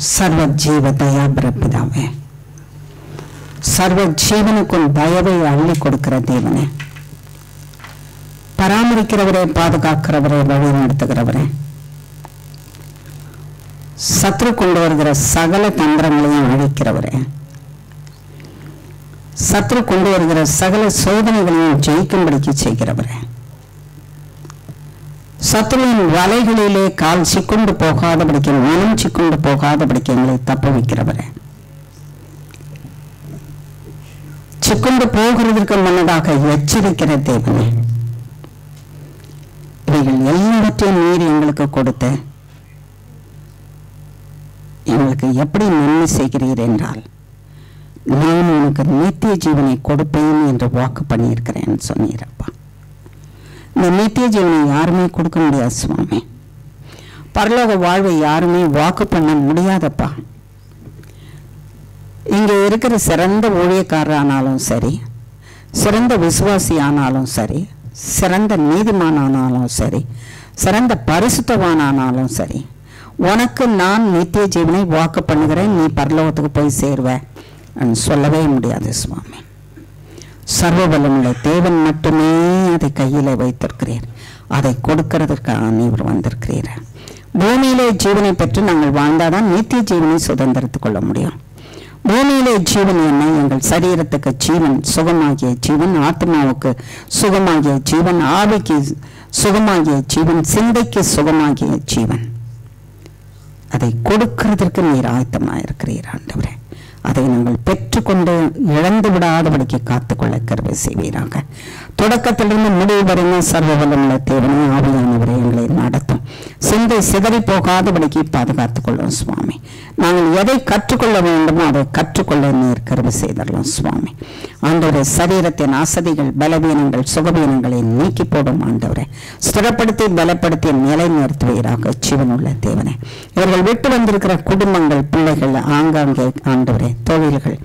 சர்வ ஜீவ தயாபர பிதாவே, சர்வ ஜீவனுக்கும் தயவை அள்ளி கொடுக்கிற தேவனே, பராமரிக்கிறவரே, பாதுகாக்கிறவரே, வழி நடத்துகிறவரே, சத்ரு கொண்டு வருகிற சகல தந்திரங்களையும் அழிக்கிறவரே, சத்ரு கொண்டு வருகிற சகல சோதனைகளையும் ஜெயிக்கும்படிக்கு செய்கிறவரே, சத்ருவின் வலைகளிலே கால் சிக்கொண்டு போகாதபடிக்கு, மனம் சிக்கொண்டு போகாதபடிக்கு எங்களை தப்ப வைக்கிறவரே, சிக்கொண்டு போகிறதற்கு முன்னதாக எச்சரிக்கிற தேவனே, இவைகள் எல்லாவற்றையும் மீறி எங்களுக்கு கொடுத்த எங்களுக்கு எப்படி நன்மை செய்கிறீர் என்றால், நான் உனக்கு நித்திய ஜீவனை கொடுப்பேன் என்று வாக்கு பண்ணியிருக்கிறேன் சொன்னீரப்பா. இந்த நித்திய ஜீவனை யாருமே கொடுக்க முடியாது சுவாமி. பரலோக வாழ்வை யாருமே வாக்கு பண்ண முடியாதப்பா. இங்கே இருக்கிற சிறந்த ஊழியக்காரர் ஆனாலும் சரி, சிறந்த விசுவாசி ஆனாலும் சரி, சிறந்த நீதிமானானாலும் சரி, சிறந்த பரிசுத்தவானானாலும் சரி, உனக்கு நான் நித்திய ஜீவனை வாக்கு பண்ணுகிறேன், நீ பரலோகத்துக்கு போய் சேருவ சொல்லவே முடியாது சுவாமி. சர்வ வல்லமுள்ள தேவன் மட்டுமே அதை கையில வைத்திருக்கிறீர். அதை கொடுக்கிறதுக்காக நீர் வந்திருக்கிறீர். பூமியிலே ஜீவனை பெற்று நாங்கள் வாழ்ந்தாதான் நித்திய ஜீவனை சுதந்திரத்துக் கொள்ள முடியும். பூமியிலே ஜீவன் என்ன? எங்கள் சரீரத்துக்கு ஜீவன், சுகமாகிய ஜீவன், ஆத்மாவுக்கு சுகமாகிய ஜீவன், ஆவிக்கு சுகமாகிய ஜீவன், சிந்தைக்கு சுகமாகிய ஜீவன். அதை கொடுக்கிறதற்கு நீர் ஆயத்தமாயிருக்கிறீர் ஆண்டவரே. அதை நாங்கள் பெற்றுக்கொண்டு இழந்து விடாதபடிக்கு காத்துக்கொள்ள கருவை செய்வீராக. தொடக்கத்திலிருந்து முடிவு வரையும் சர்வ வல்லமுள்ள தேவனே, ஆவியானவரே எங்களை நடத்தும். சிந்தை சிதறி போகாதபடிக்கு பாதுகாத்துக் கொள்ளும் சுவாமி. நாங்கள் எதை கற்றுக்கொள்ள வேண்டுமோ அதை கற்றுக்கொள்ள நீர் கருவை செய்தரலாம் சுவாமி. ஆண்டவரே, சரீரத்தின் அசதிகள், பலவீனங்கள், சுகவீனங்களை நீக்கி போடும் ஆண்டவரே. ஸ்திரப்படுத்தி பலப்படுத்தி நிலை நிறுத்துவீராக ஜீவனுள்ள தேவனே. இவர்கள் விட்டு வந்திருக்கிற குடும்பங்கள், பிள்ளைகள், ஆங்காங்கே ஆண்டவரே, தொழில்கள்,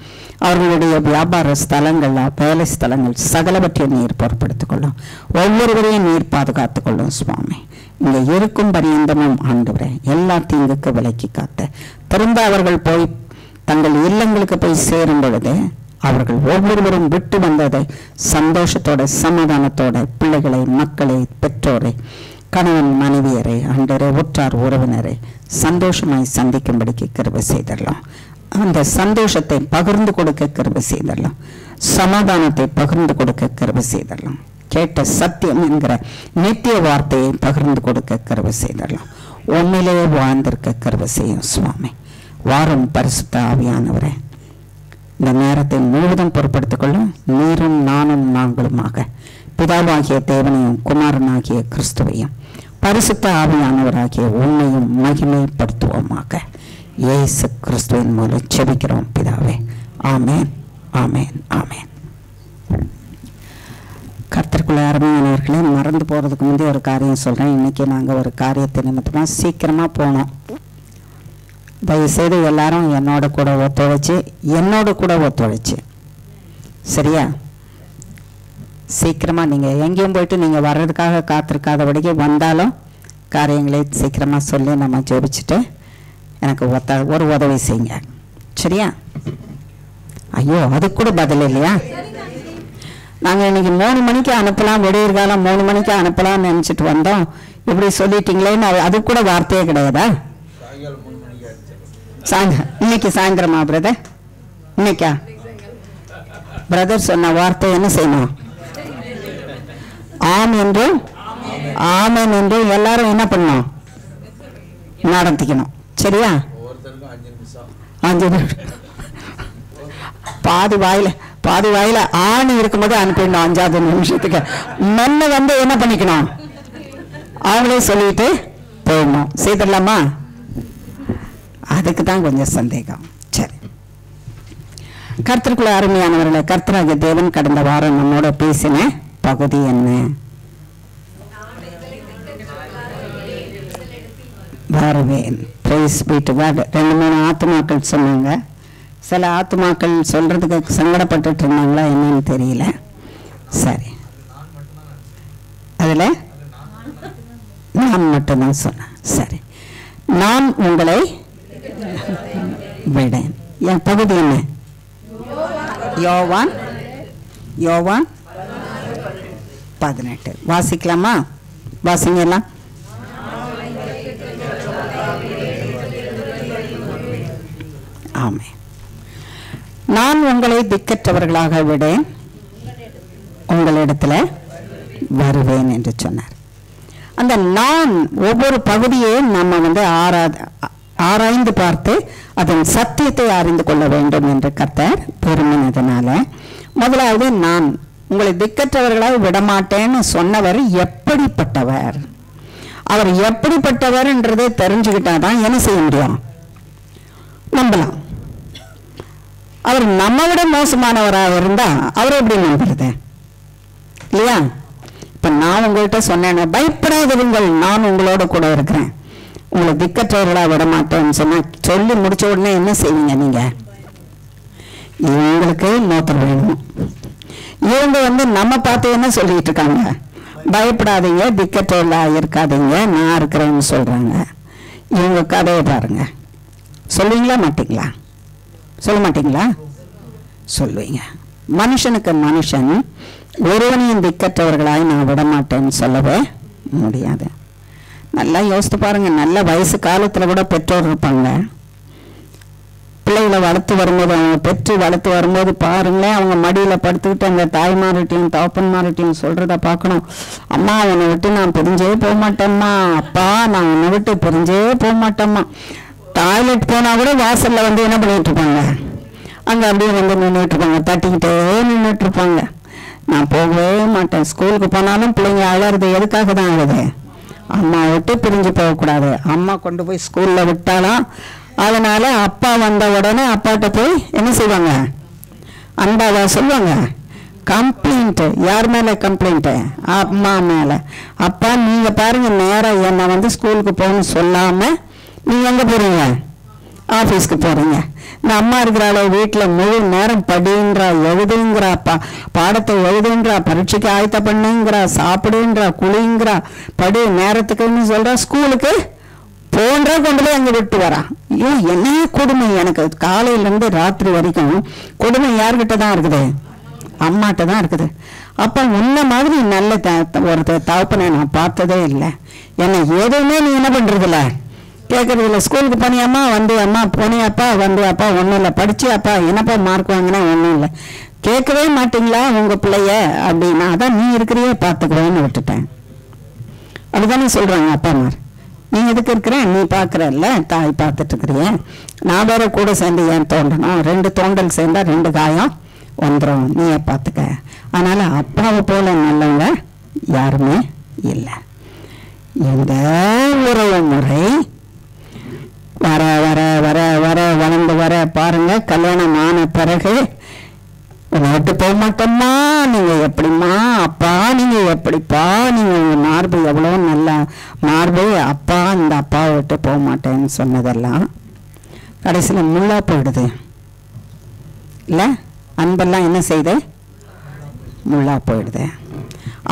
அவர்களுடைய வியாபார ஸ்தலங்கள், வேலை ஸ்தலங்கள் சகலவற்றையும் நீர் பொறுப்படுத்திக் கொள்ளும். ஒவ்வொருவரையும் நீர் பாதுகாத்துக் கொள்ளும் சுவாமி. இங்கே இருக்கும் பரியந்தமும் ஆண்டவரே எல்லா தீங்குக்கு விலக்கி காத்த, திரும்ப அவர்கள் போய் தங்கள் இல்லங்களுக்கு போய் சேரும் பொழுது அவர்கள் ஒவ்வொருவரும் விட்டு வந்ததை சந்தோஷத்தோட, சமாதானத்தோட, பிள்ளைகளை, மக்களை, பெற்றோரை, கணவன் மனைவியரை, ஆண்டவரே, உற்றார் உறவினரை சந்தோஷமாய் சந்திக்கும்படிக்கு கிருபை செய்தரலாம். அந்த சந்தோஷத்தை பகிர்ந்து கொடுக்க கிருபை செய்தரலாம். சமாதானத்தை பகிர்ந்து கொடுக்க கிருபை செய்தரலாம். கேட்ட சத்தியம் என்கிற நித்திய வார்த்தையை பகிர்ந்து கொடுக்க கிருபை செய்தரலாம். உண்மையிலேயே வாழ்ந்திருக்க கிருபை செய்யும் சுவாமி. வாரும் பரிசுத்த ஆவியானவரே, இந்த நேரத்தை முழுவதும் பொறுப்படுத்திக் கொள்ளும். நீரும் நானும் நாங்களுமாக பிதாவாகிய தேவனையும் குமாரனாகிய கிறிஸ்துவையும் பரிசுத்த ஆவியானவராகிய உண்மையும் மகிமைப்படுத்துவோமாக. இயேசு கிறிஸ்துவின் மூலம் செபிக்கிறோம் பிதாவே. ஆமேன், ஆமேன், ஆமேன். கர்த்தருக்குள்ள அருமையானவர்களே, மறந்து போகிறதுக்கு முந்தைய ஒரு காரியம் சொல்கிறேன். இன்றைக்கி நாங்கள் ஒரு காரியத்தை நிமித்தமாக சீக்கிரமாக போனோம். தயவுசெய்து எல்லாரும் என்னோட கூட ஒத்துழைச்சு சரியா? சீக்கிரமாக நீங்கள் எங்கேயும் போயிட்டு நீங்கள் வர்றதுக்காக காத்திருக்காதபடிக்கு, வந்தாலும் காரியங்களை சீக்கிரமாக சொல்லி நம்ம ஜெபிச்சுட்டு எனக்கு ஒரு உதவி செய்யுங்க சரியா? ஐயோ, அதுக்கு கூட பதில் இல்லையா? நாங்கள் இன்னைக்கு 3 மணிக்கு அனுப்பலாம், விடியற்காலம் 3 மணிக்கு அனுப்பலாம்னு நினச்சிட்டு வந்தோம். இப்படி சொல்லிட்டீங்களேன்னு அது கூட வார்த்தையே கிடையாதா? இன்னைக்கு சாயந்தரமா பிரதர்? இன்னைக்கா பிரதர் சொன்ன வார்த்தை என்ன செய்யணும்? ஆம் என்றும் ஆமேன் என்றும் எல்லாரும் என்ன பண்ணணும்? நடத்திக்கணும் சரியா? 5 நிமிஷம் பாதி வாயில ஆணி இருக்கும்போது அனுப்பிடணும். 5வது நிமிஷத்துக்கு மென்ன வந்து என்ன பண்ணிக்கணும்? அவங்களே சொல்லிட்டு போயிடணும். செய்திடலாமா? அதுக்கு தான் கொஞ்சம் சந்தேகம். சரி, கர்த்தருக்குள்ள அருமையானவர்களை, கர்த்தராகிய தேவன் கடந்த வாரம் நம்மோட பேசின பகுதி என்ன? வருவேன். Price B to God. 2-3 ஆத்துமாக்கள் சொன்னாங்க. சில ஆத்துமாக்கள் சொல்றதுக்கு சங்கடப்பட்டு இருந்தாங்களா என்னன்னு தெரியல. சரி, அதில் நான் மட்டும்தான் சொன்னேன். சரி, நான் உங்களை விடேன். என் பகுதி என்ன? யோவான் 18. வாசிக்கலாமா? வாசிங்கலாம். ஆமே. நான் உங்களை திக்கற்றவர்களாக விடேன், உங்களிடத்துல வருவேன் என்று சொன்னார். அந்த நான் ஒவ்வொரு பகுதியை நம்ம ஆராய்ந்து பார்த்து அதன் சத்தியத்தை அறிந்து கொள்ள வேண்டும் என்று கர்த்தர் விரும்பினதுனால, முதலாவது நான் உங்களை திக்கற்றவர்களாக விடமாட்டேன்னு சொன்னவர் எப்படிப்பட்டவர், அவர் எப்படிப்பட்டவர் என்றதை தெரிஞ்சுக்கிட்டாதான் என்ன செய்ய முடியும்? நம்பலாம். அவர் நம்ம விட மோசமானவராக இருந்தா அவரை எப்படி நம்புறது இல்லையா? இப்ப நான் உங்கள்கிட்ட சொன்னேன், பயப்படாதவங்கள், நான் உங்களோட கூட இருக்கிறேன், உங்களை திக்கற்றவர்களா விட மாட்டேன்னு சொன்னா, சொல்லி முடிச்ச உடனே என்ன செய்வீங்க நீங்க? இவங்களுக்கு மோத்தம் வேணும். இவங்க நம்ம பார்த்து என்ன சொல்லிட்டு இருக்காங்க? பயப்படாதீங்க, திக்கற்றவர்களா இருக்காதீங்க, நான் இருக்கிறேன்னு சொல்றாங்க. இவங்க கதையை பாருங்க. சொல்லுவீங்களா மாட்டீங்களா? சொல்ல மாட்டீங்களா? சொல்லுவீங்க. மனுஷனுக்கு மனுஷன் ஒருவனையும் திக்கற்றவர்களாய் நான் விடமாட்டேன்னு சொல்லவே முடியாது. நல்லா யோசித்து பாருங்க. நல்ல வயசு காலத்துல கூட பெற்றோர் இருப்பாங்க. பிள்ளைகளை வளர்த்து வரும்போது, அவங்க பெற்று வளர்த்து வரும்போது பாருங்களேன், அவங்க மடியில படுத்துக்கிட்டு அந்த தாய்மார்கிட்டையும் தகப்பன்மார்கிட்டையும் சொல்றத பார்க்கணும். அம்மா, உன்னை விட்டு நான் பிரிஞ்சே போக மாட்டேம்மா, அப்பா நான் உன்னை விட்டு பிரிஞ்சே போக மாட்டேம்மா. டாய்லெட் போனா கூட வாசல்ல என்ன பண்ணிட்டு இருப்பாங்க? அங்க அப்படியே நின்றுட்டு இருப்பாங்க, தட்டிக்கிட்டே நின்றுட்டு இருப்பாங்க. நான் போகவே மாட்டேன். ஸ்கூலுக்கு போனாலும் பிள்ளைங்க அழறது எதுக்காக தான் அழுது? அம்மா விட்டு பிரிஞ்சு போகக்கூடாது. அம்மா கொண்டு போய் ஸ்கூல்ல விட்டாலாம், அதனால அப்பா வந்த உடனே அப்பாட்ட போய் என்ன செய்வாங்க? அன்பாவா சொல்லுவாங்க. கம்ப்ளைண்ட். யார் மேல கம்ப்ளைண்ட்? அம்மா மேல. அப்பா நீங்க பாருங்க, நேரம் என்ன ஸ்கூலுக்கு போகணும்னு சொல்லாம நீங்க எங்க போறீங்க? ஆபீஸ்க்கு போறீங்க. இந்த அம்மா இருக்கிறாள வீட்டுல முழு நேரம் படின்றா, எழுதுங்கிறா, பாடத்தை எழுதுன்றா, பரீட்சைக்கு ஆயத்த பண்ணுங்கிறா, சாப்பிடுன்றா, குளிங்கிறா, படி நேரத்துக்குன்னு சொல்றா, ஸ்கூலுக்கு போன்ற கொண்டு போய் அங்க விட்டு வரா. ஐயோ, என்ன கொடுமை! எனக்கு காலையில இருந்து ராத்திரி வரைக்கும் கொடுமை யார்கிட்ட தான் இருக்குது? அம்மாட்ட தான் இருக்குது. அப்ப உன்ன மாதிரி நல்ல ஒரு தகப்பனை நான் பார்த்ததே இல்லை. என்ன எதுவுமே நீ என்ன பண்றதில்ல, கேட்கறது இல்லை. ஸ்கூலுக்கு போனியாம்மா, அம்மா போனியாப்பா, அப்பா ஒன்றும் இல்லை, படிச்சியாப்பா, என்னப்பா மார்க் வாங்கினா ஒன்றும் இல்லை, கேட்கவே மாட்டீங்களா உங்க பிள்ளைய அப்படின்னா, அதான் நீ இருக்கிறியே பார்த்துக்குவேன்னு விட்டுட்டேன். அப்படிதானே சொல்றாங்க அப்பாமார். நீ எதுக்கு இருக்கிற, நீ பார்க்குறல்ல, தாய் பார்த்துட்டு இருக்கிறிய, நான் வேற கூட சேர்ந்து ஏன் தோண்டணும்? 2 தோண்டல் சேர்ந்தா 2 காயம் வந்துடும், நீயே பார்த்துக்க. அதனால அப்பாவை போல நல்லவங்க யாருமே இல்லை. இந்த உறவு முறை வர வர வர வர வளர்ந்து வர பாருங்க, கல்யாணம் ஆன பிறகு உன்னை விட்டு போக மாட்டோம்மா, நீங்க எப்படிம்மா அப்பா, நீங்க எப்படிப்பா, நீங்க உங்க மார்பு எவ்வளோ நல்ல மார்பு அப்பா, இந்த அப்பாவை விட்டு போக மாட்டேன்னு சொன்னதெல்லாம் கடைசியில் முள்ளா போயிடுது இல்ல? அன்பெல்லாம் என்ன செய்யுது? முள்ளா போயிடுது.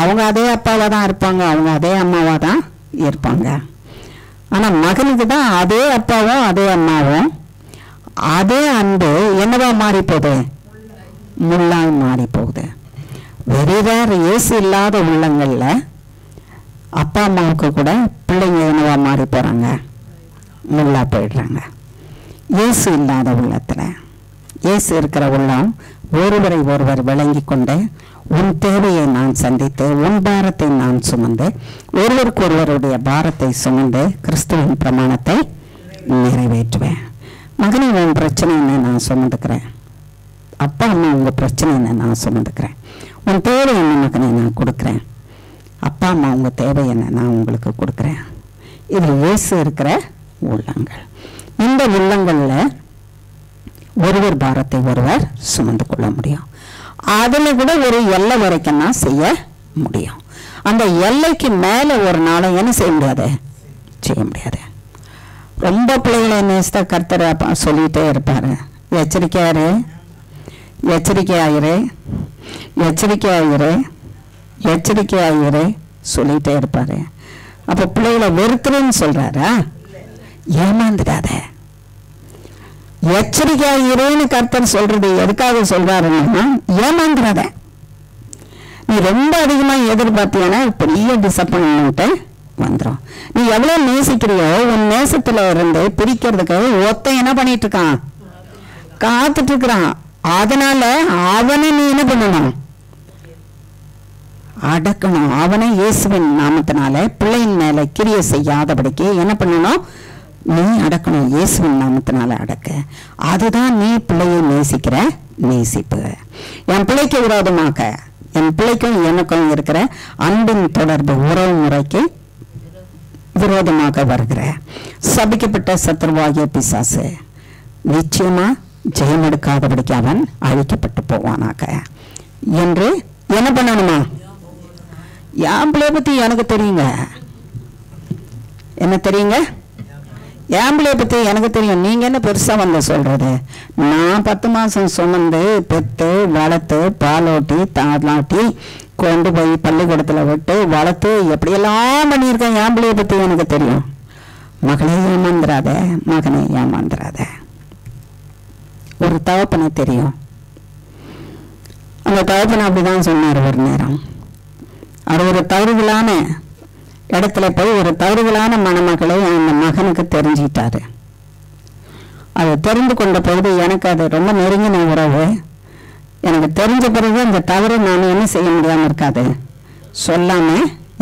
அவங்க அதே அப்பாவா தான் இருப்பாங்க, அவங்க அதே அம்மாவா தான் இருப்பாங்க. ஆனா மகனுக்கு தான் அதே அப்பாவும் அதே அம்மாவும் அதே அன்பு என்னவா மாறி போகுது? முள்ளாய் மாறி போகுது. வெறிவேற இயேசு இல்லாத உள்ளங்கள்ல அப்பா அம்மாவுக்கு கூட பிள்ளைங்க என்னவா மாறி போறாங்க? முள்ளா போயிடுறாங்க. இயேசு இல்லாத உள்ளத்துல, இயேசு இருக்கிற உள்ளம் ஒருவரை ஒருவர் விளங்கி கொண்டு, உன் தேவையை நான் சந்தித்து, உன் பாரத்தை நான் சுமந்து, ஒருவருக்கு ஒருவருடைய பாரத்தை சுமந்து கிறிஸ்துவின் பிரமாணத்தை நிறைவேற்றுவேன். மகனை, உன் பிரச்சனை என்ன நான் சுமந்துக்கிறேன். அப்பா அம்மா உங்க பிரச்சனை என்ன நான் சுமந்துக்கிறேன். உன் தேவை என்ன மகனை நான் கொடுக்குறேன். அப்பா அம்மா உங்க தேவை என்ன நான் உங்களுக்கு கொடுக்குறேன். இது இயேசு இருக்கிற உள்ளங்கள். இந்த உள்ளங்கள்ல ஒருவர் பாரத்தை ஒருவர் சுமந்து கொள்ள முடியும். அதுல கூட ஒரு எல்லை வரைக்கும் தான் செய்ய முடியும். அந்த எல்லைக்கு மேல ஒரு நாளை என்ன செய்ய முடியாது, செய்ய முடியாது. ரொம்ப பிள்ளைகளை நேசித்த கர்த்தர் சொல்லிட்டே இருப்பாரு, எச்சரிக்கையாரு, எச்சரிக்கையாயிரு, எச்சரிக்கையாயிரு, எச்சரிக்கையாயிரு சொல்லிட்டே இருப்பாரு. அப்ப பிள்ளைகளை வெறுத்துருன்னு சொல்றாரா? ஏமாந்துடாத, எச்சரிக்கையாகிறேன்னு கர்த்தர் சொல்றது எதுக்காக சொல்றாருன்னா, ஏமாந்துடாத. நீ ரொம்ப அதிகமா எதிர்பார்த்தீங்கன்னா பெரிய டிசப்பாயின்மெண்ட் வந்துடும். நீ எவ்வளவு நேசிக்கிறியோ உன் நேசத்துல இருந்து பிரிக்கிறதுக்கு ஒருத்தன் என்ன பண்ணிட்டு இருக்கான், காத்துட்டு இருக்கிறான். அதனால அவனை நீ என்ன பண்ணணும், அடக்கணும். அவனை இயேசுவின் நாமத்தினால பிள்ளையின் மேல கிரிய செய்யாதபடிக்கு என்ன பண்ணணும், நீ அடக்கணும். இயேசுவின் நாமத்தினால அடக்க. அதுதான் நீ பிள்ளையை நேசிக்கிற நேசிப்பு. என் பிள்ளைக்கு விரோதமாக, என் பிள்ளைக்கும் எனக்கும் இருக்கிற அன்பின் தொடர்பு உறவு முறைக்கு விரோதமாக வருகிற சபிக்கப்பட்ட சத்துருவாகிய பிசாசு நிச்சயமா ஜெயம் எடுக்காதபடிக்கு அவன் அழிக்கப்பட்டு போவானாக என்று என்ன பண்ணணுமா? என் பிள்ளைய பத்தி எனக்கு தெரியுங்க. என்ன தெரியுங்க? என் பிள்ளைய பத்தி எனக்கு தெரியும். நீங்க என்ன பெருசா வந்து சொல்றது? நான் 10 மாசம் சுமந்து பெத்து வளர்த்து பாலோட்டி தாளாட்டி கொண்டு போய் பள்ளிக்கூடத்துல விட்டு வளர்த்து எப்படியெல்லாம் பண்ணியிருக்கேன். என் பிள்ளைய பத்தி எனக்கு தெரியும். மகளே ஏமாந்துராத, மகனை ஏமாந்துராத. ஒரு தகப்பனை தெரியும். அந்த தகப்பனை அப்படிதான் சொன்னார். ஒரு நேரம் அவர் ஒரு தவறுகளான இடத்துல போய் ஒரு தவறுகளான மணமகளை அந்த மகனுக்கு தெரிஞ்சிட்டாரு. அதை தெரிந்து கொண்ட பொழுது எனக்கு அது ரொம்ப நெருங்கின உறவு. எனக்கு தெரிஞ்ச பிறகு அந்த தவறு நான் என்ன செய்ய முடியாம இருக்காது, சொல்லாம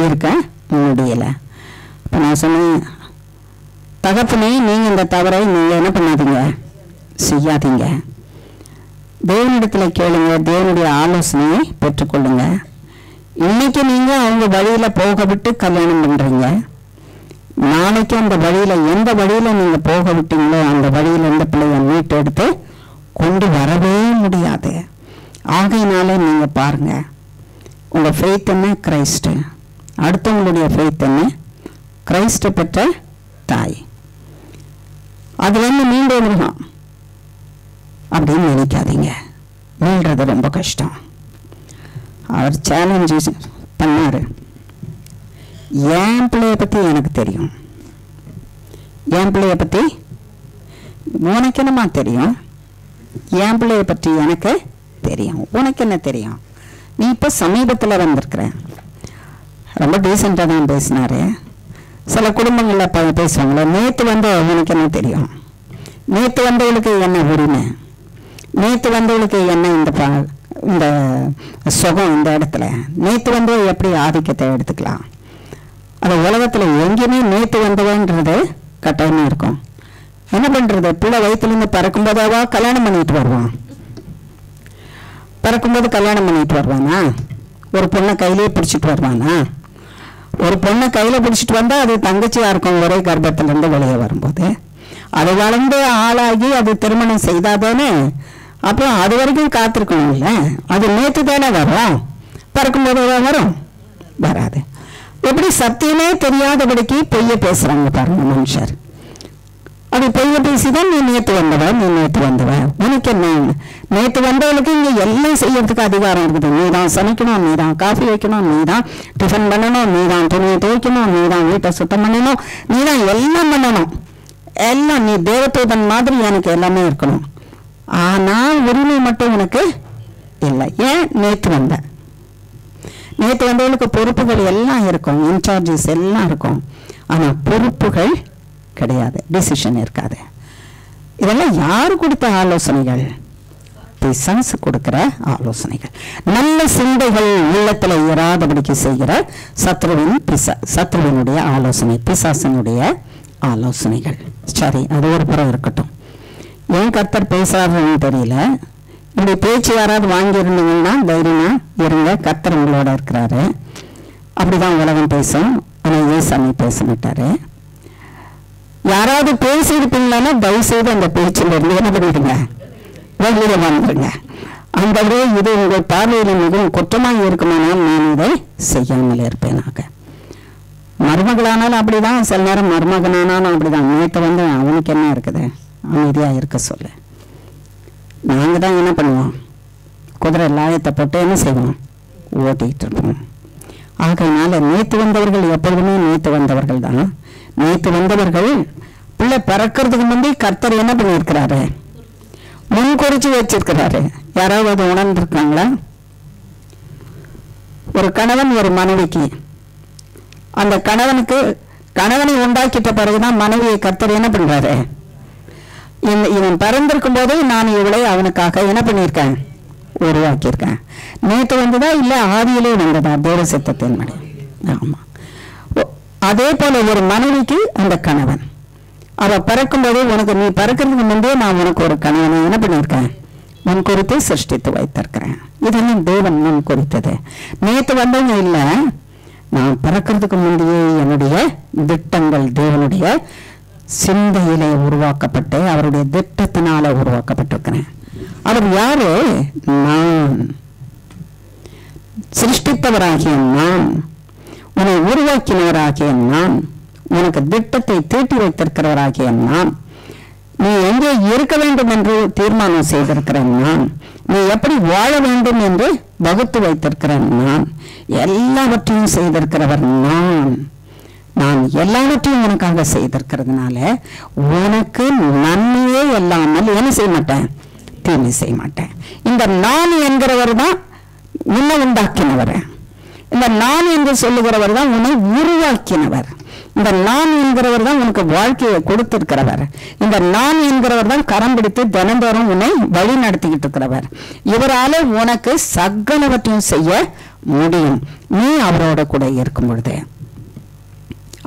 இருக்க முடியல. இப்ப நான் சொன்னேன், தகப்பனே நீங்க இந்த தவறை நீங்க என்ன பண்ணாதீங்க, செய்யாதீங்க. தேவனிடத்துல கேளுங்க, தேவனுடைய ஆலோசனையை பெற்றுக்கொள்ளுங்க. இன்னைக்கு நீங்க அவங்க வழியில போக விட்டு கல்யாணம் பண்றீங்க. நாளைக்கு அந்த வழியில எந்த வழியில நீங்க போக விட்டீங்களோ அந்த வழியில இந்த பிள்ளைய மீட்டு எடுத்து கொண்டு வரவே முடியாது. ஆகையினால நீங்க பாருங்க, உங்க ஃபெய்த் என்ன, கிரைஸ்ட். அடுத்தவங்களுடைய ஃபெய்த் என்ன, கிரைஸ்ட பெற்ற தாய். அதுல இருந்து மீண்டு வந்துடலாம் அப்படின்னு நினைக்காதீங்க. மீள்றது ரொம்ப கஷ்டம். அவர் சேலஞ்சு பண்ணாரு. என் பிள்ளைய பத்தி எனக்கு தெரியும். என் பிள்ளைய பத்தி உனக்கு என்னமா தெரியும்? என் பிள்ளைய பற்றி எனக்கு தெரியும். உனக்கு என்ன தெரியும்? நீ இப்ப சமீபத்துல வந்திருக்கிற. ரொம்ப டீசெண்டா தான் பேசினாரு. சில குடும்பங்கள்ல பேசுவாங்களே, நேத்து வந்து உனக்கு என்ன தெரியும், நேத்து வந்தவளுக்கு என்ன உரிமை, நேத்து வந்தவளுக்கு என்ன இந்த சுகம் இந்த இடத்துல, நேத்து வந்து எப்படி ஆதிக்கத்தை எடுத்துக்கலாம். அது உலகத்துல எங்கேயுமே நேத்து வந்தவன்றது கட்டாயமா இருக்கும். என்ன பண்றது, பிள்ளை வயிற்றுலேருந்து பறக்கும் போதாவா கல்யாணம் பண்ணிட்டு வருவான். பறக்கும்போது கல்யாணம் பண்ணிட்டு வருவானா? ஒரு பொண்ணை கையிலேயே பிடிச்சிட்டு வருவானா? ஒரு பொண்ணை கையில பிடிச்சிட்டு வந்தா அது தங்கச்சியா இருக்கும் ஒரே கர்ப்பத்திலிருந்து வெளியே வரும்போது. அது வளர்ந்து ஆளாகி அது திருமணம் செய்தாதானே, அப்புறம் அது வரைக்கும் காத்திருக்கணும் இல்ல. அது நேற்று தானே வரும், பறக்கும்போது வரும், வராது. எப்படி சத்தியமே தெரியாதபடிக்கு பொய்ய பேசுறாங்க பாருங்க மனுஷர். அது பொய்ய பேசிதான் நீ நேற்று வந்தவ, நீ நேற்று வந்தவ, உனக்கு என்ன? நேற்று வந்தவளுக்கு இங்க எல்லாம் செய்யறதுக்கு அதிகாரம் இருக்குது. நீ தான் சமைக்கணும், நீ தான் காஃபி வைக்கணும், நீ தான் டிஃபன் பண்ணணும், நீ தான் துணியை துவைக்கணும், நீ தான் வீட்டை சுத்தம் பண்ணணும், நீ தான் எல்லாம் பண்ணணும். எல்லாம் நீ தேவதூதன் மாதிரி எனக்கு எல்லாமே இருக்கணும். ஆனா உரிமை மட்டும் உனக்கு இல்லை. ஏன்? நேற்று வந்த. நேற்று வந்தவளுக்கு பொறுப்புகள் எல்லாம் இருக்கும், இன்சார்ஜஸ் எல்லாம் இருக்கும். ஆனா பொறுப்புகள் கிடையாது, டிசிஷன் இருக்காது. இதெல்லாம் யாரு கொடுத்த ஆலோசனைகள்? பிசாசு கொடுக்கிற ஆலோசனைகள். நல்ல சிந்தைகள் உள்ளத்துல இராதபடிக்கு செய்கிற சத்ருவினுடைய ஆலோசனை, பிசாசனுடைய ஆலோசனைகள். சரி, அது ஒரு புறம் இருக்கட்டும். ஏன் கர்த்தர் பேசுறாருன்னு தெரியல. இப்படி பேச்சு யாராவது வாங்கி இருந்தீங்கன்னா தைரியமா இருங்க, கர்த்தர் உங்களோட இருக்கிறாரு. அப்படிதான் உலகம் பேசும். ஆனா ஏசாமி பேச மாட்டாரு. யாராவது பேசியிருப்பீங்களான்னா தயவு செய்து அந்த பேச்சில் இருந்து என்ன பண்ணிடுங்க, வெளியில வந்துருங்க. அந்த இது உங்கள் பார்வையில் மிகவும் குற்றமாக இருக்குமானால் நான் இதை செய்யாமல் இருப்பேனாக. மருமகளானாலும் அப்படிதான், சில நேரம் மருமகனானாலும் அப்படிதான். நேற்று வந்து அவனுக்கு என்ன இருக்குது, அமைதியா இருக்க சொல்லு. நாங்க தான் என்ன பண்ணுவோம், குதிரை லாயத்தை போட்டு என்ன செய்வோம், ஓட்டிக்கிட்டு இருப்போம். ஆகையினால நேற்று வந்தவர்கள் எப்பொழுதுமே நேற்று வந்தவர்கள் தான். நேற்று வந்தவர்கள் பிள்ளை பிறக்கிறதுக்கு முந்தைய கர்த்தர் என்ன பண்ணியிருக்கிறாரு, முன்குறிச்சு வச்சிருக்கிறாரு. யாராவது அதை உணர்ந்திருக்காங்களா? ஒரு கணவன் ஒரு மனைவிக்கு, அந்த கணவனை உண்டாக்கிட்ட பிறகுதான் மனைவியை கர்த்தர் என்ன பண்றாரு? இவன் பிறந்திருக்கும் போதே நான் இவளை அவனுக்காக என்ன பண்ணியிருக்கேன்? உருவாக்கியிருக்கேன். நேற்று வந்ததா இல்ல ஆதியிலே வந்ததா? தேவ சித்தத்தின் மடி. ஆமா. அதே போல ஒரு மனைவிக்கு அந்த கணவன், அவ பிறக்கும் போதே உனக்கு, நீ பிறக்கிறதுக்கு முன்பே நான் உனக்கு ஒரு கணவனை என்ன பண்ணியிருக்கேன்? முன் குறித்து சிருஷ்டித்து வைத்திருக்கிறேன். இதெல்லாம் தேவன் முன் குறித்தது. நேற்று வந்தவங்க இல்ல, நான் பிறக்கிறதுக்கு முந்தையே என்னுடைய திட்டங்கள் தேவனுடைய சிந்தையிலே உருவாக்கப்பட்டு அவருடைய திட்டத்தினால உருவாக்கப்பட்டிருக்கிறேன். அவர் யாரு? நான் சிருஷ்டித்தவராகிய நான், உன்னை உருவாக்கினவராகிய நான், உனக்கு திட்டத்தை தீட்டி வைத்திருக்கிறவராகிய நான், நீ எங்கே இருக்க வேண்டும் என்று தீர்மானம் செய்திருக்கிறேன் நான், நீ எப்படி வாழ வேண்டும் என்று வகுத்து வைத்திருக்கிறேன் நான், எல்லாவற்றையும் செய்திருக்கிறவர் நான். நான் எல்லாவற்றையும் உனக்காக செய்திருக்கிறதுனால உனக்கு நன்மையே இல்லாமல் என்ன செய்ய மாட்டேன்? தீமை செய்ய மாட்டேன். இந்த நான் என்கிறவர் தான் உன்னை உண்டாக்கினவர். இந்த நான் என்று சொல்லுகிறவர் தான் உன்னை உருவாக்கினவர். இந்த நான் என்கிறவர் தான் உனக்கு வாழ்க்கையை கொடுத்திருக்கிறவர். இந்த நான் என்கிறவர் தான் கரம் பிடித்து தினந்தோறும் உன்னை வழி நடத்திக்கிட்டு இருக்கிறவர். இவரால உனக்கு சகலவற்றையும் செய்ய முடியும், நீ அவரோட கூட இருக்கும் பொழுது.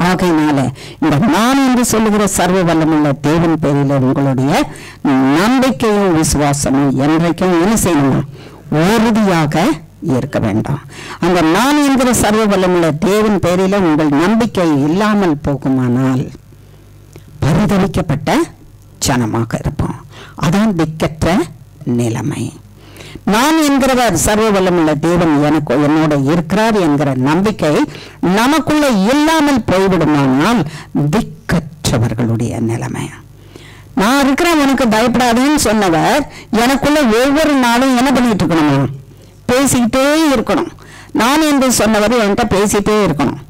ஆகையினால இந்த நான் என்று சொல்லுகிற சர்வ வல்லமுள்ள தேவன் பேரில் உங்களுடைய நம்பிக்கையும் விசுவாசமும் என்றைக்கும் என்ன செய்யணும்? உறுதியாக இருக்க வேண்டாம். அந்த நான் என்கிற சர்வ வல்லமுள்ள தேவன் பேரில உங்கள் நம்பிக்கை இல்லாமல் போகுமானால் பரிதவிக்கப்பட்ட ஜனமாக இருப்போம். அதான் திக்கற்ற நிலைமை. நான் என்கிறவர் சர்வ வல்லமுள்ள தேவன் எனக்கு என்னோட இருக்கிறார் என்கிற நம்பிக்கை நமக்குள்ள இல்லாமல் போய்விடுமானால் திக்கற்றவர்களுடைய நிலைமை. நான் இருக்கிறேன் உனக்கு பயப்படாதேன்னு சொன்னவர் எனக்குள்ள ஒவ்வொரு நாளும் என்ன பண்ணிட்டு இருக்கணுமா? பேசிக்கிட்டே இருக்கணும். நான் என்று சொன்னவர் என்கிட்ட பேசிட்டே இருக்கணும்.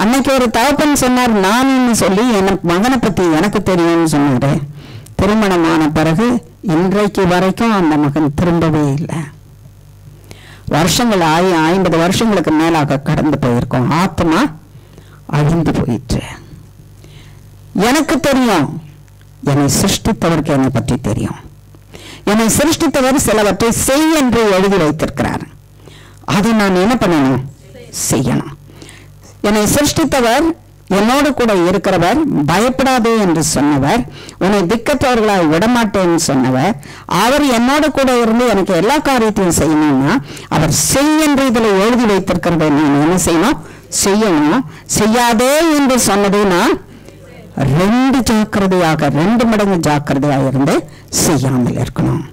அன்னைக்கு ஒரு தகப்பன் சொன்னார் நான் சொல்லி, எனக்கு மகனை பத்தி எனக்கு தெரியும்னு சொன்னாரு. திருமணமான பிறகு இன்றைக்கு வரைக்கும் அந்த மகன் திரும்பவே இல்லை. வருஷங்கள் 50 வருஷங்களுக்கு மேலாக கடந்து போயிருக்கோம். ஆத்மா அழிந்து போயிற்று. எனக்கு தெரியும், என்னை சிருஷ்டித்தவருக்கு என்னை பற்றி தெரியும். என்னை சிருஷ்டித்தவர் சிலவற்றை செய் என்று எழுதி வைத்திருக்கிறார். அதை நான் என்ன பண்ணணும்? செய்யணும். என்னை சிருஷ்டித்தவர் என்னோடு கூட இருக்கிறவர், பயப்படாதே என்று சொன்னவர், உன்னை திக்கற்றவர்களாய் விடமாட்டேன்னு சொன்னவர், அவர் என்னோட கூட இருந்து எனக்கு எல்லா காரியத்தையும் செய்யணும்னா அவர் செய் என்று இதில் எழுதி வைத்திருக்கிறத நான் என்ன செய்யணும்? செய்யணும். செய்யாதே என்று சொன்னதை நான் 2 மடங்கு ஜாக்கிரதையாக இருந்து செய்யாமல் இருக்கணும்.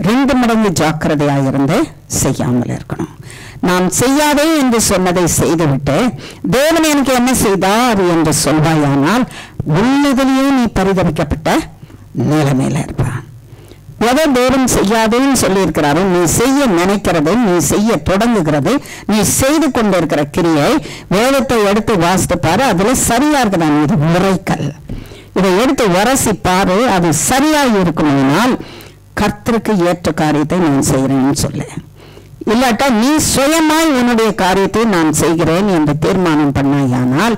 2 மடங்கு ஜாக்கிரதையாக இருந்து செய்யாமல் இருக்கணும். நான் செய்யாதே என்று சொன்னதை செய்துவிட்டு தேவன் எனக்கு என்ன செய்தார் என்று சொல்வாயானால் உள்ளதிலேயே நீ பரிதவிக்கப்பட்ட நிலைமையில இருப்பான். எதை தேவன் செய்யாதேன்னு சொல்லி இருக்கிறாரோ, நீ செய்ய நினைக்கிறது, நீ செய்ய தொடங்குகிறது, நீ செய்து கொண்டிருக்கிற கிரியை வேதத்தை எடுத்து வாசித்து பாரு. அதுல சரியா இருக்குதான். இது முறைக்கல். இதை எடுத்து உரசி பாரு, அது சரியாக இருக்கணும்னால் கர்த்தருக்கு ஏற்ற காரியத்தை நான் செய்கிறேன்னு சொல்லு. இல்லாட்டா நீ சுயமாய் உன்னுடைய காரியத்தை நான் செய்கிறேன் என்று தீர்மானம் பண்ணாயானால்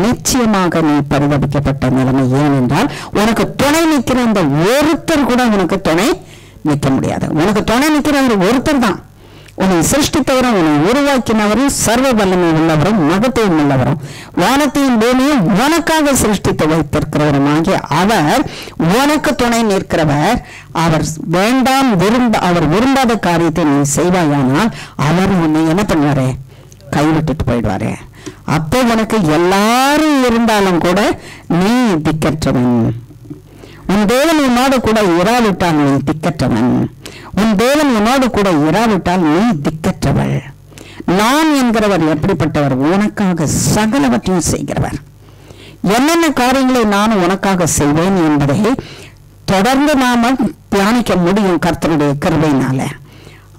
நிச்சயமாக நீ பரிதவிக்கப்பட்ட நிலைமை. ஏனென்றால் உனக்கு துணை நிற்கிற அந்த ஒருத்தர் கூட உனக்கு துணை நிற்க முடியாது. உனக்கு துணை நிற்கிறவர் ஒருத்தர் தான். உன்னை சிருஷ்டித்தவரும் உன்னை உருவாக்கினவரும் சர்வ வல்லமை உள்ளவரும் மகத்துவம் உள்ளவரும் வானத்தையும் பூமியும் உனக்காக சிருஷ்டித்து வைத்திருக்கிறவரும் ஆகிய அவர் உனக்கு துணை நிற்கிறவர். அவர் வேண்டாம் அவர் விரும்பாத காரியத்தை நீ செய்வாயானால் அவர் உன்னை என்ன பண்ணுவாரு? கைவிட்டுட்டு போயிடுவாரு. அப்போ உனக்கு எல்லாரும் இருந்தாலும் கூட நீ திக்கற்றவன். உன் தேவன் உன்னோடு கூட இராவிட்டால் நீ திக்கற்றவன். உன் தேவன் உன்னோடு கூட இராவிட்டால் நீ திக்கற்றவள். நான் என்கிறவர் எப்படிப்பட்டவர்? உனக்காக சகலவற்றையும் செய்கிறவர். என்னென்ன காரியங்களை நான் உனக்காக செய்வேன் என்பதை தொடர்ந்து நாம தியானிக்க முடியும் கர்த்தருடைய கிருபையினால.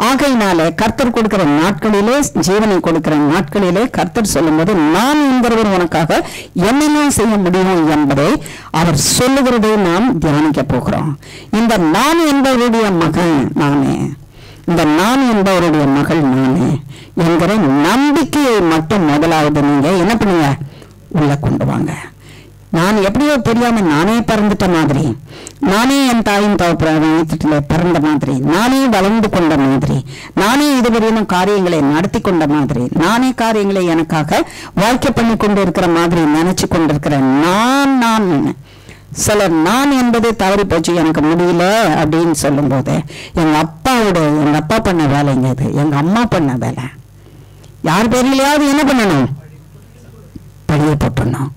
ஆகையினாலே கர்த்தர் கொடுக்கிற நாட்களிலே, ஜீவனை கொடுக்கிற நாட்களிலே கர்த்தர் சொல்லும்போது நான் என்கிறவர் உனக்காக என்னென்ன செய்ய முடியும் என்பதை அவர் சொல்லுகிறதை நாம் தியானிக்க போகிறோம். இந்த நான் என்பவருடைய மகன் நானே, இந்த நான் என்பவருடைய மகள் நானே என்கிற நம்பிக்கையை மட்டும் முதலாவது நீங்க என்ன பண்ணுங்க, உள்ள கொண்டு வாங்க. நான் எப்படியோ தெரியாம நானே பறந்துட்ட மாதிரி, நானே என் தாயின் தகப்பனிடத்திலே பிறந்த மாதிரி, நானே வளர்ந்து கொண்ட மாதிரி, நானே இதுவரையும் காரியங்களை நடத்தி கொண்ட மாதிரி, நானே காரியங்களை எனக்காக வாழ்க்கை பண்ணி கொண்டு இருக்கிற மாதிரி நினைச்சு கொண்டிருக்கிற நான் சிலர் நான் என்பது தவறி போச்சு, எனக்கு முடியல அப்படின்னு சொல்லும் போது எங்க அப்பா பண்ண வேலைங்க அது, எங்க அம்மா பண்ண வேலை. யார் பேரிலையாவது என்ன பண்ணணும், படிய போட்டணும்.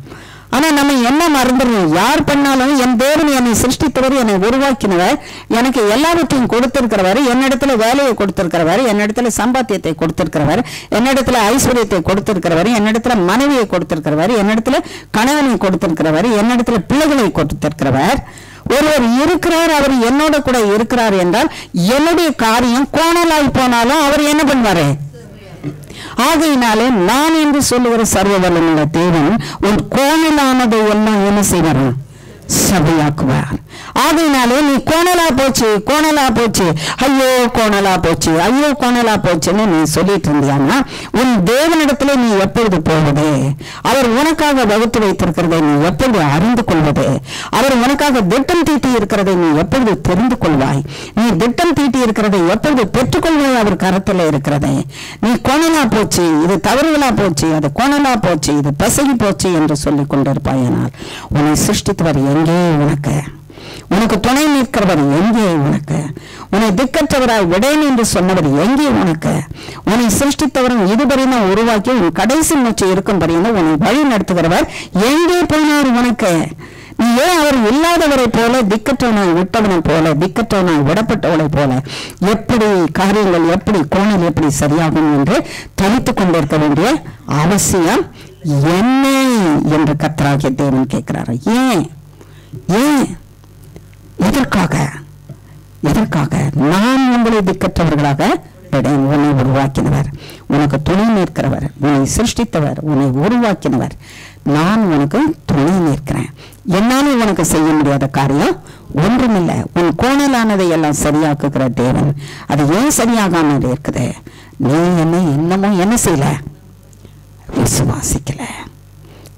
ஆனா நம்ம என்ன மறந்துடணும், யார் பண்ணாலும் என் தேவன் என்னை சிருஷ்டித்தவர், என்னை உருவாக்கினவர், எனக்கு எல்லாவற்றையும் கொடுத்திருக்கிறவர், என்னிடத்துல வேலையை கொடுத்திருக்கிறவர், என்னிடத்துல சம்பாத்தியத்தை கொடுத்திருக்கிறவர், என்னிடத்துல ஐஸ்வர்யத்தை கொடுத்திருக்கிறவர், என்னிடத்துல மனைவியை கொடுத்திருக்கிறவர், என்னிடத்துல கணவனை கொடுத்திருக்கிறவர், என்னிடத்துல பிள்ளைகளை கொடுத்திருக்கிறவர். ஒருவர் இருக்கிறார், அவர் என்னோட கூட இருக்கிறார் என்றால் என்னுடைய காரியம் கோணலாய் போனாலும் அவர் என்ன பண்ணுவாரு. ஆகையினாலே நான் என்று சொல்லுகிற சர்வ வல்லமையுள்ள தேவன் உன் கோணலானதை எல்லாம் என்ன செய்வார், சபையாக்குவார். ஆகையினாலே நீ கோணலா போச்சு ஐயோ கோணலா போச்சுன்னு நீ சொல்லிட்டு இருந்தியானா உன் தேவனிடத்துல நீ எப்பொழுது போவது, அவர் உனக்காக வகுத்து வைத்திருக்கிறதை நீ எப்பொழுது அறிந்து கொள்வது, அவர் உனக்காக திட்டம் தீட்டி இருக்கிறதை நீ எப்பொழுது தெரிந்து கொள்வாய், நீ திட்டம் தீட்டி இருக்கிறதை எப்பொழுது பெற்றுக்கொள்வாய் அவர் கரத்துல இருக்கிறதை. நீ கோணலா போச்சு, இது தவறுகளா போச்சு, அது கோணலா போச்சு, இது பசகி போச்சு என்று சொல்லிக் கொண்டிருப்பாயானால் உன்னை சிருஷ்டித்தவர் எங்கே உனக்கு துணை நிற்கிறவர் எங்கே உன்னை திக்கற்றவராய் விடேன் என்று சொன்னவர் எங்கே உன்னை சிருஷ்டித்தவரும் இதுவரையும் உருவாக்கி உன் கடைசி மூச்சு இருக்கும் வரையும் உன்னை வழி நடத்துகிறவர் எங்கே போனார் நீ ஏன் அவர் இல்லாதவரை போல, திக்கற்றவனாய் விட்டவனை போல, திக்கற்றவனாய் விடப்பட்டவளை போல எப்படி காரியங்கள், எப்படி கோணல் எப்படி சரியாகும் என்று தனித்துக் கொண்டிருக்க வேண்டிய அவசியம் என்ன என்று கர்த்தராகிய தேவன் கேட்கிறார். ஏன் எதற்காக நான் உங்களை திக்கற்றவர்களாக உன்னை உருவாக்கினவர், உனக்கு துணை நிற்கிறவர், உன்னை சிருஷ்டித்தவர், உன்னை உருவாக்கினவர், நான் உனக்கு துணை நிற்கிறேன். என்னாலும் உனக்கு செய்ய முடியாத காரியம் ஒன்றுமில்லை. உன் கோணலானதை எல்லாம் சரியாக்குகிற தேவன் அது ஏன் சரியாகாம இருக்குது, நீ இன்னமும் என்ன செய்யல, விசுவாசிக்கல,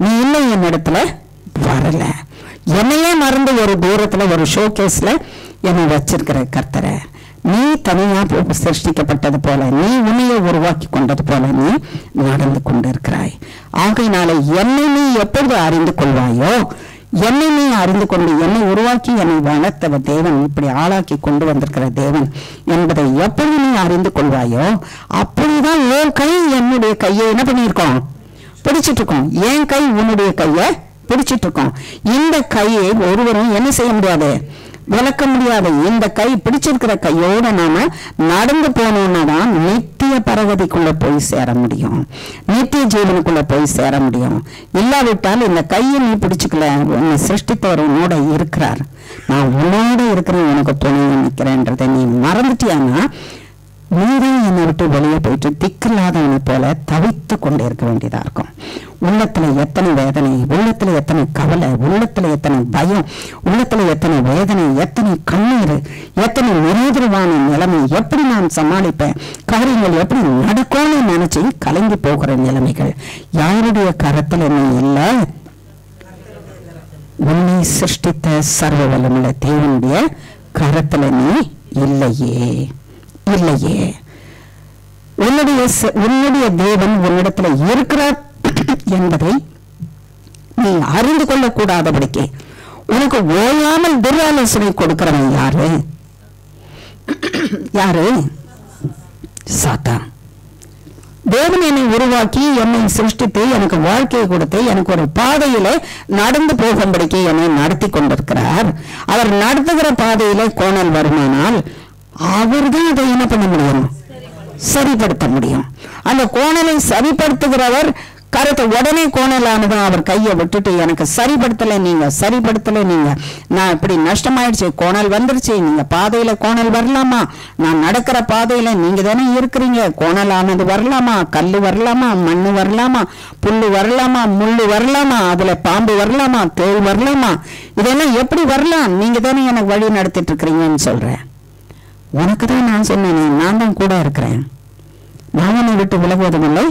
நீ இன்னும் என்னிடத்துல வரல. என்னையே மறந்து ஒரு தூரத்துல ஒரு ஷோகேஸ்ல என்னை வச்சிருக்கிற கர்த்தரை, நீ தனியா சிருஷ்டிக்கப்பட்டது போல, நீ உன்னையே உருவாக்கி கொண்டது போல நீ நடந்து கொண்டிருக்கிறாய். ஆகையினால என்னை நீ எப்பொழுது அறிந்து கொள்வாயோ, என்னை நீ அறிந்து கொண்டு என்னை உருவாக்கி என்னை வளர்த்தவ தேவன், இப்படி ஆளாக்கி கொண்டு வந்திருக்கிற தேவன் என்பதை எப்பொழுது நீ அறிந்து கொள்வாயோ அப்பொழுதுதான் என் கை என்னுடைய கையை என்ன பண்ணியிருக்கோம், பிடிச்சிட்டு இருக்கோம். என் கை உன்னுடைய கையை பிடிச்சிட்டு இருக்கோம். இந்த கையை ஒருவரும் என்ன செய்ய முடியாது, விளக்க முடியாது. இந்த கை பிடிச்சிருக்கிற கையோட நாம நடந்து போனோம்னா தான் நித்திய பரவதிக்குள்ள போய் சேர முடியும், நித்திய ஜீவனுக்குள்ள போய் சேர முடியும். இல்லாவிட்டால் இந்த கையை நீ பிடிச்சுக்கல, உன்னை சிருஷ்டித்தவர் உன்னோட இருக்கிறார், நான் உன்னோட இருக்கிறேன், உனக்கு துணை நிற்கிறேன்றதை நீ மறந்துட்டியானா நீரே என்னை விட்டு வெளியே போயிட்டு திக்கில்லாதவனை போல தவித்து கொண்டே இருக்க வேண்டியதா இருக்கும். உள்ளத்துல எத்தனை வேதனை, உள்ளத்துல எத்தனை கவலை, உள்ளத்துல எத்தனை பயம், உள்ளத்துல எத்தனை வேதனை, எத்தனை கண்ணீர், எத்தனை நிரந்தரமான நிலைமை, எப்படி நான் சமாளிப்பேன், காரியங்கள் எப்படி நடக்கும்னு நினைச்சு கலங்கி போகிற நிலைமைகள் யாருடைய கரத்துல நீ இல்லை, உன்னை சிருஷ்டித்த சர்வ வல்லமையுள்ள தேவனுடைய கரத்துல நீ இல்லையே. உன்னுடைய தேவன் உன்னிடத்துல இருக்கிறார் என்பதை நீ அறிந்து கொள்ளக்கூடாதபடிக்கு உனக்கு ஓயாமல் துராலோசனை கொடுக்கிறவன் யாரு? சாத்தான். தேவன் என்னை உருவாக்கி என்னை சிருஷ்டித்து எனக்கு வாழ்க்கையை கொடுத்து எனக்கு ஒரு பாதையில நடந்து போகும்படிக்கு என்னை நடத்தி கொண்டிருக்கிறார். அவர் நடத்துகிற பாதையில கோணல் வருமானால் அவர்தான் அதை என்ன பண்ண முடியும், சரிப்படுத்த முடியும். அந்த கோணலை சரிப்படுத்துகிறவர் கருத்தை உடனே கோணலானதும் அவர் கையை விட்டுட்டு, எனக்கு சரிப்படுத்தலை நீங்க, நான் இப்படி நஷ்டமாயிடுச்சு, கோணல் வந்துருச்சு, நீங்க பாதையில கோணல் வரலாமா, நான் நடக்கிற பாதையில நீங்க தானே இருக்கிறீங்க, கோணலானது வரலாமா, கல்லு வரலாமா, மண்ணு வரலாமா, புல்லு வரலாமா, முள்ளு வரலாமா, அதுல பாம்பு வரலாமா, தேள் வரலாமா, இதெல்லாம் எப்படி வரலாம், நீங்க தானே எனக்கு வழி நடத்திட்டு இருக்கிறீங்கன்னு சொல்றேன். உனக்கு தான் நான் சொன்னேன், நான் தான் கூட இருக்கிறேன், நான் உன்னை விட்டு விலகுவதும் இல்லை,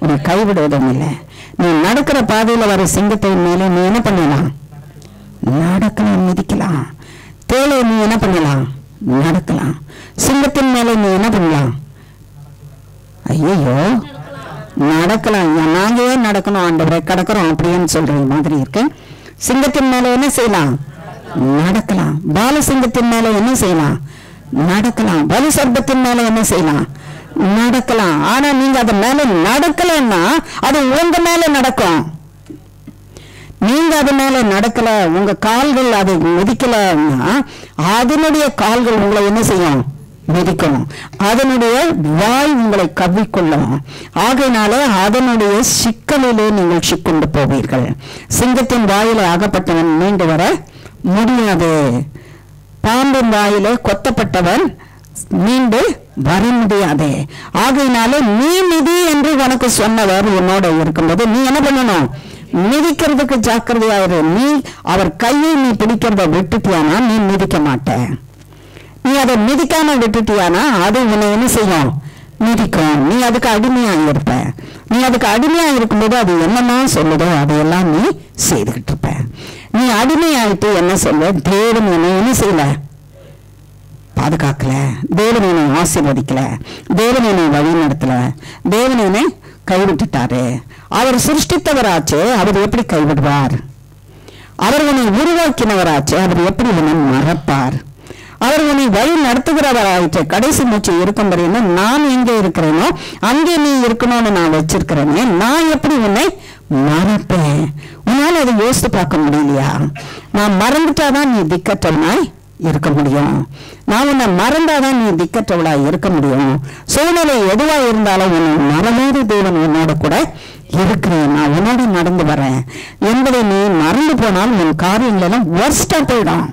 உன்னை கைவிடுவதும் இல்லை. நீ நடக்கிற பாதையில வர சிங்கத்தின் மேலே நீ என்ன பண்ணலாம், நடக்கலாம், மிதிக்கலாம். தேளை நீ என்ன பண்ணலாம், நடக்கலாம். சிங்கத்தின் மேலே நீ என்ன பண்ணலாம், ஐயோ நடக்கலாம். நாங்க ஏன் நடக்கணும் ஆண்டவரை, கடக்கிறோம் அப்படின்னு சொல்ற மாதிரி இருக்கு. சிங்கத்தின் மேல என்ன செய்யலாம், நடக்கலாம். பால சிங்கத்தின் மேல என்ன செய்யலாம், நடக்கலாம். வலு சர்ப்பத்தின் மேல என்ன செய்யலாம், நடக்கலாம். ஆனா நீங்க அது மேல நடக்கலன்னா அது உங்க மேல நடக்கும். நீங்க அது மேல நடக்கல, உங்க கால்கள் அதை மிதிக்கலன்னா அதனுடைய கால்கள் உங்களை என்ன செய்யும், மிதிக்கும். அதனுடைய வாய் உங்களை கவ்விக்கொள்ளும். ஆகையினால அதனுடைய சிக்கலிலே நீங்கள் சிக்கொண்டு போவீர்கள். சிங்கத்தின் வாயில அகப்பட்டவன் மீண்டு வர முடியாது. பாம்பின் வாயிலே கொத்தப்பட்டவன் மீண்டு வர முடியாது. ஆகையினாலே நீ மிதி என்று உனக்கு சொன்னவர் உன்னோட இருக்கும்போது நீ என்ன பண்ணணும், மிதிக்கிறதுக்கு ஜாக்கிரதையாயிரு. நீ அவர் கையை நீ பிடிக்கிறத விட்டுட்டியானா நீ மிதிக்க மாட்ட. நீ அதை மிதிக்காம விட்டுட்டியானா அது உன்னை என்ன செய்யும், மிதிக்கும். நீ அதுக்கு அடிமையா இருப்ப. நீ அதுக்கு அடிமையா இருக்கும்போது அது என்னமா சொல்லுதோ அதையெல்லாம் நீ செய்துகிட்டு இருப்ப. நீ அடிமையாயிட்டு என்ன சொல்ல, தேவன் என்னை என்ன செய்யல, பாதுகாக்கல, தேவன் என்னை ஆசீர்வதிக்கல, தேவன் என்னை வழி நடத்தல, தேவன் என்னை கைவிட்டுட்டாரு. அவர் சிருஷ்டித்தவராச்சு, அவர் எப்படி கைவிடுவார்? அவர் உன்னை உருவாக்கினவராச்சு, அவர் எப்படி உன்னை மறப்பார்? அவர் உன்னை வழி நடத்துகிறவராயிற்று. கடைசி மூச்சு இருக்கும் வரையும் நான் எங்கே இருக்கிறேனோ அங்கே நீ இருக்கணும்னு நான் வச்சிருக்கிறேனே, நான் எப்படி உன்னை மறப்பேன்? உன்னால அதை யோசித்து பார்க்க முடியலையா? நான் மறந்துட்டாதான் நீ திக்கற்றவனாய் இருக்க முடியும். நான் உன்னை மறந்தாதான் நீ திக்கற்றவளா இருக்க முடியும். சூழ்நிலை எதுவா இருந்தாலும் உன்னை மறவாத தேவன் உன்னோட கூட இருக்கிறேன், நான் உன்னோட நடந்து வரேன் என்பதை நீ மறந்து போனால் உன் காரியங்கள் எல்லாம் worst போயிடும்.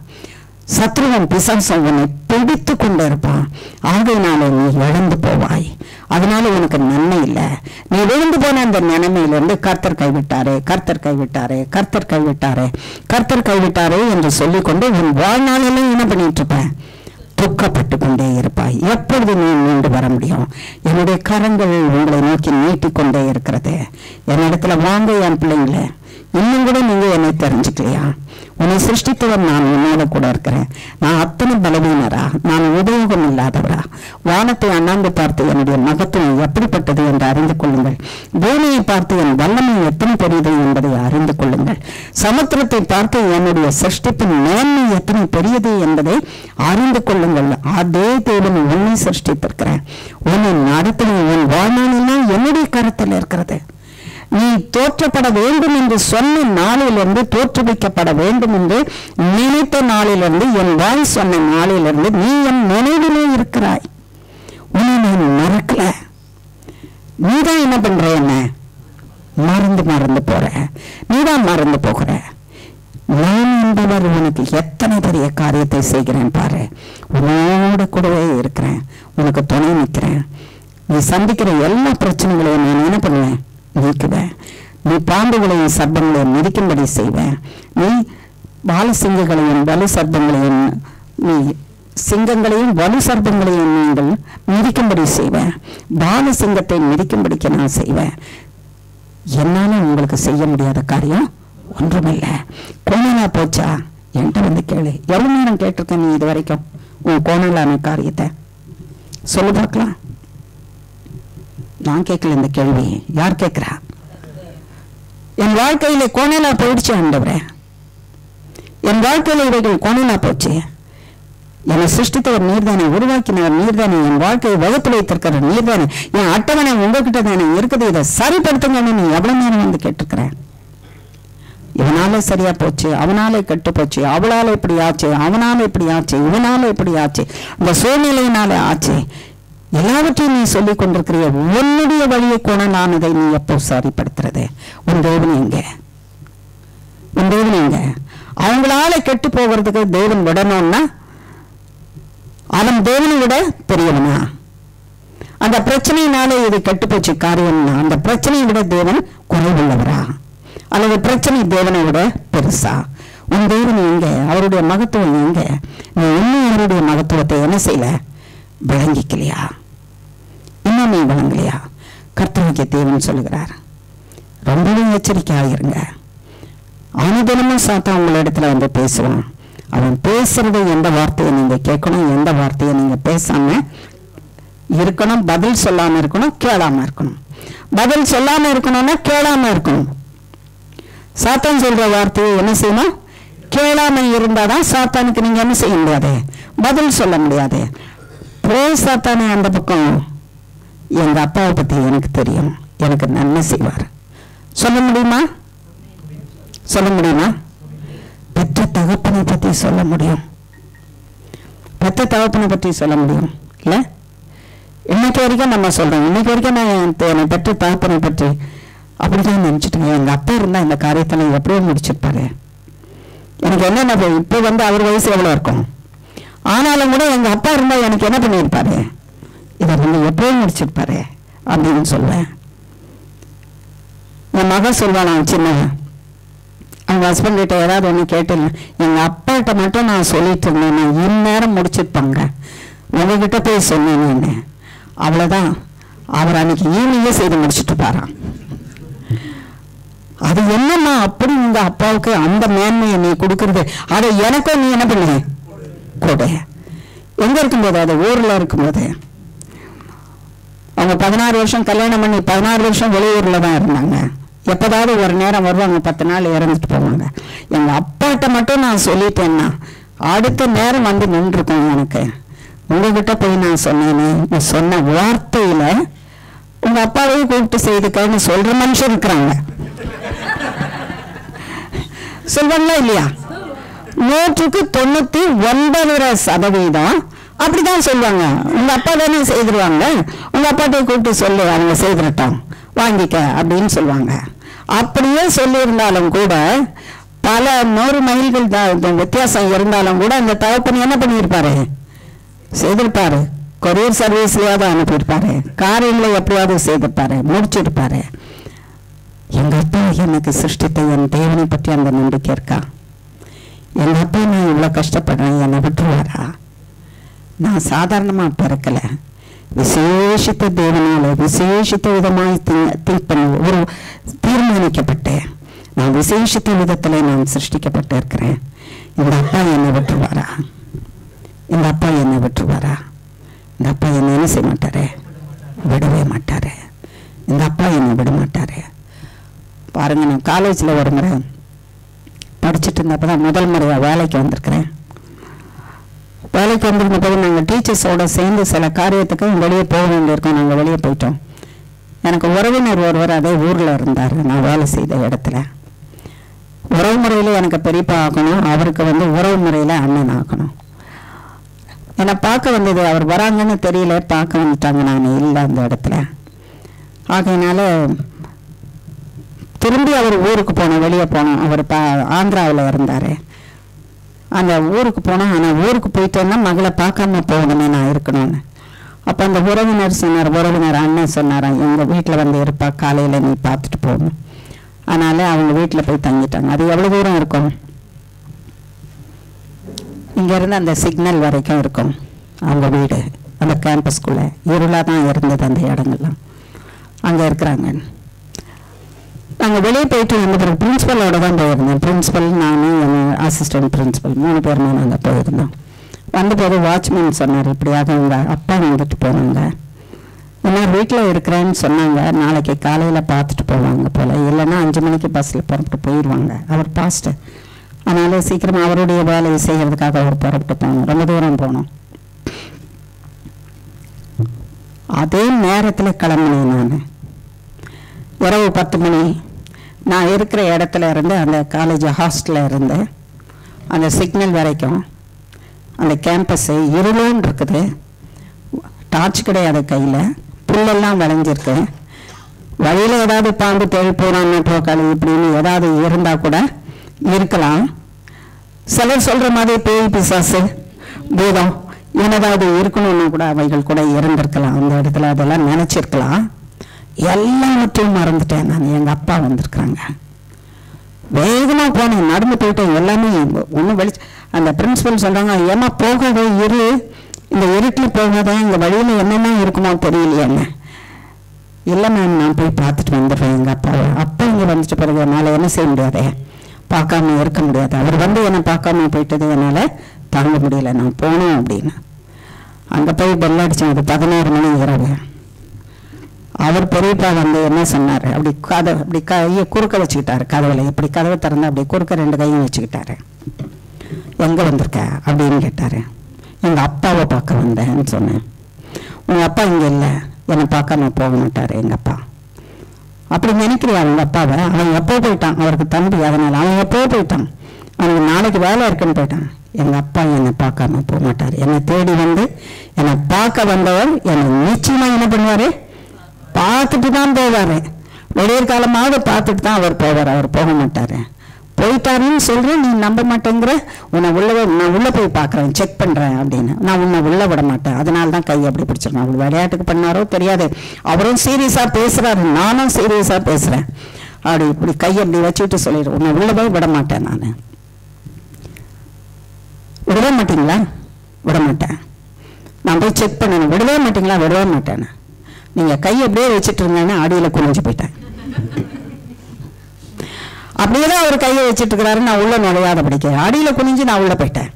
சத்ருவன் பிசாசம் உன்னை பிடித்து கொண்டு இருப்பான். ஆகையினால நீ இழந்து போவாய். அதனால உனக்கு நன்மை இல்லை. நீ விழுந்து போன அந்த நிலைமையிலிருந்து கர்த்தர் கைவிட்டாரே, கர்த்தர் கைவிட்டாரே, கர்த்தர் கைவிட்டாரே, கர்த்தர் கைவிட்டாரே என்று சொல்லிக்கொண்டு உன் வாழ்நாளிலும் என்ன பண்ணிட்டு இருப்பேன், துக்கப்பட்டு கொண்டே இருப்பாய். எப்பொழுது நீ மீண்டு வர முடியும்? என்னுடைய கரங்கள் உங்களை நோக்கி நீட்டிக்கொண்டே இருக்கிறது. என்னிடத்துல வாங்க என் பிள்ளைங்களே, இன்னும் கூட நீங்க என்னை தெரிஞ்சுக்கலையா? உன்னை சிருஷ்டித்தவர் நான் உன்னோட கூட இருக்கிறேன். நான் அத்தனை பலவீனரா, நான் உபயோகம் இல்லாதவரா? வானத்தை அண்ணாந்து பார்த்து என்னுடைய மகத்துவம் எப்படிப்பட்டது என்று அறிந்து கொள்ளுங்கள். பூமியை பார்த்து என் வல்லமை எத்தனை பெரியது என்பதை அறிந்து கொள்ளுங்கள். சமுத்திரத்தை பார்த்து என்னுடைய சிருஷ்டிப்பின் மேன்மை எத்தனை பெரியது என்பதை அறிந்து கொள்ளுங்கள். அதே தேவன் உன்னை சிருஷ்டித்திருக்கிறேன். உன்னை நடத்தின உன் வாழ்நாளெல்லாம் என்னுடைய கருத்தில் இருக்கிறது. நீ தோற்றப்பட வேண்டும் என்று சொன்ன நாளிலிருந்து, தோற்றுவிக்கப்பட வேண்டும் என்று நினைத்த நாளிலிருந்து, என் வாய் சொன்ன நாளிலிருந்து நீ என் நினைவிலே இருக்கிறாய். உன்னை நான் மறக்கல. நீதான் என்ன பண்ற, என்ன மறந்து போற, நீதான் மறந்து போகிற. நான் என்பவர் உனக்கு எத்தனை பெரிய காரியத்தை செய்கிறேன் பாரு. உன்னோட கூடவே இருக்கிறேன், உனக்கு துணை நிற்கிறேன். நீ சந்திக்கிற எல்லா பிரச்சனைகளையும் நான் என்ன பண்ணுவேன், நீக்குவேன். நீ பாம்புகளையும் சர்ப்பங்களையும் மிதிக்கும்படி செய்வேன். நீ பாலசிங்கங்களையும் வலு சர்ப்பங்களையும், நீ சிங்கங்களையும் வலு சர்ப்பங்களையும் நீங்கள் மிதிக்கும்படி செய்வேன். பாலசிங்கத்தை மிதிக்கும்படிக்கு நான் செய்வேன். என்னால உங்களுக்கு செய்ய முடியாத காரியம் ஒன்றுமில்லை. கோணலா போச்சா என்கிட்ட வந்து கேளு. எவ்வளவு நேரம் கேட்டிருக்கேன் நீ இது வரைக்கும் உன் கோணலான காரியத்தை சொல்லு பார்க்கலாம். நான் கேட்கல இந்த கேள்வி, யார் கேட்கிறா? என் வாழ்க்கையில கோணலா போயிடுச்சு ஆண்டவரே, என் வாழ்க்கையில இவைகள் கோணலா போச்சு. என்னை சிருஷ்டித்தவர் நீர்தானே, உருவாக்கினவர் நீர்தானே, என் வாழ்க்கையை வகுத்து வைத்திருக்கிற நீர்தானே, என் அட்டவணை உங்ககிட்ட தானே இருக்குது, இதை சரிப்படுத்துங்கன்னு நீ எவ்வளவு நேரம் வந்து கேட்டிருக்கிறேன். இவனால சரியா போச்சு, அவனால கெட்டு போச்சு, அவளால இப்படி ஆச்சு, அவனால இப்படி ஆச்சு, இவனால இப்படி ஆச்சு, இந்த சூழ்நிலையினால ஆச்சு. எல்லாவற்றையும் நீ சொல்லிக் கொண்டிருக்கிற உன்னுடைய வழியை கோணலானதை நீ எப்போ சரிப்படுத்துறது? உன் தேவன் எங்க? உன் தேவன் எங்க? அவங்களால கெட்டு போகிறதுக்கு தேவன் விடணும்னா அவன் தேவனை விட பெரியவனா? அந்த பிரச்சனையினால இது கெட்டு போச்சு காரியம்னா அந்த பிரச்சனையை விட தேவன் குறைவுள்ளவரா? அல்லது பிரச்சனை தேவனை விட பெருசா? உன் தேவன் எங்க? அவருடைய மகத்துவம் எங்க? நீ இன்னும் அவருடைய மகத்துவத்தை என்ன செய்யல? விளங்கிக்கலையா? இன்னும் நீ விளங்கலையா? கர்த்தருடைய தேவன் சொல்லுகிறார், ரொம்பவே எச்சரிக்கையாக இருங்க. அனுதினமும் சாத்தான் உங்களிடத்துல வந்து பேசுவான். அவன் பேசுறது எந்த வார்த்தையை நீங்க கேட்கணும், எந்த வார்த்தையை நீங்க பேசாம இருக்கணும். பதில் சொல்லாம இருக்கணும், கேளாம இருக்கணும். பதில் சொல்லாம இருக்கணும்னா கேளாம இருக்கணும். சாத்தான் சொல்ற வார்த்தையை என்ன செய்யணும்? கேளாம இருந்தாதான் சாத்தானுக்கு நீங்க என்ன செய்ய முடியாது? பதில் சொல்ல முடியாது. சாத்தானே அந்த பக்கம் எங்க அப்பாவை பத்தி எனக்கு தெரியும், எனக்கு நன்மை செய்வார் சொல்ல முடியுமா? சொல்ல முடியுமா? பெற்ற தகப்பனை பத்தி சொல்ல முடியும். பெற்ற தகப்பனை பற்றி சொல்ல முடியும் இல்ல? இன்னைக்கு வரைக்கும் நம்ம சொல்றோம். இன்னைக்கு வரைக்கும் நான் பெற்ற தகப்பனை பற்றி அப்படிதான் நினைச்சிட்டேன். எங்க அப்பா இருந்தா இந்த காரியத்தை எப்படியோ முடிச்சிருப்பாரு. எனக்கு என்ன இப்போ வந்து அவர் வயசு எவ்வளவு இருக்கும், ஆனாலும் கூட எங்க அப்பா இருந்தா எனக்கு என்ன பண்ணியிருப்பாரு, இதை வந்து எப்படியோ முடிச்சிருப்பாரு அப்படின்னு சொல்லுவேன். என் மகன் சொல்வான், சின்ன அவங்க ஹஸ்பண்ட் கிட்ட ஏதாவது ஒன்று கேட்டேன், எங்க அப்பாட்ட மட்டும் நான் சொல்லிட்டு இருந்தேன், இந்நேரம் முடிச்சிருப்பாங்க, உங்ககிட்ட போய் சொன்னேன்னு. அவ்வளவுதான், அவர் அன்னைக்கு ஈவினிங்கே செய்து முடிச்சுட்டு பாரான். அது என்னம்மா அப்படி உங்க அப்பாவுக்கு அந்த மேன்மையை நீ கொடுக்கறது, அதை எனக்கும் நீ என்ன பண்ணு கூட. எங்க இருக்கும்போது? அது ஊர்ல இருக்கும்போது. அவங்க 16 வருஷம் கல்யாணம் பண்ணி 16 வருஷம் வெளியூர்ல தான் இருந்தாங்க. எப்போதாவது ஒரு நேரம் வருவாங்க, 10 நாள் இறந்துட்டு போவாங்க. எங்க அப்பாட்ட மட்டும் நான் சொல்லிட்டேன்னா அடுத்த நேரம் வந்து நின்றுருக்கோம். எனக்கு உங்ககிட்ட போய் நான் சொன்னேன்னு நீ சொன்ன வார்த்தையில உங்க அப்பாவையும் கூப்பிட்டு செய்துக்கன்னு சொல்ற மனுஷன் இருக்கிறாங்க. சொல்வாங்களா இல்லையா? 100க்கு 99% அப்படிதான் சொல்லுவாங்க. உங்க அப்பா தானே செய்திருவாங்க, உங்க அப்பாட்ட கூப்பிட்டு சொல்லு, அவங்க செய்திருட்டோம் வாங்கிக்க அப்படின்னு சொல்லுவாங்க. அப்படியே சொல்லியிருந்தாலும் கூட பல 100 மைல்கள் தான் வித்தியாசம் இருந்தாலும் கூட அந்த தகப்பன் என்ன பண்ணியிருப்பாரு? செய்திருப்பாரு. கொரியர் சர்வீஸ்லயாவது அனுப்பியிருப்பாரு, காரியங்களை எப்படியாவது செய்திருப்பாரு, முடிச்சிருப்பாரு. எங்க அப்பா எனக்கு சிருஷ்டித்த என் தேவனை பற்றி அந்த நம்பிக்கை இருக்கா? எங்க அப்பா நான் இவ்வளவு கஷ்டப்படுறேன், என்னை விட்டுருவாரா? நான் சாதாரணமா பிறக்கல, விசேஷித்த தேவனால விசேஷித்த விதமாய் ஒரு தீர்மானிக்கப்பட்டேன். நான் விசேஷித்த விதத்துல நான் சிருஷ்டிக்கப்பட்டு இருக்கிறேன். இந்த அப்பா என்னை விட்டுருவாரா? இந்த அப்பா என்னை விட்டுருவாரா? இந்த அப்பா என்னை என்ன செய்ய மாட்டாரு? விடவே மாட்டாரு. இந்த அப்பா என்னை விட மாட்டாரு. பாருங்க, நான் காலேஜில் ஒரு முறை படிச்சுட்டு இருந்தப்பதான் முதல் முறையாக வேலைக்கு வந்திருக்கிறேன். வேலைக்கு வந்திருந்த போது நாங்கள் டீச்சர்ஸோட சேர்ந்து சில காரியத்துக்கு வெளியே போக வேண்டியிருக்கோம். நாங்கள் வெளியே போயிட்டோம். எனக்கு உறவினர் ஒருவர் அதே ஊரில் இருந்தார், நான் வேலை செய்த இடத்துல. உறவு முறையில் எனக்கு பெரியப்பா ஆகணும், அவருக்கு வந்து உறவு முறையில் அண்ணன் ஆகணும். என்னை பார்க்க வந்தது, அவர் வராங்கன்னு தெரியல, பார்க்க வந்துட்டாங்க, நான் இல்லை அந்த இடத்துல. ஆகையினால திரும்பி அவர் ஊருக்கு போனோம், வெளியே போனோம். அவர் ஆந்திராவில் இருந்தார். அந்த ஊருக்கு போனோம். ஆனால் ஊருக்கு போயிட்டேன்னா மகளை பார்க்காம போகணுமே நான் இருக்கணும்னு. அப்போ அந்த உறவினர் சொன்னார், உறவினர் அண்ணன் சொன்னாராம், எங்கள் வீட்டில் வந்து இருப்பா, காலையில் நீ பார்த்துட்டு போகணும். அதனால அவங்க வீட்டில் போய் தங்கிட்டாங்க. அது எவ்வளோ தூரம் இருக்கும்? இங்கேருந்து அந்த சிக்னல் வரைக்கும் இருக்கும் அவங்க வீடு. அந்த கேம்பஸ்குள்ளே இருளாக தான் இருந்தது அந்த இடங்கள்லாம். அங்கே இருக்கிறாங்க. நாங்கள் வெளியே போயிட்டு வந்த பிறகு பிரின்ஸிபலோட தான் போயிருந்தோம். பிரின்ஸிபல், நான், என் அசிஸ்டன்ட் பிரின்ஸிபல் 3 பேருமே நாங்கள் போயிருந்தோம். வந்தபோது வாட்ச்மேன் சொன்னார், இப்படியாக உங்கள் அப்பா வந்துட்டு போனாங்க, இன்னும் வீட்டில் இருக்கிறேன்னு சொன்னாங்க, நாளைக்கு காலையில் பார்த்துட்டு போவாங்க போல், இல்லைன்னா 5 மணிக்கு பஸ்ஸில் புறப்பட்டு போயிடுவாங்க. அவர் பாஸ்ட்டு, அதனால் சீக்கிரமாக அவருடைய வேலையை செய்கிறதுக்காக அவர் புறப்பட்டு போகணும். ரொம்ப தூரம் போனோம். அதே நேரத்தில் கிளம்பினேன். நான் இரவு 10 மணி நான் இருக்கிற இடத்துல இருந்து அந்த காலேஜ் ஹாஸ்டலில் இருந்து அந்த சிக்னல் வரைக்கும் அந்த கேம்பஸ்ஸு இருளோன்னு இருக்குது. டார்ச் கிடையாது கையில், புல்லெல்லாம் விளைஞ்சிருக்கு. வழியில் ஏதாவது பாம்பு தேடி போகிறான்னு போக்காளி இப்படின்னு ஏதாவது இருந்தால் கூட இருக்கலாம். சிலர் சொல்கிற மாதிரி பேய் பிசாசு பூதம் என்னதாவது இருக்கணும்னு கூட அவைகள் கூட இருந்திருக்கலாம் அந்த இடத்துல. அதெல்லாம் நினச்சிருக்கலாம். எல்லாவற்றையும் மறந்துட்டேன் நான். எங்கள் அப்பா வந்திருக்கிறாங்க. வேகமாக போனேன், நடந்து போயிட்டேன். எல்லாமே ஒன்றும் வெளிச்சு. அந்த பிரின்சிபல் சொல்கிறாங்க, ஏமா போகாத இரு, இந்த இருட்டில் போகாத, இந்த வழியில் என்னென்ன இருக்குமோ தெரியலையாங்க. இல்லை மேம், நான் போய் பார்த்துட்டு வந்துடுறேன் எங்கள் அப்பாவை. அப்பா இங்கே வந்துட்ட பிறகு என்னால் என்ன செய்ய முடியாதே, பார்க்காம இருக்க முடியாது. அவர் வந்து என்னை பார்க்காம போயிட்டது என்னால் தாங்க முடியல, நான் போனோம் அப்படின்னு. அங்கே போய் பெல் அடித்தேன். அது 11 மணி இரவு. அவர் பெரியப்பா வந்து என்ன சொன்னார், அப்படி அப்படி கையை குறுக்க வச்சுக்கிட்டாரு கதவுல. இப்படி கதவை திறந்து அப்படி குறுக்க 2 கையும் வச்சுக்கிட்டாரு. எங்கே வந்திருக்க அப்படின்னு கேட்டார். எங்கள் அப்பாவை பார்க்க வந்தேன்னு சொன்னேன். உங்கள் அப்பா இங்கே இல்லை, என்னை பார்க்காம போக மாட்டார் எங்கள் அப்பா. அப்படி நினைக்கிறியா அவங்க அப்பாவை? அவன் எப்போ போயிட்டான், அவருக்கு தம்பி, அதனால் அவன் எப்போ போயிட்டான், அவனுக்கு நாளைக்கு வேலை இருக்குன்னு போயிட்டான். எங்கள் அப்பா என்னை பார்க்காம போக மாட்டார். என்னை தேடி வந்து என்னை பார்க்க வந்தவர் என்னை நிச்சயமாக என்ன பண்ணுவார், பார்த்துட்டு தான் போவார். விடியற் காலமாவது பார்த்துட்டு தான் அவர் போவார், அவர் போக மாட்டார். போயிட்டாருன்னு சொல்கிறேன், நீ நம்ப மாட்டேங்கிற. நான் உள்ளே போய் பார்க்குறேன், செக் பண்ணுறேன் அப்படின்னு. நான் உன்னை உள்ளே விட மாட்டேன். அதனால தான் கையை அப்படி பிடிச்சிருக்கேன். அவர் விளையாட்டுக்கு பண்ணாரோ தெரியாது, அவரும் சீரியஸாக பேசுகிறாரு, நானும் சீரியஸாக பேசுகிறேன். அப்படி இப்படி கையை அப்படி வச்சுக்கிட்டு சொல்லிடுறேன், உன்னை உள்ளே போய் விட மாட்டேன். நான் விடவே மாட்டீங்களா? விட மாட்டேன். நான் போய் செக் பண்ணணும். விடவே மாட்டீங்களா? விடவே மாட்டேன். நீங்கள் கையை அப்படியே வச்சுட்டு இருந்தேன்னு அடியில் குனிஞ்சு போயிட்டேன். அப்படியே தான் அவர் கையை வச்சுட்டு இருக்கிறாரு. நான் உள்ள நுழையாத படிக்கிறேன். அடியில் குனிஞ்சு நான் உள்ளே போயிட்டேன்.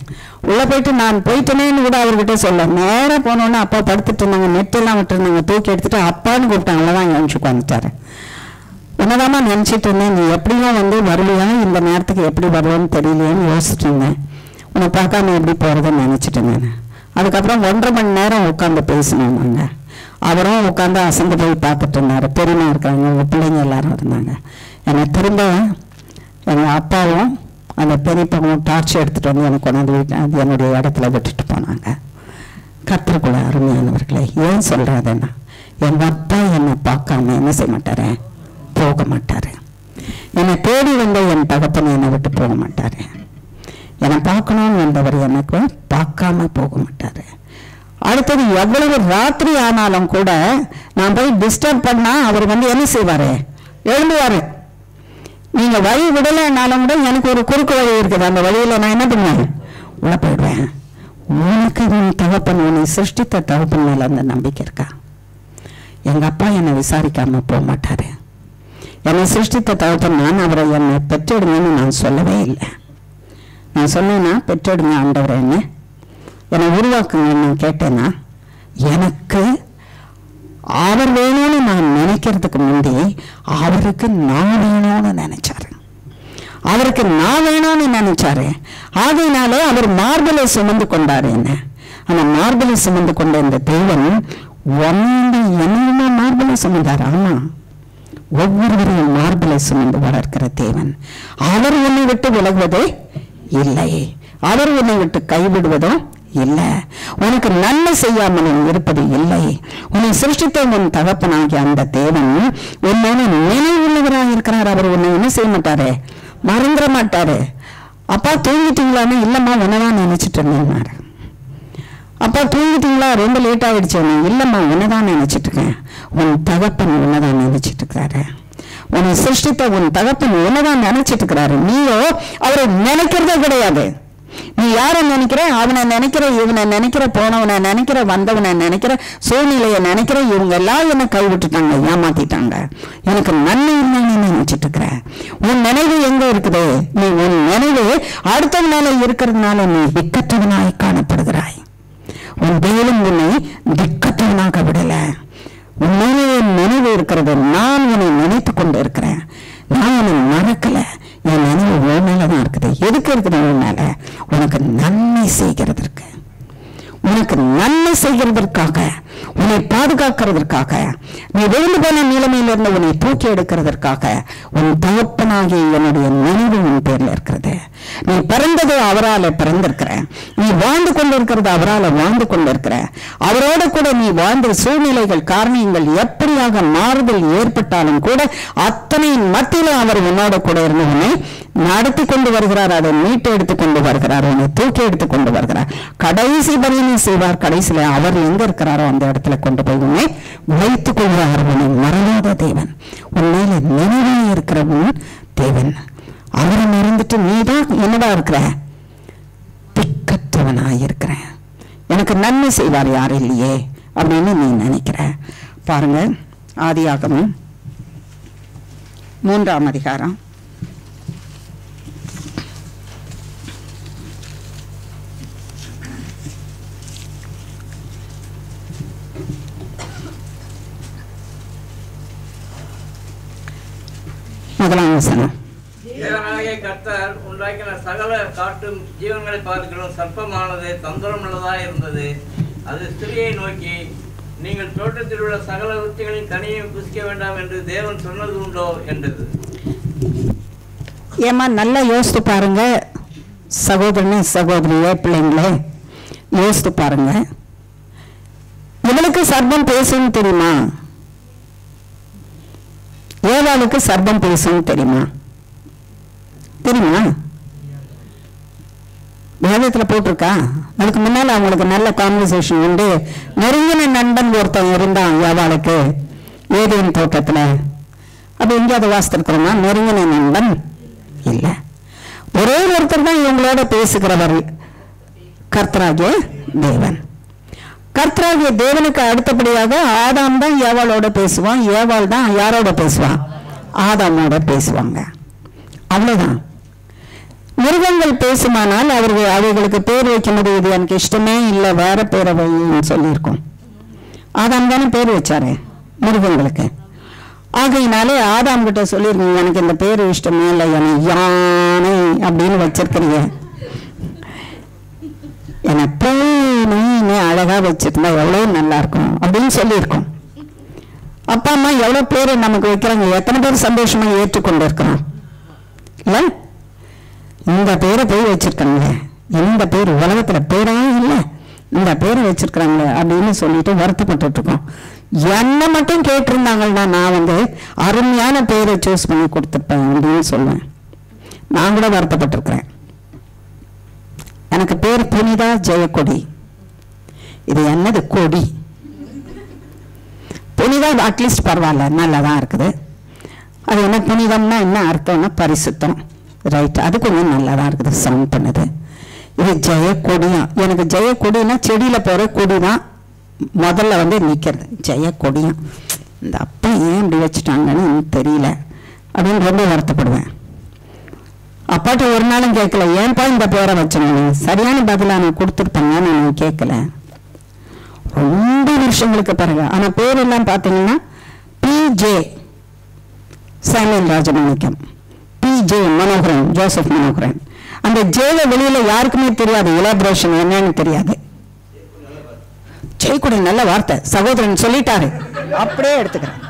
உள்ளே போயிட்டு நான் போயிட்டேனேன்னு கூட அவர்கிட்ட சொல்ல. நேராக போனோன்னே அப்பா படுத்துட்டு இருந்தாங்க, நெட்டெல்லாம் விட்டுருந்தாங்க. தூக்கி எடுத்துட்டு அப்பான்னு கூப்பிட்டாங்க. அவ்வளோதான் எழுந்துச்சு உட்காந்துட்டாரு. என்னதாம்மா நினச்சிட்டு இருந்தேன், நீ எப்படியும் வந்து வருவியா, இந்த நேரத்துக்கு எப்படி வருவேன்னு தெரியலையேன்னு யோசிச்சுட்டு இருந்தேன். உன்னை பார்க்காம எப்படி போகிறதுன்னு நினச்சிட்டேன் நான். அதுக்கப்புறம் 1.5 மணி நேரம் உட்காந்து பேசினோம் நாங்கள். அவரும் உட்காந்து அசந்து போய் பார்த்துட்டு இருந்தார். பெரியமா இருக்காங்க, உங்கள் பிள்ளைங்க எல்லாரும் இருந்தாங்க. என்னை திரும்ப எங்கள் அப்பாவும் அந்த பெரியப்பாவும் டார்ச் எடுத்துகிட்டு வந்து எனக்கு கொண்டாந்து அது என்னுடைய இடத்துல விட்டுட்டு போனாங்க. கர்த்தருக்குள்ள அருமையானவர்களே, ஏன் சொல்கிறாருன்னா, எங்கள் அப்பா என்னை பார்க்காம என்ன செய்ய மாட்டார், போக மாட்டார். என்னை தேடி வந்த என் தகப்பனை என்னை விட்டு போக மாட்டார். என்னை பார்க்கணும்னு வந்தவர் எனக்கு பார்க்காம போக மாட்டார். அடுத்தது எவ்வளவு ராத்திரி ஆனாலும் கூட நான் போய் டிஸ்டர்ப் பண்ணால் அவர் வந்து என்ன செய்வார், எழுந்துவார். நீங்கள் வழி விடலைன்னாலும் கூட எனக்கு ஒரு குறுக்கு வழி இருக்குது, அந்த வழியில் நான் என்ன பண்ணுவேன், உள்ள போயிடுவேன். உனக்கு உன் தகப்பன், உன்னை சிருஷ்டித்த தகப்பன் மேலே அந்த நம்பிக்கை இருக்கா? எங்கள் அப்பா என்னை விசாரிக்காமல் போக மாட்டார். என்னை சிருஷ்டித்த தகப்பன், நான் அவரை என்னை பெற்றெடுங்கன்னு நான் சொல்லவே இல்லை. நான் சொன்னேன்னா, பெற்றெடுங்க ஆண்டவரை, என்னை உருவாக்குங்க நான் கேட்டேன்னா, எனக்கு அவர் வேணும்னு நான் நினைக்கிறதுக்கு முந்தி அவருக்கு நான் வேணும்னு நினைச்சாரு. அவருக்கு நான் வேணும்னு நினைச்சாரு. ஆகையினாலே அவர் மார்பலை சுமந்து கொண்டாரு. என்ன அந்த மார்பலை சுமந்து கொண்ட இந்த தெய்வம் என்னமா மார்பலை சுமந்தார்? ஆமா, ஒவ்வொருவரையும் மார்பலை சுமந்து வளர்க்கிற தேவன். அவர் உன்னை விட்டு விலகுவதே இல்லை, அவர் உன்னை விட்டு கைவிடுவதோ இல்லை, உனக்கு நன்மை செய்யாமல் இருப்பது இல்லை. உன்னை சிருஷ்டித்த உன் தகப்பனாகிய அந்த தேவன் உன்னோட நினைவுள்ளவராக இருக்கிறார். அவர் உன்னை என்ன செய்ய மாட்டாரு, மறந்துட மாட்டாரு. அப்பா தூங்கிட்டீங்களான்னு, இல்லம்மா உன்னதான் நினைச்சிட்டு இருந்தேன். அப்பா தூங்கிட்டீங்களா, ரொம்ப லேட் ஆயிடுச்சு, இல்லம்மா உன்னதான் நினைச்சிட்டு இருக்கேன். உன் தகப்பன் உன்னதான் நினைச்சிட்டு இருக்கிறாரு. உன்னை சிருஷ்டித்த உன் தகப்பன் உன்னதான் நினைச்சிட்டு இருக்கிறாரு. நீயோ அவரை நினைக்கிறதே கிடையாது. நீ யாரை நினைக்கிற, அவனை நினைக்கிற, இவனை நினைக்கிற, போனவனை நினைக்கிற, வந்தவனை நினைக்கிற, சூழ்நிலையை நினைக்கிற. இவங்க எல்லாம் என்னை கைவிட்டுட்டாங்க, ஏமாத்திட்டாங்க, எனக்கு நன்மை இல்லைன்னு நினைச்சிட்டு இருக்கிற. உன் நினைவு எங்க இருக்குது? நீ உன் நினைவு அடுத்தவனால இருக்கிறதுனால நீ திக்கற்றவனாய் காணப்படுகிறாய். உன் தேவன் உன்னை திக்கற்றவனாக விடல. உன் நினைவு இருக்கிறது. நான் உன்னை நினைத்து கொண்டு இருக்கிறேன். நான் உன்னை மறக்கல. என் நினைவு உன் மேலதான் இருக்குது. எதுக்கு இருக்குது? உன் மேல உனக்கு நன்மை செய்கிறதற்கு. உனக்கு நன்மை செய்கிறதற்காக, உன்னை பாதுகாக்கிறதற்காக, நீ விழுந்து போன நிலைமையிலிருந்து உன்னை தூக்கி எடுக்கிறதற்காக உன் தகப்பனாகிய என்னுடைய நினைவு உன் பேர்ல இருக்கிறது. நீ பிறந்தது அவரால் பிறந்திருக்கிற, நீ வாழ்ந்து கொண்டிருக்கிறது அவரால் வாழ்ந்து கொண்டிருக்கிற, அவரோட கூட நீ வாழ்ந்த சூழ்நிலைகள் காரணங்கள் எப்படியாக மாறுதல் ஏற்பட்டாலும் கூட அத்தனை மத்தியிலும் அவர் உன்னோட கூட இருந்து உன்னை நடத்தி கொண்டு வருகிறார், அதை மீட்டு எடுத்து கொண்டு வருகிறார், உன்னை தூக்கி எடுத்து கொண்டு வருகிறார். கடைசி பணியை செய்வார். கடைசியில அவர் எங்க இருக்கிறாரோ அந்த இடத்துல கொண்டு போய் உன்னை வைத்துக் கொள்வார். உன்னை மறவாத தேவன், உன்னையில நினைவே இருக்கிறவன் தேவன். அவரை மறந்துட்டு நீதான் என்னடா இருக்கிற? திக்கற்றவனாயிருக்கிற, எனக்கு நன்மை செய்வார் யாரும் இல்லையே அப்படின்னு நீ நினைக்கிற. பாருங்க, ஆதியாகமம் 3ஆம் அதிகாரம் 1ஆம் வசனம். தேவனாகிய கர்த்தர் உண்டாக்கின சகல காட்டும் ஜீவன்களை பார்க்கிறோம் சர்ப்பமானது தந்திரமுள்ளதா இருந்தது. அது ஸ்திரியை நோக்கி, நீங்கள் தோட்டத்தில் உள்ள சகல விருத்திகளின் கனியையும் புசிக்க வேண்டாம் என்று தேவன் சொன்னது உண்டோ என்றது. ஏமா நல்லா யோசித்து பாருங்க சகோதரனே, சகோதரியே, பிள்ளைங்களே, யோசித்து பாருங்க. இவளுக்கு சர்ப்பம் பேசும் தெரியுமா? ஏவாளுக்கு சர்ப்பம் பேசும் தெரியுமா? தெரியுமா? வேதத்துல போட்டிருக்கா? அதுக்கு முன்னால அவங்களுக்கு நல்ல கான்வர்சேஷன் உண்டு. நெருங்கின நண்பன் ஒருத்தன் இருந்தான் ஏவாளுக்கு ஏதேன் தோட்டத்துல. அப்ப எங்கேயாவது வாசித்திருக்கிறோமா? நெருங்கின நண்பன் இல்ல, ஒரே ஒருத்தர் தான் இவங்களோட பேசுகிறவர், கர்த்தராகிய தேவன். கர்த்தராகிய தேவனுக்கு அடுத்தபடியாக ஆதாம் தான் ஏவாளோட பேசுவான், ஏவாள் தான் யாரோட பேசுவான்? ஆதாமோட பேசுவாங்க. அவ்வளவுதான். மிருகங்கள் பேசுமானால் அவைகளுக்கு பேர் வைக்க முடியுது, எனக்கு இஷ்டமே இல்லை, வேற பேரை வைன்னு சொல்லியிருக்கோம். ஆதாம் தானே பேர் வச்சாரு மிருகங்களுக்கு. ஆகையினாலே ஆதாம் கிட்ட சொல்லிருக்கீங்க, எனக்கு இந்த பேரு இஷ்டமே இல்லை, என்னை யானை அப்படின்னு வச்சிருக்கிறீங்க, என்னை பூனை அழகா வச்சிருந்தா எவ்வளவு நல்லா இருக்கும் அப்படின்னு சொல்லியிருக்கோம். அப்பா அம்மா எவ்வளவு பேரு நமக்கு வைக்கிறாங்க, எத்தனை பேர் சந்தோஷமா ஏற்றுக்கொண்டு இருக்கிறோம் இல்ல? இந்த பேரை போய் வச்சிருக்காங்க, இந்த பேர் உலகத்துல பேரா இல்லை, இந்த பேரை வச்சிருக்கிறாங்க அப்படின்னு சொல்லிட்டு வருத்தப்பட்டு இருக்கோம். என்ன மட்டும் கேட்டிருந்தாங்கன்னா நான் அருமையான பேரை சூஸ் பண்ணி கொடுத்துருப்பேன் அப்படின்னு சொல்லுவேன். நான் கூட வருத்தப்பட்டிருக்கிறேன். எனக்கு பேர் புனிதா ஜெயக்கொடி. இது என்னது கொடி? புனிதா அட்லீஸ்ட் பரவாயில்ல, நல்லாதான் இருக்குது. அது என்ன புனிதம்னா என்ன அர்த்தம்னா பரிசுத்தம், ரைட்? அது கொஞ்சம் நல்லாதான் இருக்குது, சவுண்ட் பண்ணுது. இது ஜெயக்கொடியா? எனக்கு ஜெயக்கொடினா செடியில போற கொடிதான் முதல்ல நிக்கிறது, ஜெயக்கொடியா. இந்த அப்பா ஏன் இப்படி வச்சுட்டாங்கன்னு தெரியல அப்படின்னு ரொம்ப வருத்தப்படுவேன். அப்பாட்ட ஒரு நாளும் கேட்கல, ஏன்பா இந்த பேரை வச்சோங்க, சரியான பதிலா நான் கொடுத்துருப்பேங்க, நான் கேட்கல. ரொம்ப வருஷங்களுக்கு பிறகு. ஆனா பேரெல்லாம் பார்த்தீங்கன்னா P J Samuel Rajamanickam, P J Manoharan, Joseph Manoharan. அந்த ஜேவை வெளியில யாருக்குமே தெரியாது, எலாபரேஷன் என்னன்னு தெரியாது. ஜெயக்குடி நல்ல வார்த்தை, சகோதரன் சொல்லிட்டாரு, அப்படியே எடுத்துக்கிறேன்,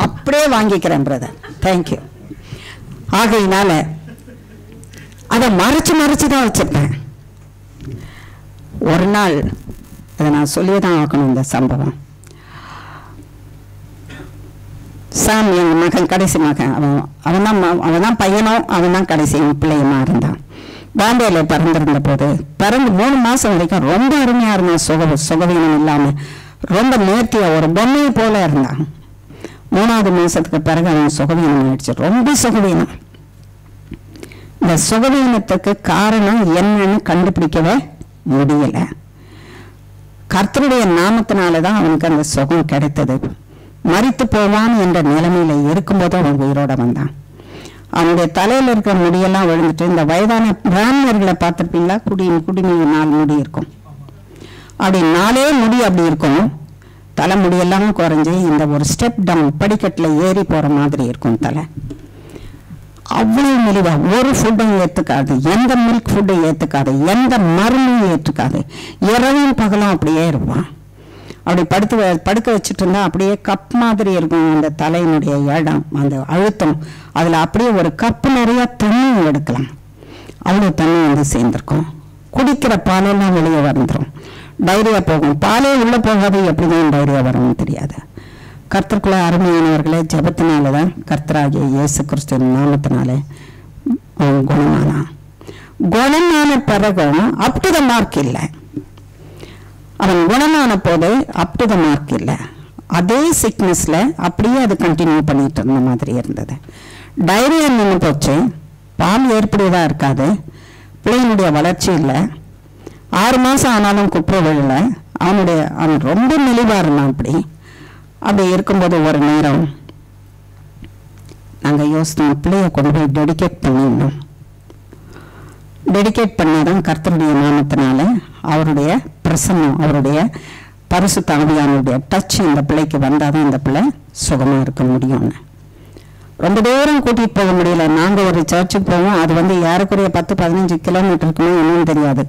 அப்படியே வாங்கிக்கிறேன் பிரதர், தேங்க்யூ. ஆகையினால அதை மறைச்சு மறைச்சுதான் வச்சிருப்பேன். ஒரு நாள் அதை நான் சொல்லிதான் ஆக்கணும். இந்த சம்பவம், சாம் எங்க மகன், கடைசி மகன், அவன் தான் பையனும், அவன் தான் கடைசி பிள்ளையமா இருந்தான். பாம்பேல பிறந்திருந்த போது, பிறந்து 3 மாசம் வரைக்கும் ரொம்ப அருமையா இருந்தான், சுகவீனம் இல்லாம ரொம்ப நேர்த்தியா ஒரு பொம்மையை போல இருந்தான். 3வது மாசத்துக்கு பிறகு அவன் சுகவீனம் ஆயிடுச்சு, ரொம்ப சுகவீனம். இந்த சுகவீனத்துக்கு காரணம் என்னன்னு கண்டுபிடிக்கவே முடியல. கர்த்தருடைய நாமத்தினாலதான் அவனுக்கு அந்த சுகம் கிடைத்தது. மரித்து போவான் என்ற நிலைமையில இருக்கும்போது அவன் உயிரோட வந்தான். அவனுடைய தலையில இருக்கிற முடியெல்லாம் விழுந்துட்டு, இந்த வயதான பிராமணர்களை பார்த்திருப்பீங்களா? குடிமி 4 முடி இருக்கும், அப்படி 4 முடி அப்படி இருக்கும். தலைமுடியெல்லாம் குறைஞ்சி இந்த ஒரு ஸ்டெப் டவுன், படிக்கட்டுல ஏறி போற மாதிரி இருக்கும் தலை. அவ்வளோ மெலிவா, ஒரு ஃபுட்டும் ஏற்றுக்காது, எந்த மில்க் ஃபுட்டும் ஏற்றுக்காது, எந்த மருந்தும் ஏற்றுக்காது. இரவும் பகலும் அப்படியே இருப்பான். அப்படி படுக்க வச்சுட்டு இருந்தா அப்படியே கப் மாதிரி இருக்கும் அந்த தலையினுடைய இடம், அந்த அழுத்தம். அதில் அப்படியே ஒரு கப்பு நிறைய தண்ணி எடுக்கலாம், அவ்வளோ தண்ணி வந்து சேர்ந்துருக்கும். குடிக்கிற பாலெல்லாம் வெளியே வந்துடும், டைரியா போகும். பாலே உள்ளே போகாது, எப்படி தான் டைரியா வரும்னு தெரியாது. கர்த்தருக்குள்ள அருமையானவர்களே, ஜபத்தினால தான் கர்த்தராகிய இயேசு கிறிஸ்துவின் நாமத்தினாலே அவன் குணமானான். குணமான பிறகும் அப் டு த மார்க் இல்லை. அவன் குணமான போது அப் டு த மார்க் இல்லை. அதே சிக்னஸ்ல அப்படியே அது கண்டினியூ பண்ணிட்டு இருந்த மாதிரி இருந்தது. டைரியா நின்று போச்சு, பால் ஏற்படுவதா இருக்காது, பிள்ளையினுடைய வளர்ச்சி இல்லை, 6 மாதம் ஆனாலும் குப்பை விழல. அவன் ரொம்ப மெலிவாக இருந்தான். அப்படி இருக்கும்போது ஒரு நேரம் நாங்கள் யோசித்தோம், பிள்ளையை கொண்டு போய் டெடிகேட் பண்ணிடணும். டெடிகேட் பண்ணாதான் கர்த்தருடைய நாமத்தினால அவருடைய பிரசன்னம், அவருடைய பரிசுத்த ஆவியானுடைய டச் இந்த பிள்ளைக்கு வந்தால் தான் இந்த பிள்ளை சுகமாக இருக்க முடியும்னு. ரொம்ப தூரம் கூட்டிகிட்டு போக முடியல. நாங்கள் ஒரு சர்ச்சுக்கு போவோம், அது வந்து ஏறக்குறைய 10-15 கிலோமீட்டருக்குமே என்னன்னு தெரியாது.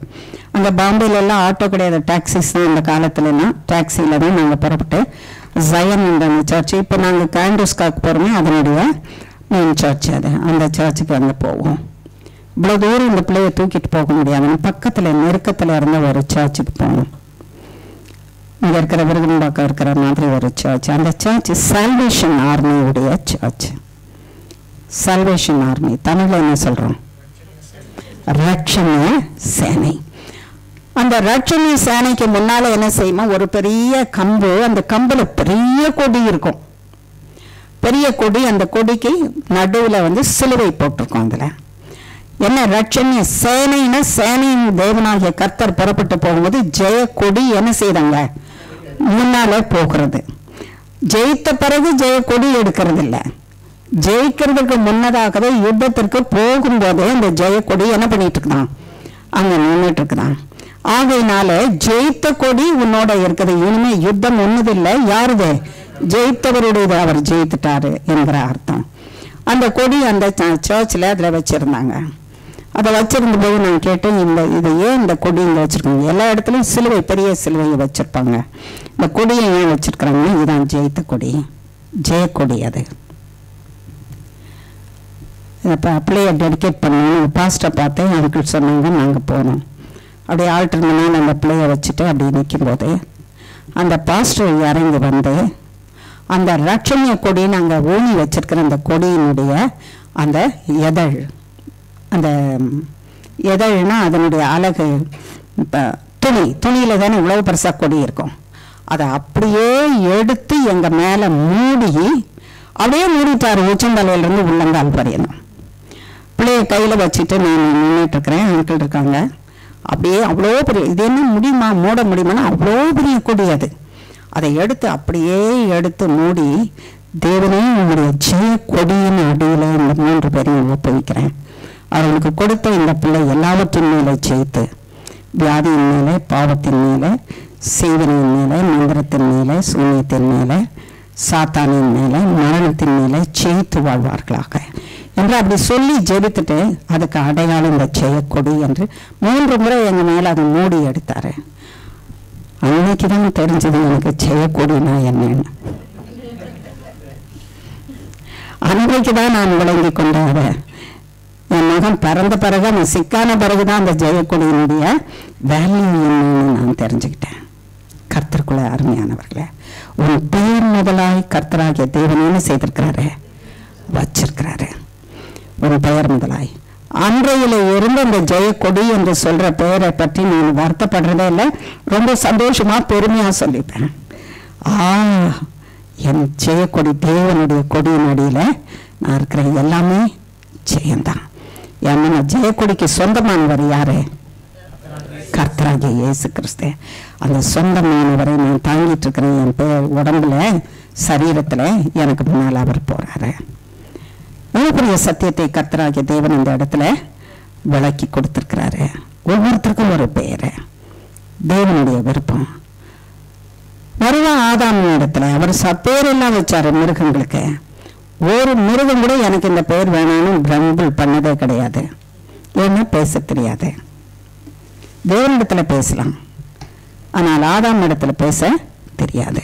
அங்கே பாம்பேலெல்லாம் ஆட்டோ கிடையாது, டாக்ஸிஸ் தான். அந்த காலத்துலலாம் டாக்ஸியில் தான் நாங்கள் புறப்பட்டு ஜயன் என்ற சர்ச்சு, இப்போ நாங்கள் கேண்டோஸ்காக்கு போகிறோமே அதனுடைய மெயின் சர்ச், அது அந்த சர்ச்சுக்கு வந்து போவோம். இவ்வளோ தூரம் இந்த பிள்ளையை தூக்கிட்டு போக முடியாது. பக்கத்தில் நெருக்கத்தில் இருந்த ஒரு சர்ச்சுக்கு போகணும். இங்கே இருக்கிற விருதும்பாக்கம் இருக்கிற மாதிரி ஒரு சர்ச். அந்த சர்ச் சால்வேஷன் ஆர்மியுடைய சர்ச். சால்வேஷன் ஆர்மி தமிழில் என்ன சொல்கிறோம்? ரட்சண சேனை. அந்த ரட்சண சேனைக்கு முன்னால் என்ன செய்யுமா, ஒரு பெரிய கம்பு, அந்த கம்பில் பெரிய கொடி இருக்கும், பெரிய கொடி. அந்த கொடிக்கு நடுவில் வந்து சிலுவை போட்டிருக்கோம். அதில் என்ன ரட்சணிய சேனைன்னா, சேனையின் தேவனாகிய கர்த்தர் புறப்பட்டு போகும்போது ஜெய கொடி என்ன செய்தாங்க, முன்னாலே போகிறது. ஜெயித்த பிறகு ஜெய கொடி எடுக்கிறது இல்லை, ஜெயிக்கிறதுக்கு முன்னதாகவே யுத்தத்திற்கு போகும்போதே இந்த ஜெய கொடி என்ன பண்ணிட்டு இருக்குதான், அங்கே நின்றுட்டு இருக்குதான். ஆகையினால ஜெயித்த கொடி உன்னோட இருக்குது. இனிமே யுத்தம் ஒண்ணுதில்லை, யாருது? ஜெயித்தவருடையது, அவர் ஜெயித்துட்டாரு என்கிற அர்த்தம். அந்த கொடி அந்த சர்ச்சில் அதில் வச்சிருந்தாங்க. அதை வச்சிருந்த போது நான் கேட்டேன், இது ஏன் இந்த கொடி இங்கே வச்சிருக்காங்க? எல்லா இடத்துலையும் சிலுவை, பெரிய சிலுவையை வச்சிருப்பாங்க, இந்த கொடியை ஏன் வச்சிருக்கிறாங்கன்னா, இதுதான் ஜெயித்த கொடி, ஜெயக்கொடி. அது இப்போ பிள்ளையை டெடிகேட் பண்ணணும். பாஸ்ட்டை பார்த்தேன், அதுக்கு சொன்னாங்க, நாங்கள் போனோம். அப்படியே ஆல்டர்னால அந்த பிள்ளையை வச்சுட்டு அப்படி நிற்கும்போது அந்த பாஸ்டர் இறங்கி வந்து அந்த ரட்சணிய கொடி நாங்கள் ஊனி வச்சிருக்கிற அந்த கொடியினுடைய அந்த எதழ், அந்த எதழ்னா அதனுடைய அழகு, இப்போ துணியில் தானே இவ்வளவு பெருசாக கொடி இருக்கும், அதை அப்படியே எடுத்து எங்கள் மேலே மூடி அப்படியே மூடிட்டார், உச்சந்தலையிலேருந்து உள்ளங்கால் பறியணும். பிள்ளைய கையில் வச்சுட்டு நான் நின்றுட்டுருக்கிறேன், அங்கிள் இருக்காங்க. அப்படியே அவ்வளோ பெரிய, இது என்ன முடியுமா, மூட முடியுமானா அவ்வளோ பெரிய கொடி அது. அதை எடுத்து அப்படியே எடுத்து மூடி, தேவனே உங்களுடைய ஜெய கொடியின் அடியில் இந்த 3 பேரையும் ஒப்புவிக்கிறேன். அவர்களுக்கு கொடுத்த இந்த பிள்ளை எல்லாவற்றின் மேலே ஜெயித்து, வியாதியின் மேலே, பாவத்தின் மேலே, செய்வனின் மேலே, மந்திரத்தின் மேலே, சூன்யத்தின் மேலே, சாத்தானின் மேலே, மரணத்தின் மேலே ஜெயித்து வாழ்வார்களாக என்று அப்படி சொல்லி ஜெபித்துட்டு, அதுக்கு அடையாளம் இந்த ஜெயக்கொடி என்று 3 முறை எங்கள் மேலே அதை மூடி எடுத்தாரு. அன்னைக்கு தான் தெரிஞ்சது எனக்கு ஜெயக்கொடினா என்னன்னு. அன்றைக்கு தான் நான் விளங்கி கொண்டாட, என் மகன் பிறந்த பிறகு, அவன் சிக்கான பிறகுதான் அந்த ஜெயக்கொடியினுடைய வேல்யூ என்னன்னு நான் தெரிஞ்சுக்கிட்டேன். கர்த்தருக்குள்ள அருமையானவர்களே, உன் பேர் முதலாய் கர்த்தராகிய தேவனேன்னு செய்திருக்கிறாரு, வச்சிருக்கிறாரு. உன் பெயர் முதலாய். அன்றையில இருந்து அந்த ஜெயக்கொடி என்று சொல்ற பெயரை பற்றி நான் வருத்தப்படுறதே இல்லை, ரொம்ப சந்தோஷமா பெருமையா சொல்லிப்பேன். என் ஜெயக்கொடி, தேவனுடைய கொடியின் அடியில நான் இருக்கிறேன், எல்லாமே ஜெயந்தான். ஏன்னா ஜெயக்கொடிக்கு சொந்தமானவர் யாரு? கர்த்தராகிய இயேசு கிறிஸ்து. அந்த சொந்தமானவரை நான் தாங்கிட்டு இருக்கிறேன். என் பேர் உடம்புல, சரீரத்துல எனக்கு முன்னால் அவர் போறாரு. பெரிய சத்தியத்தை கர்த்தராகிய தேவன் இந்த இடத்துல விளக்கி கொடுத்திருக்கிறாரு. ஒவ்வொருத்தருக்கும் ஒரு பெயரு, தேவனுடைய விருப்பம். வருவா ஆதாம் இடத்துல அவர் பேரெல்லாம் வச்சாரு மிருகங்களுக்கு. ஒரு மிருகம் கூட எனக்கு இந்த பேர் வேணாம்னு பிரம்பிள் பண்ணதே கிடையாது. ஏன்னா பேச தெரியாது. தேவனிடத்துல பேசலாம், ஆனால் ஆதாம் இடத்துல பேச தெரியாது.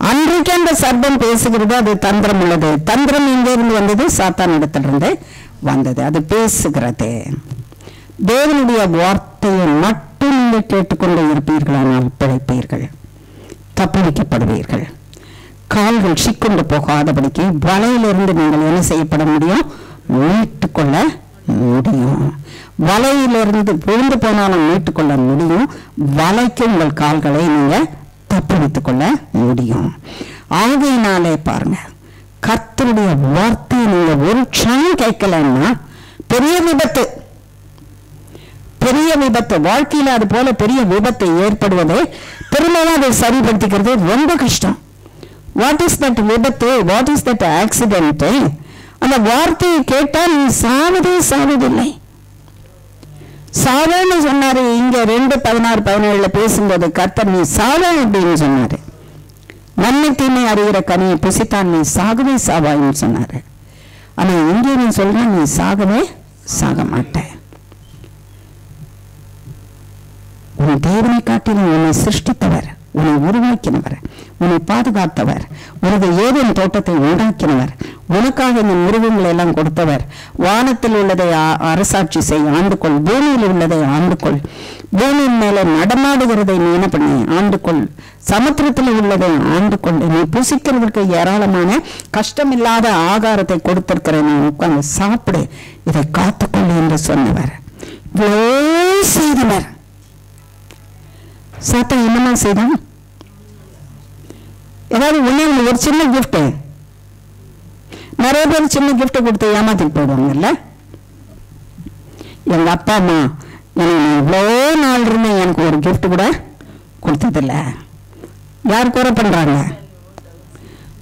அன்றைக்கு அந்த சர்ப்பம் பேசுகிறது, அது தந்திரம் உள்ளது. தந்திரம் எங்கிருந்து வந்தது? சாத்தான் இடத்திலிருந்து வந்தது. அது பேசுகிறது. தேவனுடைய வார்த்தையை மட்டும் நீங்கள் கேட்டுக்கொண்டு இருப்பீர்களானால் பிழைப்பீர்கள், தப்புவிக்கப்படுவீர்கள். கால்கள் சிக்கொண்டு போகாதபடிக்கு வலையிலிருந்து நீங்கள் என்ன செய்யப்பட முடியும்? மீட்டுக்கொள்ள முடியும். வலையிலிருந்து விழுந்து போனாலும் மீட்டுக்கொள்ள முடியும். வலைக்கு உங்கள் கால்களை நீங்க தப்புவித்துக் கொள்ள முடியும். ஆகையினாலே பாருங்க, கர்த்தருடைய வார்த்தையை நீங்க ஒரு க்ஷணம் கேட்கலன்னா பெரிய விபத்து, பெரிய விபத்து. வாழ்க்கையில அது போல பெரிய விபத்து ஏற்படுவது, திரும்பவும் அதை சரிப்படுத்திக்கிறது ரொம்ப கஷ்டம். வாட் இஸ் தட் விபத்து? What is that accident? அந்த வார்த்தையை கேட்டால் நீ சாவதே சாவதில்லை. சாவன்னு சொன்னாரு இங்க 2:16-17 பேசும்போது கர்த்தர், நீ சாவ அப்படின்னு சொன்னாரு. நன்மை தீமை அறிகிற கனியை புசித்தான், நீ சாகவே சாவாயின்னு சொன்னாரு. ஆனா இங்கே நீ சொல்ற, நீ சாகவே சாக மாட்ட. உன் தேவனை காட்டிலும் உன்னை சிருஷ்டித்தவர், உன்னை உருவாக்கினவர், உன்னை பாதுகாத்தவர், உனது ஏதேன் தோட்டத்தை உண்டாக்கினவர், உனக்காக இந்த மிருகங்களை எல்லாம் கொடுத்தவர், வானத்தில் உள்ளதை அரசாட்சி செய்ய ஆண்டுகொள், பூமியில் உள்ளதை ஆண்டுகொள், பூமியின் மேலே நடமாடுகிறதை நீ என்ன பண்ணி ஆண்டுகொள், சமுத்திரத்தில் உள்ளதை ஆண்டுகொள், நீ புசிக்கிறதுக்கு ஏராளமான கஷ்டமில்லாத ஆகாரத்தை கொடுத்திருக்கிற, நீ உட்கார்ந்து சாப்பிடு, இதை காத்துக்கொள் என்று சொன்னவர். இவ்வளோ செய்தவர். சாத்தான் என்னமா செய்தான்? ஏதாவது ஒண்ணு, ஒரு சின்ன கிஃப்ட். நிறைய பேர் சின்ன கிஃப்ட் கொடுத்து ஏமாத்திட்டு போயிடுவாங்கல்ல. எங்க அப்பா அம்மா எனக்கு இவ்வளோ நாள் இருந்தேன், எனக்கு ஒரு கிஃப்ட் கூட கொடுத்ததில்ல. யார் குறை பண்றாங்க?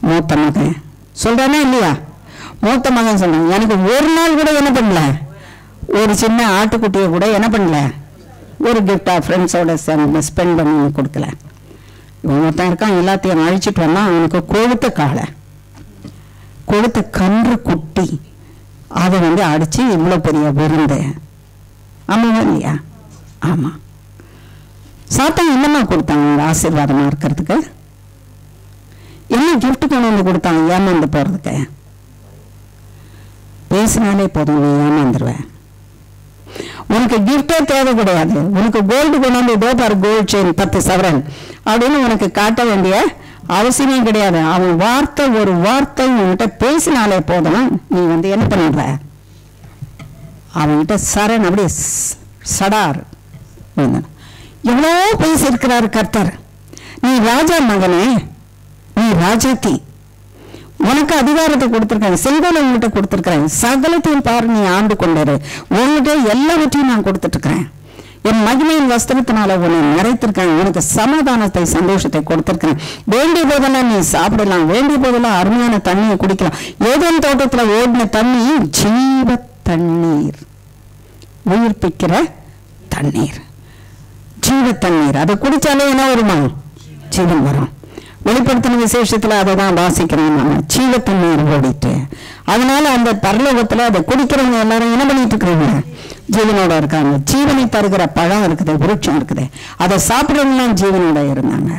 மூத்த மகன் சொல்றானே இல்லையா? மூத்த மகன் சொல்றாங்க, எனக்கு ஒரு நாள் கூட என்ன பண்ணல, ஒரு சின்ன ஆட்டுக்குட்டியை கூட என்ன பண்ணல, ஒரு கிஃப்டா ஃப்ரெண்ட்ஸோட ஸ்பெண்ட் பண்ணி கொடுக்கல. ஒருத்தன் இருக்கான், எல்லாத்தையும் அழிச்சிட்டு வந்தான். அவனுக்கு கொழுத்த காலை, கொழுத்த கன்று குட்டி, அதை அடிச்சு இவ்வளவு பெரிய விருந்து. ஆமாவா இல்லையா? ஆமா. சாத்தான் என்னமா கொடுத்தாங்க ஆசீர்வாதமா இருக்கிறதுக்கு? என்ன கிஃப்ட் கொண்டு வந்து கொடுத்தாங்க ஏமாந்து போறதுக்கு? பேசினாலே போதும், நீ ஏமாந்துருவேன். உனக்கு கிஃப்டே தேவை கிடையாது. உனக்கு கோல்டு கொண்டு வந்து இதோ பாரு, கோல்டு செயின் 10 சவரன் அப்படின்னு உனக்கு காட்ட வேண்டிய அவசியமே கிடையாது. அவன் வார்த்தை, ஒரு வார்த்தை உன்கிட்ட பேசினாலே போதும், நீ என்ன பண்ணிடுற, அவன்கிட்ட சரண் அப்படியே சடார். எவ்வளோ பேசியிருக்கிறாரு கர்த்தர். நீ ராஜா மகனே, நீ ராஜாத்தி, உனக்கு அதிகாரத்தை கொடுத்திருக்கேன், செல்வனை உங்ககிட்ட கொடுத்திருக்கிறேன், சகலத்தையும் பாரு, நீ ஆண்டு கொண்டாரு, உங்ககிட்ட எல்லாவற்றையும் நான் கொடுத்துட்டு இருக்கிறேன், என் மகிமையின் வஸ்திரத்தினால உன்னை நிறைத்திருக்கேன், உனக்கு சமாதானத்தை சந்தோஷத்தை கொடுத்திருக்கிறேன், வேண்டிய போதெல்லாம் நீ சாப்பிடலாம், வேண்டிய போதெல்லாம் அருமையான தண்ணியை குடிக்கலாம். ஏதேன் தோட்டத்துல ஓடின தண்ணி ஜீவ தண்ணீர், உயிர்ப்பிக்கிற தண்ணீர், ஜீவ தண்ணீர். அதை குடிச்சாலே என்ன வருமா? ஜீவன் வரும். வெளிப்படுத்தின விசேஷத்துல அதை தான் வாசிக்கிறோம் நம்ம, ஜீவ தண்ணீர் ஓடிட்டு. அதனால அந்த பரலோகத்துல அதை குடிக்கிறவங்க எல்லாரும் என்ன பண்ணிட்டு இருக்கிறாங்க? ஜீவனோட இருக்காங்க. ஜீவனை தருகிற பழம் இருக்குது, விருட்சம் இருக்குது, அதை சாப்பிடறவங்களாம் ஜீவனோட இருந்தாங்க.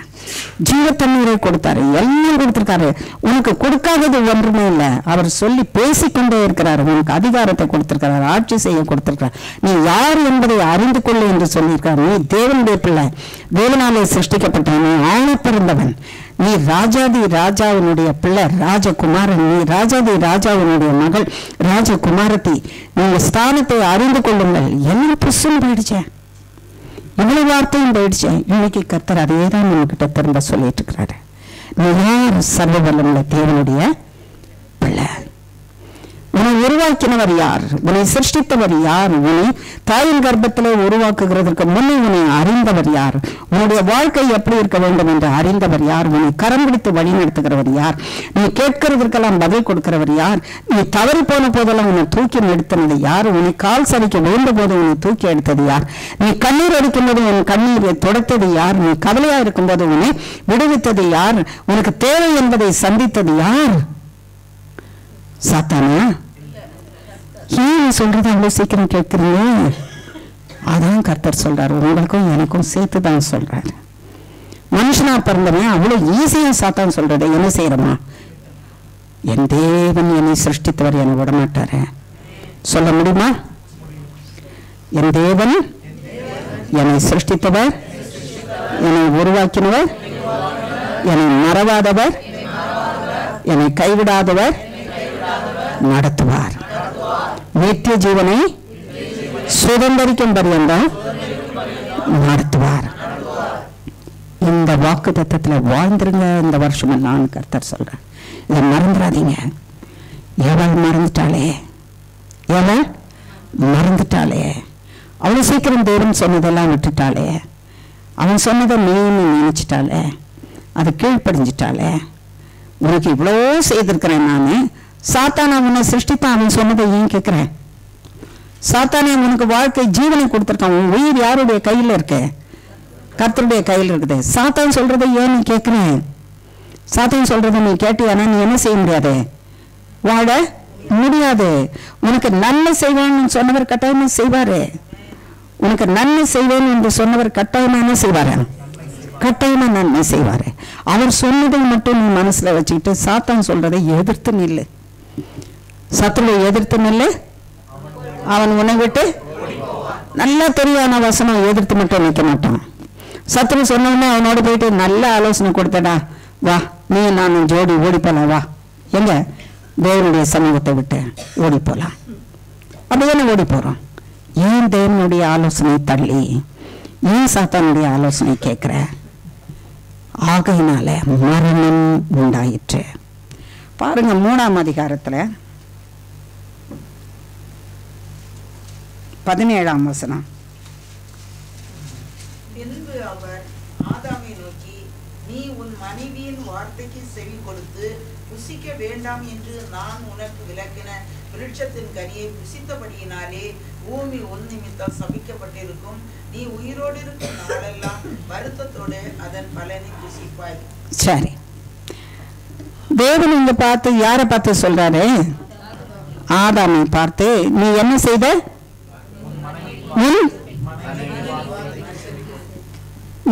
ஜீவ தண்ணீரை கொடுத்தாரு, எல்லாம் கொடுத்திருக்காரு. உனக்கு கொடுக்காதது ஒன்றுமே இல்லை. அவர் சொல்லி பேசிக்கொண்டே இருக்கிறாரு. உனக்கு அதிகாரத்தை கொடுத்திருக்கிறார், ஆட்சி செய்ய கொடுத்திருக்கிறார். நீ யார் என்பதை அறிந்து கொள்ளு என்று சொல்லியிருக்காரு. நீ தேவனுடைய பிள்ளை, தேவனாலே சிருஷ்டிக்கப்பட்டவன், நீ ஆண பிறந்தவன், நீ ராஜாதி ராஜாவினுடைய பிள்ளை, ராஜகுமாரன், நீ ராஜாதி ராஜாவினுடைய மகள், ராஜகுமாரத்தி. நீங்க ஸ்தானத்தை அறிந்து கொள்ளுங்கள். எல்லாம் புசுன்னு போயிடுச்சேன், இவ்வளவு வார்த்தையும் போயிடுச்சேன். இன்னைக்கு கர்த்தர் அதே தான் நம்மகிட்ட திரும்ப சொல்லிட்டு இருக்கிறாரு. நீ யார்? சர்வ வல்லமுள்ள தேவனுடைய பிள்ளை. உன்னை உருவாக்கினவர் யார்? உன்னை சிருஷ்டித்தவர் யார்? உன்னை தாயின் கர்ப்பத்திலே உருவாக்குகிறதுக்கு முன்னே உன்னை அறிந்தவர் யார்? உன்னுடைய வாழ்க்கை எப்படி இருக்க வேண்டும் என்று அறிந்தவர் யார்? உன்னை கரம் பிடித்து வழி நடத்துகிறவர் யார்? நீ கேட்கிறதற்கெல்லாம் பதில் கொடுக்கிறவர் யார்? நீ தவறி போன போதெல்லாம் உன்னை தூக்கி எடுத்தது யார்? உன்னை கால் சரிக்க விழுந்த போது உன்னை தூக்கி எடுத்தது யார்? நீ கண்ணீர் அடிக்கும் போது உன் கண்ணீரை துடைத்தது யார்? நீ கவலையா இருக்கும் போது உன்னை விடுவித்தது யார்? உனக்கு தேவை என்பதை சந்தித்தது யார்? சாத்தானா? ஏன் நீ சொல்றது அவ்வளவு சீக்கிரம் கேட்கிறீங்க? அதான் கர்த்தர் சொல்றாரு, உங்களுக்கும் எனக்கும் சேர்த்து தான் சொல்றாரு. மனுஷனா பிறந்தவன் அவ்வளவு ஈஸியா சாத்தான் சொல்றதை என்ன செய்யறமா? என் தேவன் என்னை சிருஷ்டித்தவர் என்னை விட மாட்டாரு சொல்ல முடியுமா? என் தேவன் என்னை சிருஷ்டித்தவர், என்னை உருவாக்கினவர், என்னை மறவாதவர், என்னை கைவிடாதவர், நடத்துவார். நித்திய ஜீவனை சுதந்திரிக்கும் பரியந்தம் நடத்துவார். இந்த வாக்கு தத்தத்தில் வாழ்ந்துருங்க இந்த வருஷம் நான் கர்த்தர் சொல்றேன். இதை மறந்துடாதீங்க. எவள் மறந்துட்டாளே, எவள் மறந்துட்டாளே, அவ்வளவு சீக்கிரம் தேவன் சொன்னதெல்லாம் விட்டுட்டாளே, அவன் சொன்னதை நீன்னு நினைச்சிட்டாளே, அதை கீழ்ப்படிஞ்சிட்டாளே. உனக்கு இவ்வளோ செய்திருக்கிறேன் நான். சாத்தான அவனை சிருஷ்டித்தான், அவன் சொன்னதை ஏன் கேட்கிறேன்? சாத்தானே உனக்கு வாழ்க்கை ஜீவனை கொடுத்துருக்கான். உன் உயிர் யாருடைய கையில் இருக்கு? கர்த்தருடைய கையில் இருக்குது. சாத்தான் சொல்றதை ஏன் நீ கேட்கிறேன்? சாத்தான் சொல்றதை நீ கேட்டியானா நீ என்ன செய்ய முடியாது? வாழ முடியாது. உனக்கு நன்மை செய்வேன்னு சொன்னவர் கட்டாயமா செய்வாரு. உனக்கு நன்மை செய்வேன் என்று சொன்னவர் கட்டாயமா என்ன செய்வாரு? கட்டாயமா நன்மை செய்வாரு. அவர் சொன்னதை மட்டும் நீ மனசுல வச்சுக்கிட்டு சாத்தான் சொல்றதை எதிர்த்து நில்லு. சத்துருவை எதிர்த்து நில்லு, அவன் உன்னை விட்டு நல்லா தெரியான வசனம் எதிர்த்து மட்டும் நிற்க மாட்டான். சத்துரு சொன்னோடனே அவனோட போயிட்டு நல்ல ஆலோசனை கொடுத்தடா, வா நீ நானும் ஜோடி ஓடி போலாம், வா எங்க தேவனுடைய சமூகத்தை விட்டு ஓடி போலாம். அப்படியே ஓடி போறோம். ஏன் தேவனுடைய ஆலோசனை தள்ளி ஏன் சாத்தானுடைய ஆலோசனை கேட்கிற? ஆகையினால மரணம் உண்டாயிற்று. பாருங்க 3ஆம் அதிகாரத்துல 17ஆம் வசனம். பின்பு அவர் ஆதாமை நோக்கி, நீ உன் மனைவியின் வார்த்தைக்கு செவி கொடுத்து புசிக்க வேண்டாம் என்று நான் உனக்கு விலக்கின விருட்சத்தின் கனியை புசித்தபடியினாலே பூமி உன் நிமித்தம் சபிக்கப்பட்டிருக்கும். நீ உயிரோடு இருக்கும் நாளெல்லாம் வருத்தத்தோடு அதன் பலனை புசிப்பாய். சரி, தேவன் இங்க பார்த்து யாரை பார்த்து சொல்றாரு? ஆதாமை பார்த்து, நீ என்ன செய்த?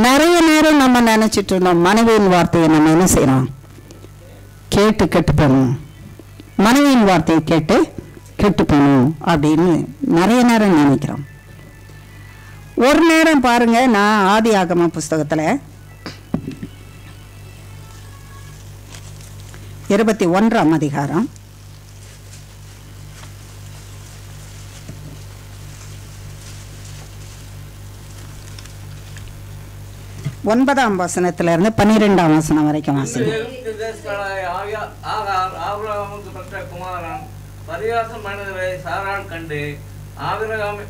நிறைய நேரம் நம்ம நினைச்சிட்டு இருந்தோம் மனைவியின் வார்த்தையை நம்ம என்ன செய்யறோம்? கேட்டு கெட்டு போகணும், மனைவியின் வார்த்தையை கேட்டு கெட்டு போகணும் அப்படின்னு நிறைய நேரம் நினைக்கிறோம். ஒரு நேரம் பாருங்க, நான் ஆதி ஆகம புஸ்தகத்துல 21ஆம் அதிகாரம் 9ஆம் வசனத்துல இருந்து 12ஆம் வசனம் வரைக்கும் வாசிங்க. ஆபிரகாமுக்கு பெற்ற குமாரன் பரியாசம் பண்ணுவதை சாராள் கண்டு ஆபிரகாமை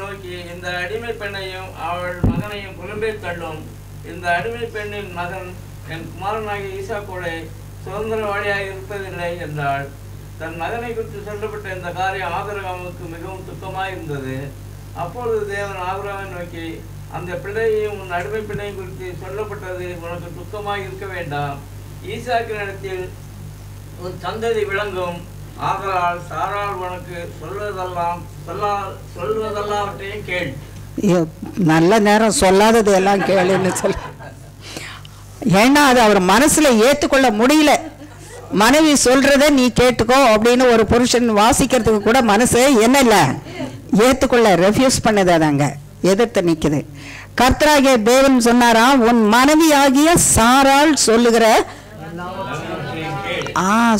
நோக்கி, இந்த அடிமை பெண்ணையும் அவள் மகனையும் புலம்பே தள்ளும். இந்த அடிமை பெண்ணின் மகன் என் குமாரனாகிய ஈசாக்கோட சுதந்திரவாளியாக இருப்பதில்லை என்றாள். தன் மகனை குறித்து சொல்லப்பட்ட இந்த காரியம் ஆபிரகாமுக்கு மிகவும் துக்கமாய் இருந்தது. அப்பொழுது தேவன் ஆபிரகாமை நோக்கி, அந்த பிள்ளையையும் உன் அடிமை பிள்ளையும் குறித்து சொல்லப்பட்டது உனக்கு துக்கமாய் இருக்க வேண்டாம். ஈசாக்கினிடத்தில் உன் சந்ததி விளங்கும். ஆதலால் சாராள் உனக்கு சொல்வதெல்லாவற்றையும் கேள். நல்ல நேரம் சொல்லாதது எல்லாம் கேளுன்னு சொல்ல. ஏன்னா அது அவர் மனசுல ஏத்துக்கொள்ள முடியல. மனைவி சொல்றத நீ கேட்டுக்கோ அப்படின்னு ஒரு புருஷன் வாசிக்கிறதுக்கு கூட மனசு என்ன இல்ல, ஏத்துக்கொள்ள ரெஃப்யூஸ் பண்ணது. அதாங்க எதிர்த்து நிக்குது. கர்த்தராகிய தேவன் சொன்னாராம், உன் மனைவி ஆகிய சாராள் சொல்லுகிற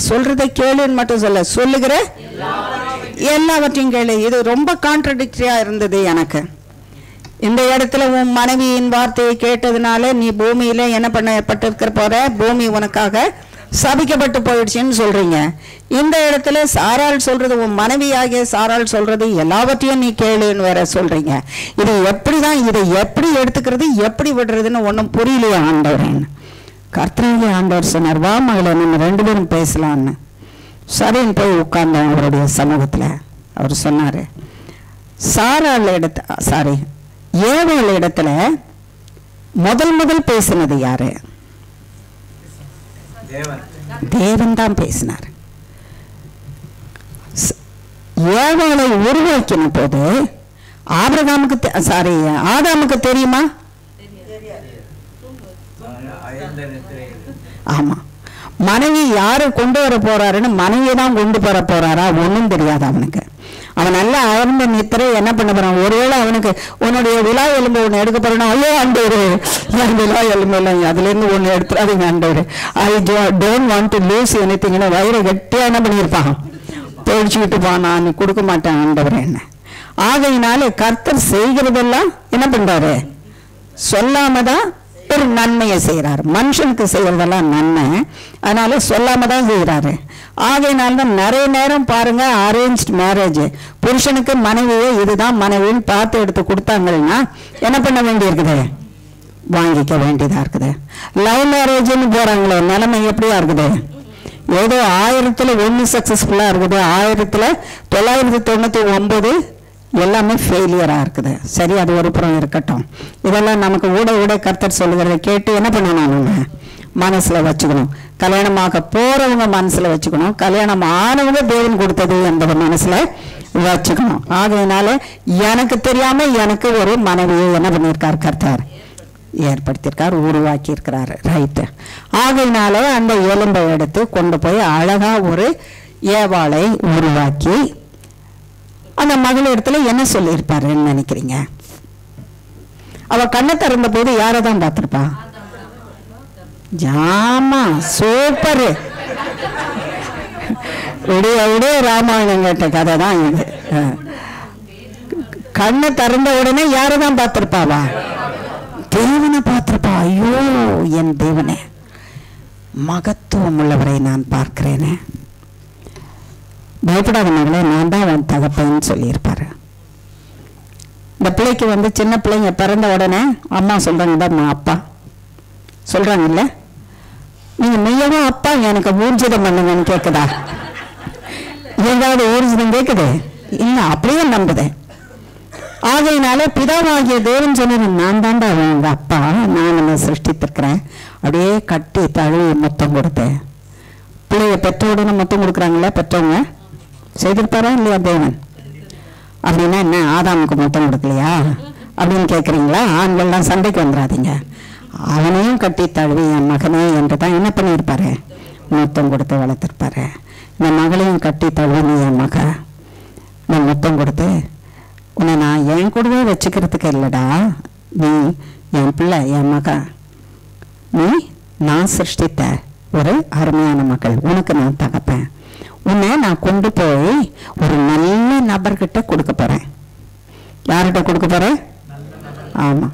சொல்றதை கேளுன்னு மட்டும் சொல்லுகிற எல்லாவற்றையும் கேளு. இது ரொம்ப கான்ட்ரடிக்டரியா இருந்தது எனக்கு. இந்த இடத்துல உன் மனைவியின் வார்த்தையை கேட்டதுனால நீ பூமியில என்ன பண்ணப்பட்டிருக்கிற போற, பூமி உனக்காக சபிக்கப்பட்டு போயிடுச்சுன்னு சொல்றீங்க. இந்த இடத்துல சாராள் சொல்றது, உன் மனைவியாகிய சாராள் சொல்றது எல்லாவற்றையும் நீ கேளுன்னு வேற சொல்றீங்க. இது எப்படிதான், இதை எப்படி எடுத்துக்கிறது எப்படி விடுறதுன்னு ஒன்றும் புரியலையா ஆண்டவரேன்னு. கர்த்தராகிய ஆண்டவர் சொன்னார், வா மகளை நம்ம 2 பேரும் பேசலான்னு. சரின்னு போய் உட்கார்ந்தோம் அவருடைய சமூகத்துல. அவர் சொன்னாரு, ஏவாள் இடத்துல முதல் பேசினது யாரு? தேவன் தான் பேசினார். ஏவாளை உருவாக்கின போது ஆதாமுக்கு தெரியுமா? ஆமா. மனைவி யாரு கொண்டு வர போறாருன்னு மனைவியை தான் கொண்டு வர போறாரா ஒன்றும் தெரியாது அவனுக்கு. அவன் நல்லா ஆழ்ந்த நித்திரை என்ன பண்ண போறான்? ஒருவேளை அவனுக்கு உன்னுடைய விழா எலும்பு ஒன்று எடுக்க போறேன்னா, ஐயோ ஆண்டவரு என் விழா எலும்பு இல்லை, அதுல இருந்து ஒன்று எடுத்துறாதீங்க ஆண்டவரு, I don't want to lose anything. வயிறு கட்டியா என்ன பண்ணியிருப்பான்? தொழிச்சுக்கிட்டு போனா, நீ கொடுக்க மாட்டேன் ஆண்டவர் என்ன. ஆகையினால கர்த்தர் செய்கிறதெல்லாம் என்ன பண்றாரு? சொல்லாம தான் ஒரு நன்மையை செய்யறாரு. மனுஷனுக்கு செய்யறதெல்லாம் நன்மை, அதனால சொல்லாம தான் செய்யறாரு. ஆகையினால்தான் நிறைய நேரம் பாருங்க, அரேஞ்ச் மேரேஜ், புருஷனுக்கு மனைவியே இதுதான் மனைவின்னு பார்த்து எடுத்து கொடுத்தாங்கன்னா என்ன பண்ண வேண்டியிருக்குது? வாங்கிக்க வேண்டியதா இருக்குது. லவ் மேரேஜ்னு போறாங்களே, நிலைமை எப்படியா இருக்குது? ஏதோ 1000ல் 1 சக்சஸ்ஃபுல்லா இருக்குது, 1999 எல்லாமே ஃபெயிலியராக இருக்குது. சரி, அது ஒரு புறம் இருக்கட்டும். இதெல்லாம் நமக்கு ஊட கர்த்தர் சொல்லுகிறத கேட்டு என்ன பண்ணணும்? நம்ம மனசில் வச்சுக்கணும். கல்யாணமாக போகிறவங்க மனசில் வச்சுக்கணும், கல்யாணம் ஆனவங்க தேவன் கொடுத்தது என்பதை மனசில் வச்சுக்கணும். ஆகையினால எனக்கு தெரியாமல் எனக்கு ஒரு மனைவியை என்ன பண்ணியிருக்கார்? கர்த்தர் ஏற்படுத்தியிருக்கார், உருவாக்கி இருக்கிறாரு. ரைட்டு. ஆகையினால அந்த எலும்பை எடுத்து கொண்டு போய் அழகா ஒரு ஏவாளை உருவாக்கி அந்த மகள் இடத்துல என்ன சொல்லியிருப்பாருன்னு நினைக்கிறீங்க? அவ கண்ணை திறந்த போது யாரை தான் பார்த்திருப்பா? ஜாமா, சூப்பரு. விடிய ராமாயணம் கேட்ட கதை தான் இது. கண்ணை திறந்த உடனே யாரை தான் பார்த்திருப்பாவா? தேவனை பார்த்திருப்பா. ஐயோ என் தேவனே, மகத்துவம் உள்ளவரை நான் பார்க்கிறேனே, பயப்படாத மகளே, நான் தான் அவன் தகப்பன்னு சொல்லியிருப்பாரு. இந்த பிள்ளைக்கு சின்ன பிள்ளைங்க பிறந்த உடனே அம்மா சொல்றாங்க, அப்பா சொல்றாங்கல்ல, நீங்க மெய்யவும் அப்பா எனக்கு ஊர்ஜிதம் பண்ணுங்கன்னு கேட்குதா? ஏதாவது ஊர்ஜிதம் கேட்குது? இல்லை, அப்படியே நம்புது. ஆகையினால பிதாவாகிய தேவன் சொன்னது, நான் தாண்டா அவங்க அப்பா, நான் நம்ம சிருஷ்டித்திருக்கிறேன். அப்படியே கட்டி தழுவி முத்தம் கொடுத்தேன். பிள்ளைய பெற்ற உடனே முத்தம் கொடுக்குறாங்களே பெற்றவங்க, செய்திருப்பாரா இல்லையா தேவன்? அப்படின்னா என்ன, ஆதாமுக்கு முத்தம் கொடுக்கலையா அப்படின்னு கேட்குறீங்களா? ஆண்கள்லாம் சண்டைக்கு வந்துடாதீங்க. அவனையும் கட்டி தழுவி என் மகனே என்று தான் என்ன பண்ணியிருப்பாரு? முத்தம் கொடுத்து வளர்த்துருப்பாரு. இந்த மகளையும் கட்டி தழுவி நீ என் மக, நான் முத்தம் கொடுத்து உன்னை நான் என் கூடவே வச்சுக்கிறதுக்கு இல்லைடா, நீ என் பிள்ளை, என் மக, நீ நான் சிருஷ்டித்த ஒரு அருமையான மகள், உனக்கு நான் தகப்பேன். உன்னை நான் கொண்டு போய் ஒரு நல்ல நபர்கிட்ட கொடுக்க போறேன். யார்கிட்ட கொடுக்க போறேன்? ஆமா,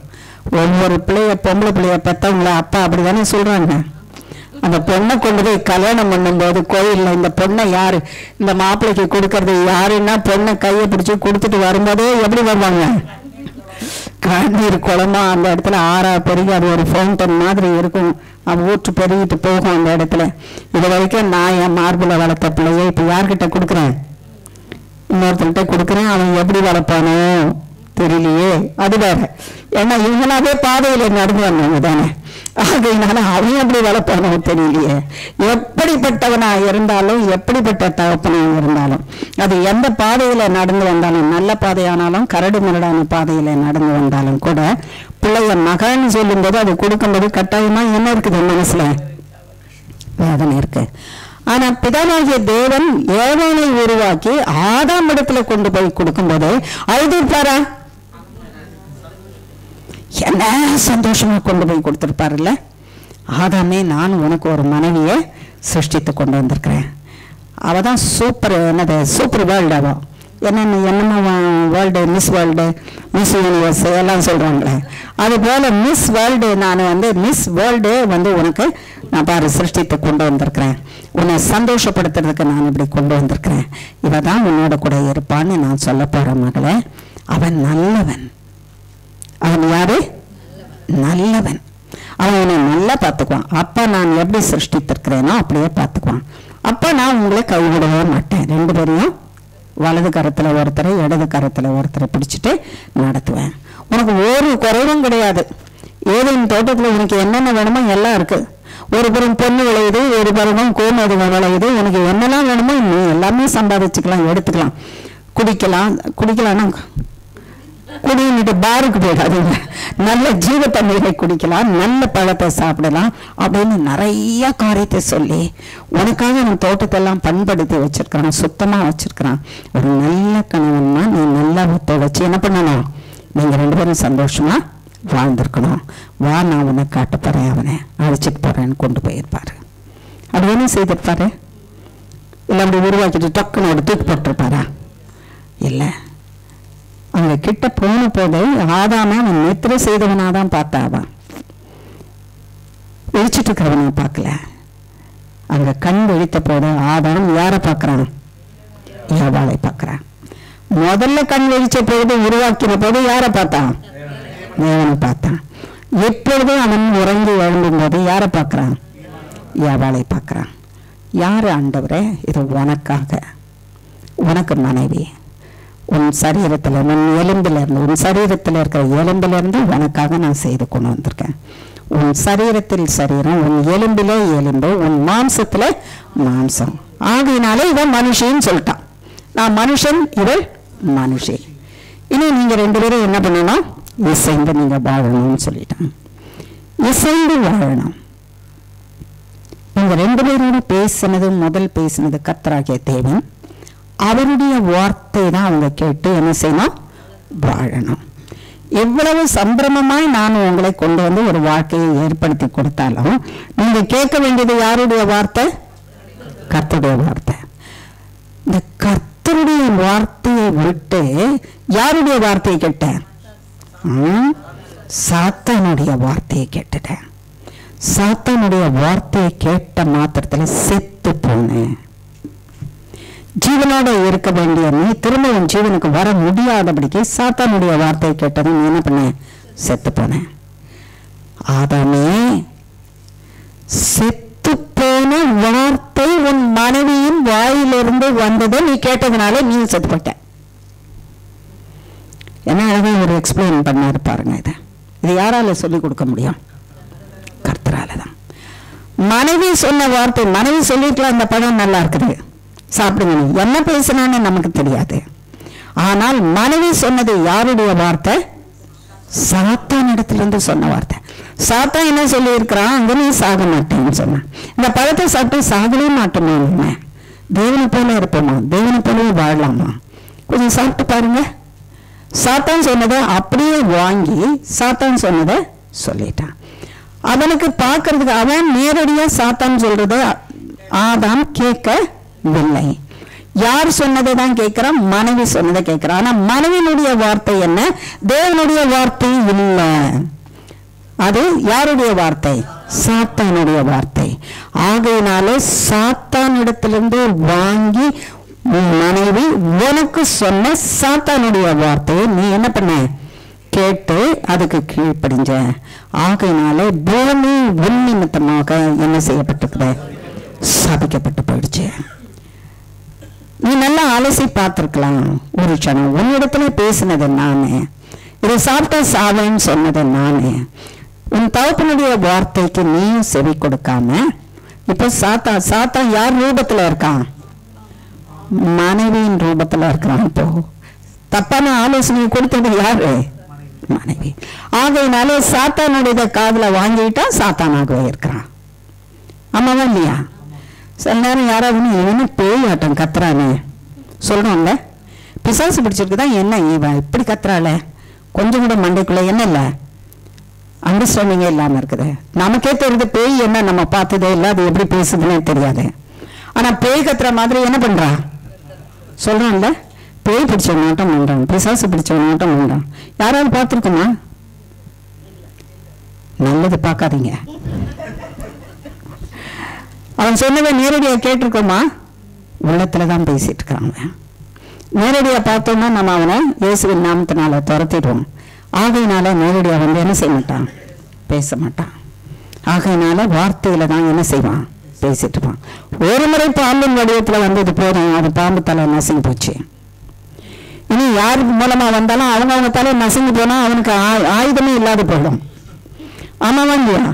ஒவ்வொரு பிள்ளைய பொம்பளை பிள்ளைய பெற்றவங்கள அப்பா அப்படிதானே சொல்றாங்க. அந்த பொண்ணை கொண்டு போய் கல்யாணம் பண்ணும்போது கோயில்ல இந்த பொண்ணை யாரு இந்த மாப்பிள்ளைக்கு கொடுக்கறது யாருன்னா, பொண்ணை கையை பிடிச்சி கொடுத்துட்டு வரும்போதே எப்படி வருவாங்க? கண்ணீர் குளமா அந்த இடத்துல ஆறா பெருகி அது ஒரு ஃபவுண்டன் மாதிரி இருக்கும், அது ஊற்று பெருகிட்டு போகும் அந்த இடத்துல. இது வரைக்கும் நான் என் மார்பில் வளர்த்த பிள்ளைய இப்போ யார்கிட்ட கொடுக்குறேன்? இன்னொருத்தர்கிட்ட கொடுக்குறேன். அவன் எப்படி வளர்ப்பானோ தெரியலையே, அது வேற. ஏன்னா இவங்களாவே பாதையில நடந்து வந்தவங்க தானே. ஆகையினால அவன் எப்படி வளர்ப்பானோ தெரியலையே. எப்படிப்பட்டவனா இருந்தாலும், எப்படிப்பட்ட தகப்பனா இருந்தாலும், அது எந்த பாதையில நடந்து வந்தாலும், நல்ல பாதையானாலும் கரடு முரடான பாதையில நடந்து வந்தாலும் கூட, பிள்ளைய மகன்னு சொல்லும் போது அது கொடுக்கும்போது கட்டாயமா என்ன இருக்குது? மனசுல வேதனை இருக்கு. ஆனா பிதாவாகிய தேவன் ஏவாளை உருவாக்கி ஆதாம் இடத்துல கொண்டு போய் கொடுக்கும்போது அழுதுப்பாரா? என்ன சந்தோஷமா கொண்டு போய் கொடுத்துருப்பாருல்ல. ஆதாமே, நான் உனக்கு ஒரு மனைவியை சிருஷ்டித்து கொண்டு வந்திருக்கிறேன். அவதான் சூப்பர், என்னது சூப்பர் வேர்ல்டு. அவன் என்னென்ன world, miss world, miss universe எல்லாம் சொல்றாங்களே, அது போல மிஸ் வேர்ல்டு நான் மிஸ் வேர்ல்டு உனக்கு நான் பாரு சிருஷ்டித்து கொண்டு வந்திருக்கிறேன். உன்னை சந்தோஷப்படுத்துறதுக்கு நான் இப்படி கொண்டு வந்திருக்கிறேன். இவ தான் உன்னோட கூட இருப்பான்னு நான் சொல்ல போறேன் மகளே. அவன் நல்லவன். அவன் யாரு? நல்லவன். அவன் உன்னை நல்லா பார்த்துக்குவான். அப்பா நான் எப்படி சிருஷ்டித்திருக்கிறேனோ அப்படியே பார்த்துக்குவான். அப்பா நான் உங்களை கைவிடவே மாட்டேன். 2 பேரையும் வலது கரத்துல ஒருத்தரை, இடது கரத்துல ஒருத்தரை பிடிச்சிட்டு நடத்துவேன். உனக்கு ஒரு குறைவும் கிடையாது. ஏதேனும் தோட்டத்துல உனக்கு என்னென்ன வேணுமோ எல்லாம் இருக்கு. ஒரு புறம் பொண்ணு விளையுது, ஒரு புறம் கோமதுவம் விளையுது. உனக்கு என்னெல்லாம் வேணுமோ நீ எல்லாமே சம்பாதிச்சுக்கலாம், எடுத்துக்கலாம். குடிக்கலாம்னா குடின்னுட்டு பாருக்கு போயிடாதுங்க. நல்ல ஜீவ தண்ணீரை குடிக்கலாம், நல்ல பழத்தை சாப்பிடலாம் அப்படின்னு நிறைய காரியத்தை சொல்லி உனக்காக அவன் தோட்டத்தெல்லாம் பண்படுத்தி வச்சிருக்கிறான், சுத்தமா வச்சிருக்கிறான். ஒரு நல்ல கணவன்னா நீ நல்லா வச்சு என்ன பண்ணணும், நீங்க 2 பேரும் சந்தோஷமா வாழ்ந்திருக்கணும். வா, நான் உனக்கு காட்ட போறேன், அவனை அழைச்சிட்டு போறேன்னு கொண்டு போயிருப்பாரு. அது என்ன செய்திருப்பாரு? இல்லை அப்படி உருவாக்கிட்டு டக்குன்னு ஒரு தூக்கி போட்டிருப்பாரா? இல்லை. அங்க கிட்ட போன போது ஆதாம அவன் நித்திரை செய்தவனாதான் பார்த்தாவான், விழிச்சிட்டு இருக்கிறவனா பார்க்கல. அங்க கண் விழித்த போது ஆதாம் யாரை பார்க்கறான்? ஏவாளை பார்க்கறான். முதல்ல கண் விழிச்ச போது உருவாக்கின போது யாரை பார்த்தான்? தேவனை பார்த்தான். எப்பொழுது அவன் உறங்கி எழும்பும் போது யாரை பார்க்கறான்? ஏவாளை பார்க்கறான். யாரு ஆண்டவரே? இது உனக்காக, உனக்கு மனைவி, உன் சரீரத்தில், உன் எலும்பில் இருந்து, உன் சரீரத்தில் இருக்கிற எலும்பில இருந்து உனக்காக நான் செய்து கொண்டு வந்திருக்கேன். உன் சரீரத்தில் சரீரம், உன் எலும்பிலே எலும்பு, உன் மாம்சத்துல மாம்சம். ஆகையினாலே இவன் மனுஷன்னு சொல்லிட்டான். நான் மனுஷன், இவள் மனுஷி. இனி நீங்க 2 பேரும் என்ன பண்ணணும்? இசைந்து நீங்க வாழணும்னு சொல்லிட்டான். இசைந்து வாழணும். இவங்க 2 பேரோட பேசினது, முதல் பேசினது கர்த்தராகிய தேவன். அவருடைய வார்த்தை தான் அவங்க கேட்டு என்ன செய்யணும்? வாழணும். எவ்வளவு சம்பிரமமாய் நான் உங்களை கொண்டு வந்து ஒரு வாழ்க்கையை ஏற்படுத்தி கொடுத்தாலும் நீங்க கேட்க வேண்டியது யாருடைய வார்த்தை? கர்த்தருடைய வார்த்தை. இந்த கர்த்தருடைய வார்த்தையை விட்டு யாருடைய வார்த்தையை கேட்டேன்? சாத்தானுடைய வார்த்தையை கேட்டுட்டேன். சாத்தானுடைய வார்த்தையை கேட்ட மாத்திரத்துல செத்து போனேன். ஜீவனோட இருக்க வேண்டிய நீ திரும்பவும் ஜீவனுக்கு வர முடியாதபடிக்கு சாத்தானுடைய வார்த்தையை கேட்டதும் நீ என்ன பண்ண? செத்து போன. ஆதாமே, செத்து போன வார்த்தை உன் மனைவியின் வாயிலிருந்து வந்ததை நீ கேட்டதுனால நீ செத்து போட்ட. என்ன அழகா ஒரு எக்ஸ்பிளைன் பண்ணாரு பாருங்க. இது யாரால சொல்லி கொடுக்க முடியும்? கர்த்தரால தான். மனைவி சொன்ன வார்த்தை, மனைவி சொல்லிருக்கலாம் இந்த பழம் நல்லா இருக்குது சாப்பிடுங்க, என்ன பேசினான்னு நமக்கு தெரியாது. ஆனால் மனைவி சொன்னது யாருடைய வார்த்தை? சாத்தான் இடத்திலிருந்து சொன்ன வார்த்தை. சாத்தான் என்ன சொல்லி இருக்கிறான்? அங்க நீ சாக மாட்டேன்னு சொன்னான். இந்த பழத்தை சாப்பிட்டு சாகவே மாட்டோமா? நம்ம தேவனை போல இருப்போமா? தேவனை போலவே வாழலாமா? கொஞ்சம் சாப்பிட்டு பாருங்க. சாத்தான் சொன்னதை அப்படியே வாங்கி சாத்தான் சொன்னதை சொல்லிட்டான். அவனுக்கு பார்க்கறதுக்கு அவன் நேரடியா சாத்தான் சொல்றத ஆதாம் கேட்கவில்லை. யார் சொன்னதை தான் கேட்கிறான்? மனைவி சொன்னதை கேட்கிறான். ஆனா மனைவியினுடைய வார்த்தை என்ன? தேவனுடைய வார்த்தை இல்லை. அது யாருடைய வார்த்தை? சாத்தானுடைய வார்த்தை. ஆகையினாலே சாத்தானிடத்திலிருந்து வாங்கி மனைவி உனக்கு சொன்ன சாத்தானுடைய வார்த்தையை நீ என்ன பண்ண? கேட்டு அதுக்கு கீழ்ப்படிஞ்ச. ஆகையினாலே பூமி உன் நிமித்தமாக என்ன செய்யப்பட்டிருக்குது? சபிக்கப்பட்டு போயிடுச்சு. நீ நல்லா அலசி பார்த்திருக்கலாம். ஒரு க்ஷணம் உன்னிடத்துல பேசினது நானு, இதை சாப்பிட்டா சாவேன்னு சொன்னது நானு. உன் தகப்பனுடைய வார்த்தைக்கு நீ செவி கொடுக்காம இப்ப சாத்தான் யார் ரூபத்துல இருக்கான்? மனைவியின் ரூபத்துல இருக்கிறான். இப்போ தப்பான ஆலோசனை கொடுத்தது யாரு? மனைவி. ஆகையினாலே சாத்தானுடைய காதுல வாங்கிட்டா சாத்தானாகவே இருக்கிறான். ஆமாவா இல்லையா? சில நேரம் யாராவது இவனு பேய் ஆட்டம் கத்துறானே சொல்றோம்ல, பிசாசு பிடிச்சிருக்குதான், என்ன இவன் இப்படி கத்துறாள, கொஞ்சம் கூட மண்டைக்குள்ள என்ன இல்ல அண்டர்ஸ்டாண்டிங்கே இல்லாம இருக்குது. நமக்கே தெரியுது பேய் என்ன, நம்ம பார்த்ததே இல்லை, அது எப்படி பேசுதுன்னே தெரியாது. ஆனா பேய் கத்துற மாதிரி என்ன பண்றா சொல்றான்ல, பேய் பிடிச்சவனாட்டம் பண்றான், பிசாசு பிடிச்சவனாட்டம் பண்றான். யாராவது பார்த்துருக்குமா? நல்லது பார்க்காதீங்க. அவன் சொன்னதை நேரடியா கேட்டிருக்கோமா? உள்ளத்துலதான் பேசிட்டு இருக்கிறாங்க. நேரடியா பார்த்தோம்னா நம்ம அவனை இயேசுவின் நாமத்தினால துரத்திடுவோம். ஆகையினால நேரடியா வந்து என்ன செய்ய மாட்டான்? பேச மாட்டான். ஆகையினால வார்த்தையில தான் என்ன செய்வான்? பேசிட்டு இருப்பான். ஒரு முறை பாம்பின் வடிவத்துல வந்தது போதும், அது பாம்பு தலை நசுங்கி போச்சு. இனி யாருக்கு மூலமா வந்தாலும் அவங்க தலை நசுங்கி போனா அவனுக்கு ஆயுதமே இல்லாத போயிடும். ஆமாவா இல்லையா?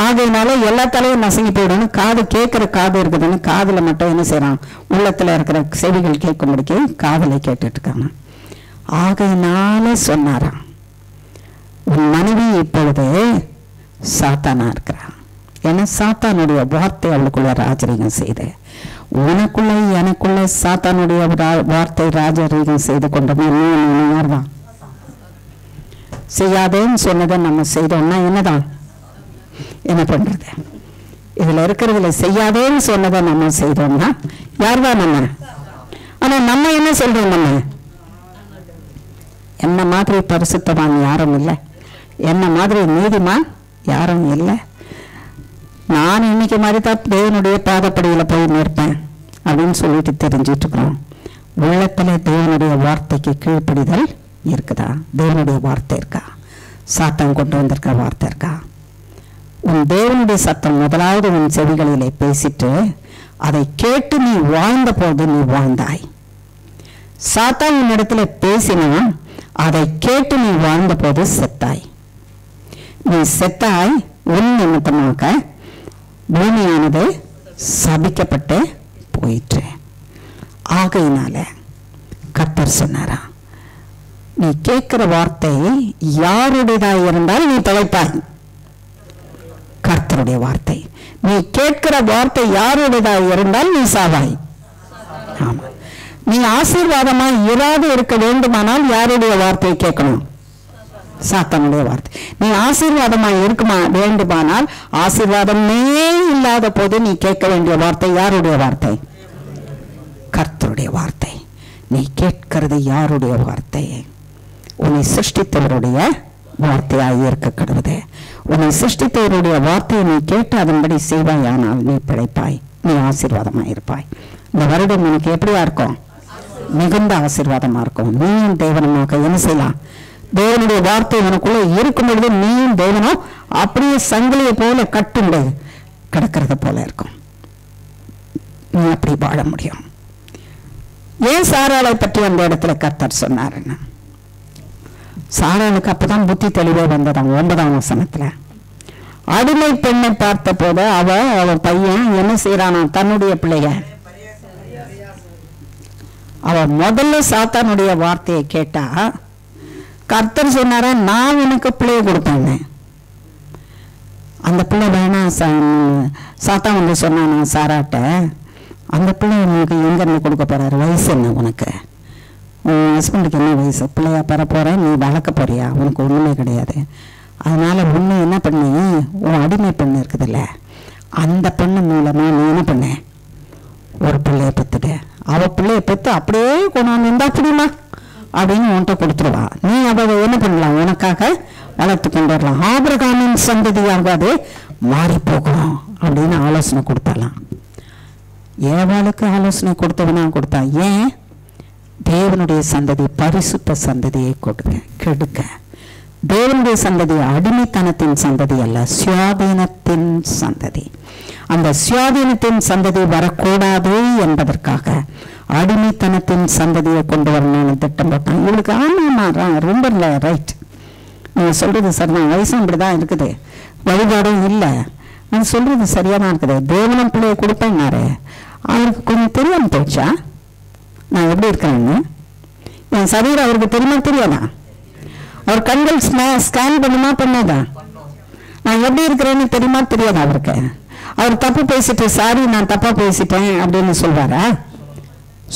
ஆகையினால எல்லா தலையும் நசுங்கி போயிடணும். காது கேட்குற காது இருக்குதுன்னு காதில் மட்டும் என்ன செய்யறான், உள்ளத்தில் இருக்கிற செவிகள் கேட்கும்படிக்கு காதில் கேட்டுட்டு இருக்காங்க. ஆகையினால சொன்னாராம், உன் மனைவி இப்பொழுது சாத்தானா இருக்கிறான். ஏன்னா சாத்தானுடைய வார்த்தை அவளுக்குள்ள ராஜரீகம் செய்து, உனக்குள்ள எனக்குள்ள சாத்தானுடைய வார்த்தை ராஜரீகம் செய்து கொண்டவன் யார்தான்? செய்யாதேன்னு சொன்னதை நம்ம செய்தோம்னா என்னதான், என்ன பண்றது? இதுல இருக்கிறதுல செய்யாதேன்னு சொன்னதை நம்ம செய்தோம்னா யார்தான் நம்ம? ஆனா நம்ம என்ன சொல்றோம், நம்ம என்ன மாதிரி பரிசுத்தவான் யாரும் இல்லை, என்ன மாதிரி நீதிமான் யாரும் இல்லை, நான் இன்னைக்கு மாதிரி தான் தேவனுடைய பாதப்படியில் போய் நிற்பேன் அப்படின்னு சொல்லிட்டு தெரிஞ்சிட்டு இருக்கிறோம். உள்ளத்துல தேவனுடைய வார்த்தைக்கு கீழ்ப்படிதல் இருக்குதா? தேவனுடைய வார்த்தை இருக்கா? சாத்தான் கொண்டு வந்திருக்கிற வார்த்தை இருக்கா? உன் தேவனுடைய சத்தம் முதலாவது உன் செவிகளிலே பேசிட்டு அதை கேட்டு நீ வாழ்ந்த போது நீ வாழ்ந்தாய். சாத்தான் உன் இடத்துல பேசினா அதை கேட்டு நீ வாழ்ந்த போது செத்தாய். நீ செத்தாய். உன் நிமித்தமாக பூமியானது சபிக்கப்பட்டு போயிற்று. ஆகையினால கர்த்தர் சொன்னாரா, நீ கேட்கிற வார்த்தை யாருடையதாய் இருந்தால் நீ தழைப்பாய். கர்த்தருடைய வார்த்தை. நீ கேட்கிற வார்த்தை யாருடையதாய் இருந்தால் நீ சாவாய். ஆமா, நீ ஆசீர்வாதமாய் இராது இருக்க வேண்டுமானால் யாருடைய வார்த்தையை கேட்கணும்? சாத்தானுடைய வார்த்தை. நீ ஆசீர்வாதமாய் இருக்குமா வேண்டுமானால் ஆசீர்வாதமே இல்லாத போது நீ கேட்க வேண்டிய வார்த்தை யாருடைய வார்த்தை? கர்த்தருடைய வார்த்தை. நீ கேட்கிறது யாருடைய வார்த்தை? உன்னை சிருஷ்டித்தவருடைய வார்த்தையாய் இருக்க கடவுது. உன்னை சிருஷ்டித்தவருடைய வார்த்தையை நீ கேட்டு அதன்படி செய்வாயானால் நீ பிழைப்பாய், நீ ஆசீர்வாதமாய் இருப்பாய். இந்த வருடம் உனக்கு எப்படியா இருக்கும்? மிகுந்த ஆசீர்வாதமா இருக்கும். நீயும் தேவனமாக என்ன செய்யலாம்? தேவனுடைய வார்த்தை உனக்குள்ள இருக்கும் பொழுது நீயும் தேவனும் அப்படியே சங்கிலியை போல கட்டுண்டு கிடக்கிறத போல இருக்கும். நீ அப்படி வாழ முடியும். ஏன் சாராளை பற்றி அந்த இடத்துல கர்த்தர் சொன்னாருன்னா, சாராளுக்கு அப்பதான் புத்தி தெளிவே வந்ததாம். 9ஆம் வசனத்துல அடிமை பெண்ணை பார்த்த போது அவன் பையன் என்ன செய்யறானா, தன்னுடைய பிள்ளைய அவ முதல்ல சாத்தானுடைய வார்த்தையை கேட்டா, கர்த்தர் சொன்னாரா நான் உனக்கு பிள்ளைய கொடுப்பேன்னு. அந்த பிள்ளை வேணாம், சாத்தான் வந்து சொன்னானா சாராட்ட, அந்த பிள்ளை உனக்கு எங்கேருந்து கொடுக்க போறாரு? வயசு என்ன உனக்கு? உன் ஹஸ்பண்டுக்கு என்ன வயசு? பிள்ளையா பெற போற, நீ வளர்க்க போறியா? உனக்கு ஒன்றுமே கிடையாது. அதனால ஒன்று என்ன பண்ணி, உன் அடிமை பெண்ணு இருக்குதுல்ல, அந்த பெண்ணு மூலமா நீ என்ன பண்ண, ஒரு பிள்ளைய பெற்றுட்டு அவ பிள்ளைய பெற்று அப்படியே கொண்டாந்து இருந்தா அப்படிமா அப்படின்னு உன்கிட்ட கொடுத்துருவா. நீ அவ என்ன பண்ணலாம், உனக்காக வளர்த்து கொண்டு வரலாம். ஆபிரகாமின் சந்ததியாக அது மாறி போகும் அப்படின்னு ஆலோசனை கொடுத்தாலாம். ஏவாளுக்கு ஆலோசனை கொடுத்தவனா கொடுத்தா. ஏன்? தேவனுடைய சந்ததி பரிசுத்த சந்ததியை கெடுக்க. தேவனுடைய சந்ததி அடிமைத்தனத்தின் சந்ததி அல்ல, சுயாதீனத்தின் சந்ததி. அந்த சுயாதீனத்தின் சந்ததி வரக்கூடாது என்பதற்காக அடிமைத்தனத்தின் சந்ததியை கொண்டு வரணும்னு திட்டம் போட்டான். இவளுக்கு ஆமாம்மா ரொம்ப இல்லை, ரைட், நீங்கள் சொல்றது சரிதான், வயசும் இப்படிதான் இருக்குது, வழிபாடும் இல்லை, நான் சொல்றது சரியா தான் இருக்குது, தேவனும் பிள்ளையை கொடுப்பேன்னாரு. அவருக்கு கொஞ்சம் தெரியாம போச்சா நான் எப்படி இருக்கிறேன்னு? என் சரீரம் அவருக்கு தெரியுமா தெரியாதா? அவர் கண்கள் ஸ்கேன் பண்ணுமா பண்ணாதா? நான் எப்படி இருக்கிறேன்னு தெரியுமா தெரியாதா அவருக்கு? அவர் தப்பு பேசிட்டு சாரி நான் தப்பா பேசிட்டேன் அப்படின்னு சொல்வாரா?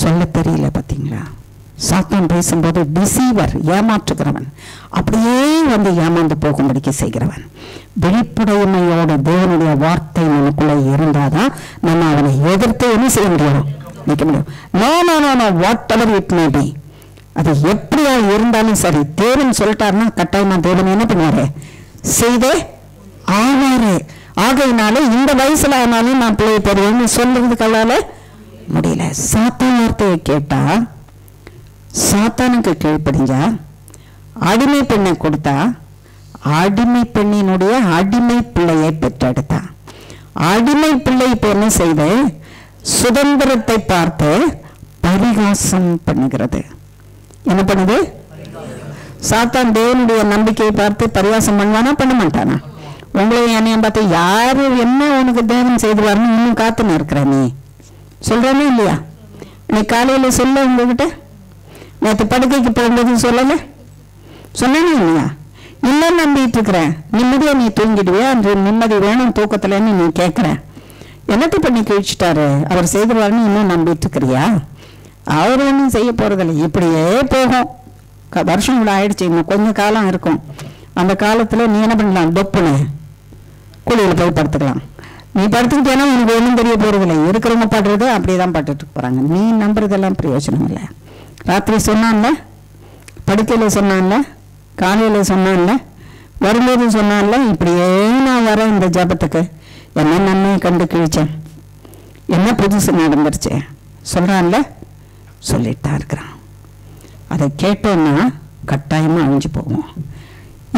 சொல்ல தெரியல. பார்த்தீங்களா? சாத்தான் பேசும்போது டிசீவர், ஏமாற்றுகிறவன், அப்படியே வந்து ஏமாந்து போகும்படிக்கு செய்கிறவன். வெளிப்படைமையோட தேவனுடைய வார்த்தை நமக்குள்ள இருந்தாதான் நம்ம அவனை எதிர்த்து என்ன செய்ய முடியும், நிற்க முடியும். No no no no whatever it may be, அது எப்படியா இருந்தாலும் சரி, தேவன் சொல்லிட்டாருன்னா கட்டாயமா தேவன் என்ன பண்ணுவாரு, செய்தே ஆவாரு. ஆகையினால இந்த வயசுல ஆனாலும் நான் பிள்ளையை பெறுவேன்னு சொல்றதுக்கல்லால முடியல. சாத்தான் வார்த்தையை கேட்டா, சாத்தானுக்கு கீழ்ப்படிஞ்சா, அடிமை பெண்ணை கொடுத்தா, அடிமை பெண்ணினுடைய அடிமை பிள்ளையை பெற்றெடுத்தா. அடிமை பிள்ளை இப்ப என்ன செய்து சுதந்திரத்தை பார்த்து பரிகாசம் பண்ணுகிறது. என்ன பண்ணுது? சாத்தான் தேவனுடைய நம்பிக்கையை பார்த்து பரிகாசம் பண்ணுவானா பண்ண மாட்டானா? உங்களையும் என்னையும் பார்த்து யாரு என்ன உனக்கு தேவன் செய்துவாருன்னு இன்னும் காத்துன்னு இருக்கிற நீ சொல்றேனே இல்லையா? நீ காலையில சொல்ல உங்ககிட்ட நேற்று படுக்கைக்கு போகும்போது சொல்லலை சொன்னேனே இல்லையா? இல்லைன்னு நம்பிட்டு இருக்கிறேன். நிம்மதியா நீ தூங்கிடுவியா? அந்த நிம்மதி வேணும் தூக்கத்துலன்னு நீ கேட்குற. என்னத்தை பண்ணி கழிச்சிட்டாரு அவர் செய்துவாருன்னு இன்னும் நம்பிட்டு இருக்கிறியா? அவர் ஒன்றும் செய்ய போறதில்லை. இப்படியே போகும். வருஷம் கூட ஆயிடுச்சு, இன்னும் கொஞ்சம் காலம் இருக்கும். அந்த காலத்துல நீ என்ன பண்ணலாம்? டொப்புன்னு குழியில போய் படுத்துக்கலாம். நீ படுத்துக்கிட்டேன்னா உனக்கு ஒன்றும் தெரிய போறதில்லை. இருக்கிறவங்க படுறது அப்படியேதான் பட்டுட்டு போறாங்க. நீ நம்புறதெல்லாம் பிரயோஜனம் இல்லை. ராத்திரி சொன்னான்ல, படுக்கையில சொன்னான்ல, காலையில சொன்னான்ல, வரும்போது சொன்னான்ல, இப்படியே நான் வரேன் இந்த ஜபத்துக்கு, என்ன நன்மையை கண்டு கிழிச்சேன், என்ன புதுசு நடந்துருச்சு சொல்றான்ல, சொல்லிட்டு இருக்கிறான். அதை கேட்டோம்னா கட்டாயமா அழிஞ்சு போவோம்.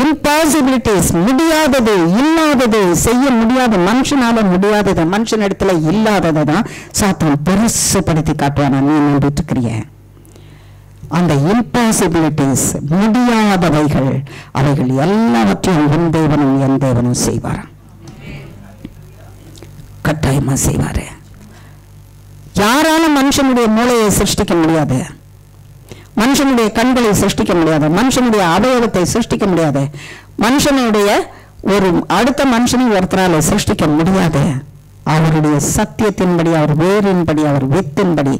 இம்பாசிபிலிட்டிஸ், முடியாதது, இல்லாதது, செய்ய முடியாத, மனுஷனால முடியாதது, மனுஷன் இடத்துல இல்லாததை தான் சாத்தான் பெருசுப்படுத்தி காட்டுவானா. நீ நம்பிட்டு இருக்கிறிய அந்த இம்பாசிபிலிட்டிஸ், முடியாதவைகள், அவைகள் எல்லாவற்றையும் உன் தேவனும் என் தேவனும் செய்வாராம். கட்டாயமா செய்வாரு. யாராலும் மனுஷனுடைய மூளையை சிருஷ்டிக்க முடியாது, மனுஷனுடைய கண்களை சிருஷ்டிக்க முடியாது, மனுஷனுடைய அவயவத்தை சிருஷ்டிக்க முடியாது, மனுஷனுடைய ஒரு அடுத்த மனுஷனை ஒருத்தரால சிருஷ்டிக்க முடியாது. அவருடைய சத்தியத்தின்படி, அவர் வேரின்படி, அவர் வித்தின்படி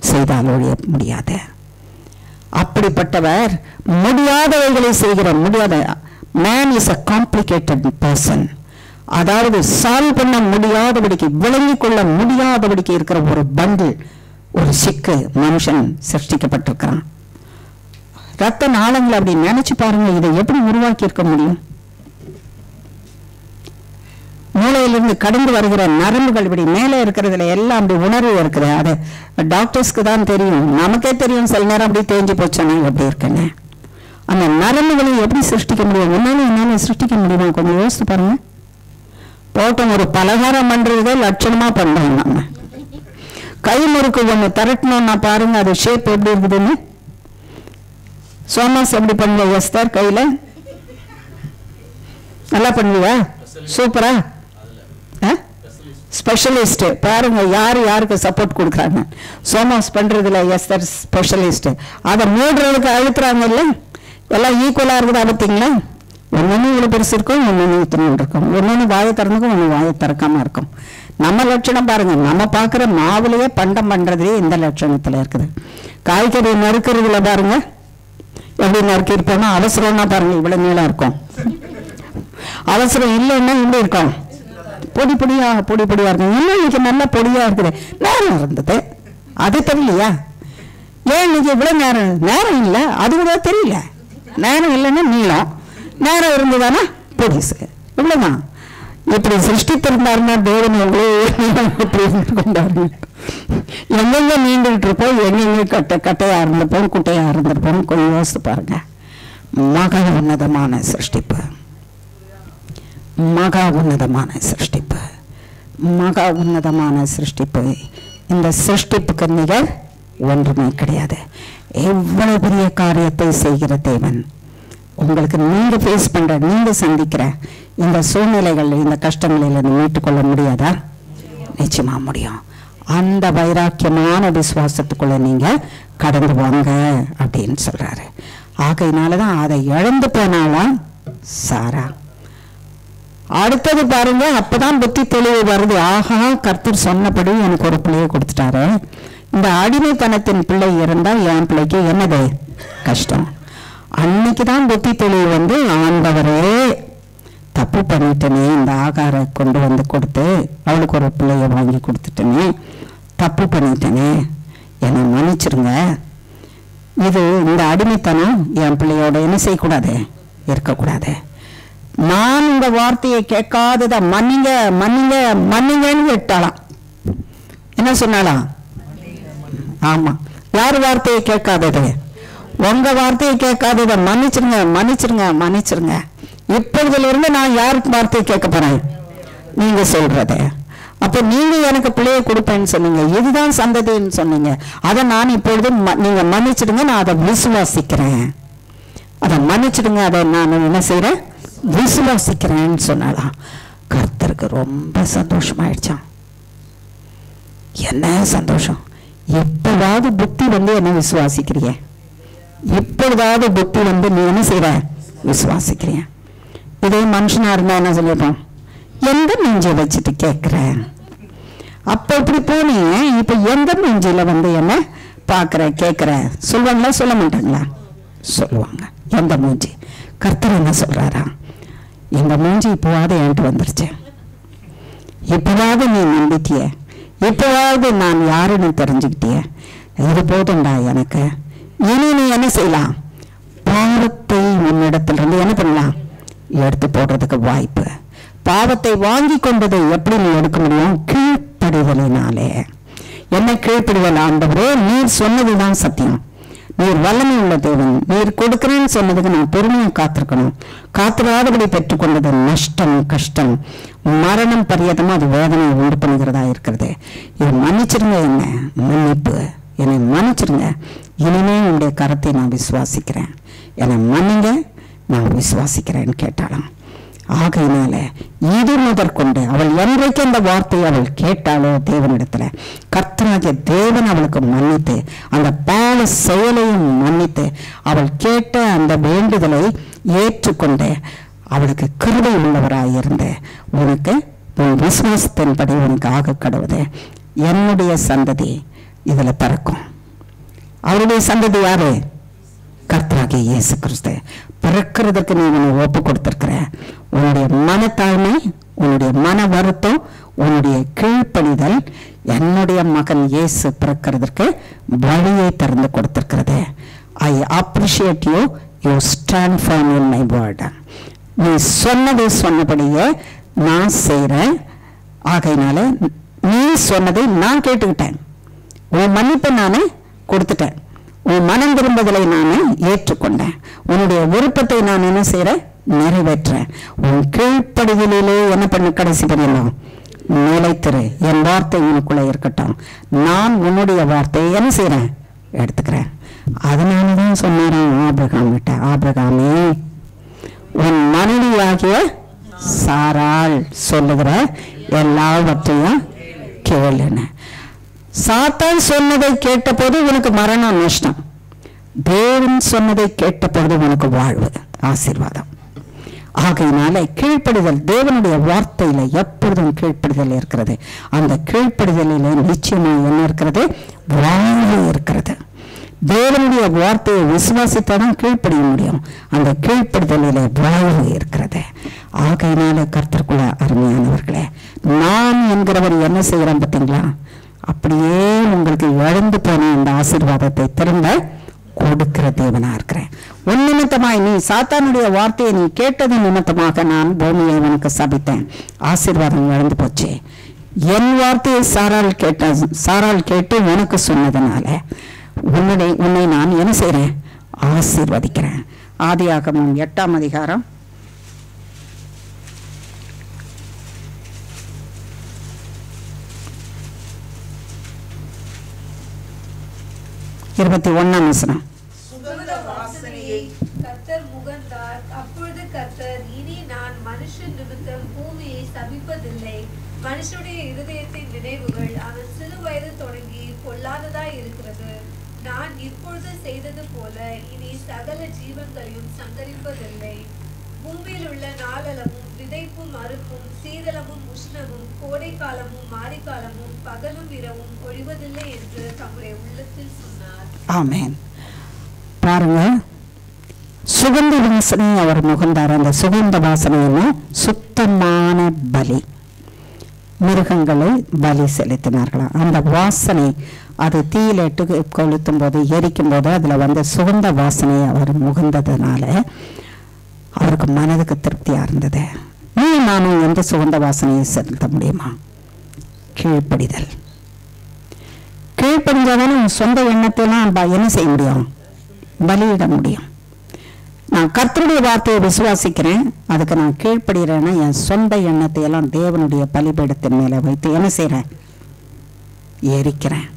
செய்தால் ஒழிய முடியாது. அப்படிப்பட்டவர் முடியாதவைகளை செய்கிற முடியாத man is a complicated person. அதாவது சால்வ் பண்ண முடியாதபடிக்கு, விளங்கிக் கொள்ள முடியாதபடிக்கு இருக்கிற ஒரு பண்டில், ஒரு சிக்கு மனுஷன் சிருஷ்டிக்கப்பட்டிருக்கிறான். ரத்த நாளங்களை அப்படி நினைச்சு பாருங்க. இதை எப்படி உருவாக்கி இருக்க முடியும்? மூளையிலிருந்து கடந்து வருகிற நரம்புகள் இப்படி மேலே இருக்கிறதுல எல்லாம் அப்படி உணர்வு இருக்குது. அது டாக்டர்ஸ்க்கு தான் தெரியும், நமக்கே தெரியும். சில நேரம் அப்படி தேஞ்சு போச்சோன்னா எப்படி இருக்குன்னு. அந்த நரம்புகளை எப்படி சிருஷ்டிக்க முடியும்? என்னால சிருஷ்டிக்க முடியுமா? கொஞ்சம் யோசித்து பாருங்க. போட்டம் ஒரு பலகாரம் பண்றதே லட்சணமா பண்றோம். நம்ம கை முறுக்கு ஒண்ணு திரட்டணும்னா பாருங்க அது ஷேப் எப்படி இருக்குதுன்னு. சோமாஸ் எப்படி பண்ணுவ எஸ்தர்? கையில நல்லா பண்ணுவியா? சூப்பரா? ஸ்பெஷலிஸ்ட் பாருங்க யாரு யாருக்கு சப்போர்ட் கொடுக்குறாங்க. சோமாஸ் பண்றதுல எஸ்தர் ஸ்பெஷலிஸ்ட். அதை மூடுறதுக்கு அழுத்துறாங்க இல்ல, எல்லாம் ஈக்குவலா இருக்குது. அழுத்தீங்களா? ஒன்னொன்னு இவ்வளவு பெருசு இருக்கும், ஒன்னொன்னு இத்தனை இருக்கும், ஒன்னொன்னு வாயை திறந்துக்கும், ஒன்னு வாயை திறக்காம இருக்கும். நம்ம லட்சணம் பாருங்க, நம்ம பாக்குற மாவுலயே பண்டம் பண்றதுலயே இந்த லட்சணத்துல இருக்குது. காய்கறி நறுக்கிறதுல பாருங்க எப்படி நறுக்கி இருப்போம்னா, அவசரம்னா பாருங்க இவ்வளவு நீளம் இருக்கும், அவசரம் இல்லைன்னா இப்படி இருக்கும், பொடி பொடியா இருக்கும். இன்னும் இன்னைக்கு நல்ல பொடியா இருக்குது. நேரம் இருந்தது, அது தெரியலையா? ஏன் இன்னைக்கு இவ்வளவு நேரம் இல்லை, அது கூட தெரியல. நேரம் இல்லைன்னா நீளம், நேரம் இருந்ததானா பொடிசு, இவ்வளவுதான். இப்படி சிருஷ்டித்திருந்தாருன்னா தேவன் எவ்வளவு கொண்டாரு. எங்கெங்க நீண்டுகிட்டு இருப்போம், எங்கெங்க கட்டையா இருந்திருப்போம், குட்டையா இருந்திருப்போம். கொஞ்சம் யோசித்து பாருங்க. மகா உன்னதமான சிருஷ்டிப்பு, மகா உன்னதமான சிருஷ்டிப்பு, மகா உன்னதமான சிருஷ்டிப்பு. இந்த சிருஷ்டிப்புக்கு நிகர் ஒன்றுமே கிடையாது. எவ்வளவு பெரிய காரியத்தை செய்கிற தேவன் உங்களுக்கு நீங்க ஃபேஸ் பண்ற, நீங்க சந்திக்கிற இந்த சூழ்நிலைகள், இந்த கஷ்டங்களில் மீட்டுக்கொள்ள முடியாதா? நிச்சயமா முடியும். அந்த வைராக்கியமான விசுவாசத்துக்குள்ள நீங்க கடந்து வாங்க அப்படின்னு சொல்றாரு. ஆகையினாலதான் அதை இழந்து போனாலும் சாரா. அடுத்தது பாருங்க, அப்பதான் புத்தி தெளிவு வருது. ஆகா, கர்த்தர் சொன்னபடி எனக்கு ஒரு பிள்ளையை கொடுத்துட்டாரு. இந்த அடிமைத்தனத்தின் பிள்ளை இருந்தா என் பிள்ளைக்கு என்னது கஷ்டம். அன்னைக்குதான் புத்தி தெளிவு வந்து, ஆண்டவரே தப்பு பண்ணிட்டேனே, இந்த ஆகார கொண்டு வந்து கொடுத்து அவளுக்கு ஒரு பிள்ளைய வாங்கி கொடுத்துட்டேனே, தப்பு பண்ணிட்டேனே, என்னை மன்னிச்சிருங்க. இது இந்த அடிமைத்தனம் என் பிள்ளையோட என்ன செய்யக்கூடாது, இருக்கக்கூடாது. நான் இந்த வார்த்தையை கேட்காதத மன்னிங்க மன்னிங்க மன்னிங்கன்னு விட்டாலாம். என்ன சொன்னாலாம்? ஆமா, யார் வார்த்தையை கேட்காதது? உங்க வார்த்தையை கேட்காதத மன்னிச்சிருங்க மன்னிச்சிருங்க மன்னிச்சிருங்க. இப்பொழுதுல இருந்து நான் யாருக்கு வார்த்தையை கேட்க போறேன்? நீங்க சொல்றத. அப்ப நீங்க எனக்கு பிள்ளைய கொடுப்பேன்னு சொன்னீங்க, இதுதான் சந்ததின்னு சொன்னீங்க. அதை நான் இப்பொழுது நீங்க மன்னிச்சிடுங்க, நான் அதை விசுவாசிக்கிறேன். அதை மன்னிச்சிடுங்க, அதை நான் என்ன செய்யறேன்? விசுவாசிக்கிறேன்னு சொன்னாலாம். கர்த்தருக்கு ரொம்ப சந்தோஷமாயிடுச்சான். என்ன சந்தோஷம்! எப்போதாவது புத்தி வந்து என்ன விசுவாசிக்கிறிய? எப்பொழுதாவது புத்தி வந்து நீ என்ன செய்ற? விசுவாசிக்கிறிய. இதே மனுஷனா இருந்தா என்ன சொல்லிருப்போம்? எந்த நெஞ்சை வச்சுட்டு கேட்கிறேன்? அப்ப இப்படி போனீங்க, இப்ப எந்த நெஞ்சில வந்து என்ன பாக்குற கேட்கிற சொல்லுவாங்களா? சொல்ல மாட்டாங்களா? சொல்லுவாங்க. எந்த மூஞ்சி? கர்த்தர் என்ன சொல்றாரா? இந்த மூஞ்சி இப்போவாது என்கிட்ட வந்துருச்சு, இப்போவாது நீ நம்பிட்டிய, இப்போவாவது நான் யாருன்னு தெரிஞ்சுக்கிட்டிய, இது போதும்டா எனக்கு. இனி நீ என்ன செய்யலாம்? பாவத்தை உன்னிடத்திலிருந்து என்ன பண்ணலாம்? எடுத்து போடுறதுக்கு வாய்ப்பு. பாவத்தை வாங்கி கொண்டதை எப்படி நீ எடுக்க முடியும்? கீழ்ப்படிதலினாலே. என்ன கீழ்ப்படிதல்? ஆண்டவரே, நீர் சொன்னதுதான் சத்தியம், நீர் வல்லமை உள்ள தேவன், நீர் கொடுக்கிறேன்னு சொன்னதுக்கு நான் பொறுமையை காத்திருக்கணும். காத்திராதபடி பெற்றுக்கொண்டது நஷ்டம், கஷ்டம், மரணம் பரியதமா அது வேதனையை உண்டு பண்ணுகிறதா இருக்கிறது. இது மன்னிச்சிருங்க, என்ன மன்னிப்பு, என்னை மன்னிச்சிருங்க, இனிமே உங்களுடைய கரத்தை நான் விசுவாசிக்கிறேன், என்னை மன்னிங்க, நான் விசுவாசிக்கிறேன்னு கேட்டாலாம். ஆகையினால இது முதற்கொண்டு அவள் என்றைக்கு அந்த வார்த்தையை அவள் கேட்டாலோ தேவனிடத்துல, கர்த்தராகிய தேவன் அவளுக்கு மன்னித்து அந்த பாவ செயலையும் மன்னித்து அவள் கேட்ட அந்த வேண்டுதலை ஏற்றுக்கொண்டு அவளுக்கு கிருபை உள்ளவராய் இருந்த உனக்கு உன் விசுவாசத்தின்படி உனக்கு ஆக கடவுது. என்னுடைய சந்ததி இதுல பிறக்கும். அவருடைய சந்ததி யாரு? கர்த்தராகிய இயேசு கிறிஸ்து. பிறக்கிறதுக்கு நீ உன்னை ஒப்பு கொடுத்திருக்கிற. உன்னுடைய மனத்தாழ்மை, உன்னுடைய மன வருத்தம், உன்னுடைய கீழ்ப்படிதல் என்னுடைய மகன் இயேசு பிறக்கிறதுக்கு வழியை திறந்து கொடுத்திருக்கிறது. I appreciate you, you stand firm in my word. நீ சொன்னதை சொன்னபடியே நான் செய்கிறேன். ஆகையினால நீ சொன்னதை நான் கேட்டுக்கிட்டேன், உன் மன்னிப்பை நான் கொடுத்துட்டேன், உன் மனம் திரும்புதலை நான் ஏற்றுக்கொண்டேன், உன்னுடைய விருப்பத்தை நான் என்ன செய்கிறேன்? நிறைவேற்றேன். உன் கீழ்ப்படிதலிலே என்ன பண்ண கடைசி பண்ணலாம்? நிலைத்திரு. என் வார்த்தை உனக்குள்ள இருக்கட்டும். நான் உன்னுடைய வார்த்தையை என்ன செய்கிறேன்? எடுத்துக்கிறேன். அதனாலதான் சொன்னாராம் ஆபிரகாம் கிட்ட, ஆபிரகாமே, உன் மனைவியாகிய சாராள் சொல்லுகிற எல்லாவற்றையும் கேளுன்னு. சாத்தான் சொன்னதை கேட்ட போது உனக்கு மரணம், நஷ்டம். தேவன் சொன்னதை கேட்ட போது உனக்கு வாழ்வு, ஆசீர்வாதம். ஆகையினால கீழ்ப்படிதல், தேவனுடைய வார்த்தையில எப்பொழுதும் கீழ்ப்படிதல் இருக்கிறது. அந்த கீழ்ப்படிதலில நிச்சயமா என்ன இருக்கிறது? வாழ்வு இருக்கிறது. தேவனுடைய வார்த்தையை விசுவாசித்தாதான் கீழ்ப்படிய முடியும். அந்த கீழ்ப்படிதலில வாழ்வு இருக்கிறது. ஆகையினால கர்த்தருக்குள்ள அருமையானவர்களே, நான் என்கிறவர் என்ன செய்யறேன் பார்த்தீங்களா? அப்படியே உங்களுக்கு இழந்து போன அந்த ஆசீர்வாதத்தை திரும்ப கொடுக்கிற தேவனா இருக்கிறேன். உன் நிமித்தமாய் நீ சாத்தானுடைய வார்த்தையை நீ கேட்டது நிமித்தமாக நான் பூமியை உனக்கு சபித்தேன், ஆசீர்வாதம் இழந்து போச்சு. என் வார்த்தையை சாராள் கேட்டு உனக்கு சொன்னதுனால உன்னை நான் என்ன செய்றேன்? ஆசீர்வதிக்கிறேன். ஆதியாகமம் 8ஆம் அதிகாரம் 21ஆம் வசனம். சுகந்த வாசனையை கர்த்தர் முகந்தார். அப்பொழுது கர்த்தர், இனி நான் மனுஷன் நிமித்தம் பூமியை சபிப்பதில்லை. மனுஷனுடைய இருதயத்தின் நினைவுகள் அவன் சிறு வயது தொடங்கி பொல்லாததாய் இருக்கிறது. நான் இப்பொழுது செய்தது போல இனி சகல ஜீவன்களையும் சங்கரிப்பதில்லை. பூமியில் உள்ள நாளளவும் விதைப்பும் அறுப்பும் சீதளமும் உஷ்ணமும் கோடை காலமும் மாரிக்காலமும் பகலும் இரவும் ஒழிவதில்லை என்று தம்முடைய உள்ளத்தில் சொன்னார். ஆமென். பாருங்க, சுகந்த வாசனை அவர் முகந்தார். அந்த சுகந்த வாசனை சுத்தமான பலி, மிருகங்களை பலி செலுத்தினார்களாம். அந்த வாசனை அது தீயில இட்டு கொளுத்தும் போது, எரிக்கும் போது அதுல வந்து சுகந்த வாசனை அவர் முகந்ததுனால அவருக்கு மனதுக்கு திருப்தியா இருந்தது. நீ நானும் எந்த சுகந்த வாசனையை செலுத்த முடியுமா? கீழ்ப்படிதல். கீழ்ப்படிஞ்சாதானே சொந்த எண்ணத்தைலாம் என்ன செய்ய முடியும்? பலியிட முடியும். நான் கர்த்தருடைய வார்த்தையை விசுவாசிக்கிறேன், அதுக்கு நான் கீழ்ப்படுகிறேன்னா என் சொந்த எண்ணத்தை எல்லாம் தேவனுடைய பலிபீடத்தின் மேல வைத்து என்ன செய்றேன்? எரிக்கிறேன்.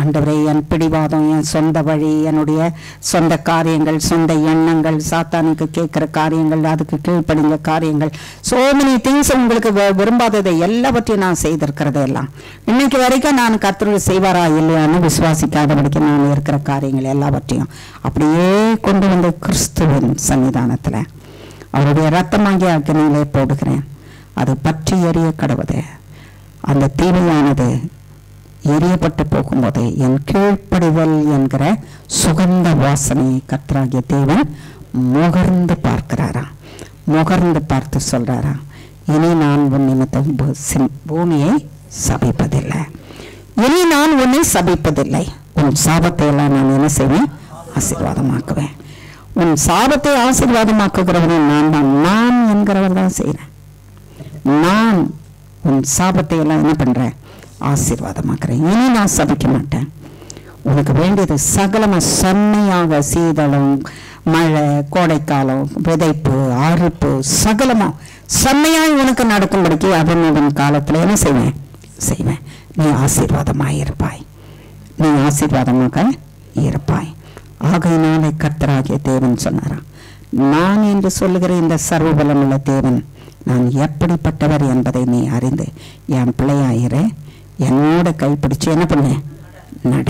ஆண்டவரே, என் பிடிவாதம், என் சொந்த வழி, என்னுடைய சொந்த காரியங்கள், சொந்த எண்ணங்கள், சாத்தானுக்கு கேட்குற காரியங்கள், அதுக்கு கீழ்ப்படிஞ்ச காரியங்கள், so many things உங்களுக்கு விரும்பாததை எல்லாவற்றையும் நான் செய்திருக்கிறதெல்லாம் இன்னைக்கு வரைக்கும் நான் கர்த்தர் செய்வாரா இல்லையான்னு விசுவாசிக்காதபடிக்கு நான் இருக்கிற காரியங்கள் எல்லாவற்றையும் அப்படியே கொண்டு வந்து கிறிஸ்துவின் சன்னிதானத்தில் அவருடைய இரத்தமாகிய அக்னியிலே போடுகிறேன். அது பற்றி எரிய கடவுது. அந்த தீமையானது எரியப்பட்டு போகும்போது என் கீழ்ப்படிதல் என்கிற சுகந்த வாசனையை கர்த்தராகிய தேவன் முகர்ந்து பார்க்கிறாராம். முகர்ந்து பார்த்து சொல்றாராம், இனி நான் உன் நிமித்தம் பூமியை சபிப்பதில்லை. இனி நான் உன்னை சபிப்பதில்லை. உன் சாபத்தை எல்லாம் நான் என்ன செய்வேன்? ஆசீர்வாதமாக்குவேன். உன் சாபத்தை ஆசீர்வாதமாக்குகிறவன் நான் தான். நான் என்கிறவர் தான் செய்கிறேன். நான் உன் சாபத்தை எல்லாம் என்ன பண்றேன்? ஆசீர்வாதமாக்குறேன். இனி நான் சபிக்க மாட்டேன். உனக்கு வேண்டியது சகலமா செம்மையாக, சீதளம், மழை, கோடைக்காலம், விதைப்பு, அறுப்பு, சகலமா செம்மையாய் உனக்கு நடக்கும்படிக்கு அவன் காலத்துல என்ன செய்வேன். நீ ஆசீர்வாதமாயிருப்பாய். நீ ஆசீர்வாதமாக இருப்பாய். ஆகையினாலே கர்த்தராகிய தேவன் சொன்னாராம், நான் என்று சொல்லுகிற இந்த சர்வபலமுள்ள தேவன் நான் எப்படிப்பட்டவர் என்பதை நீ அறிந்து என் பிள்ளையாயிர என்னோட கைப்பிடிச்சு என்ன பண்ண நட.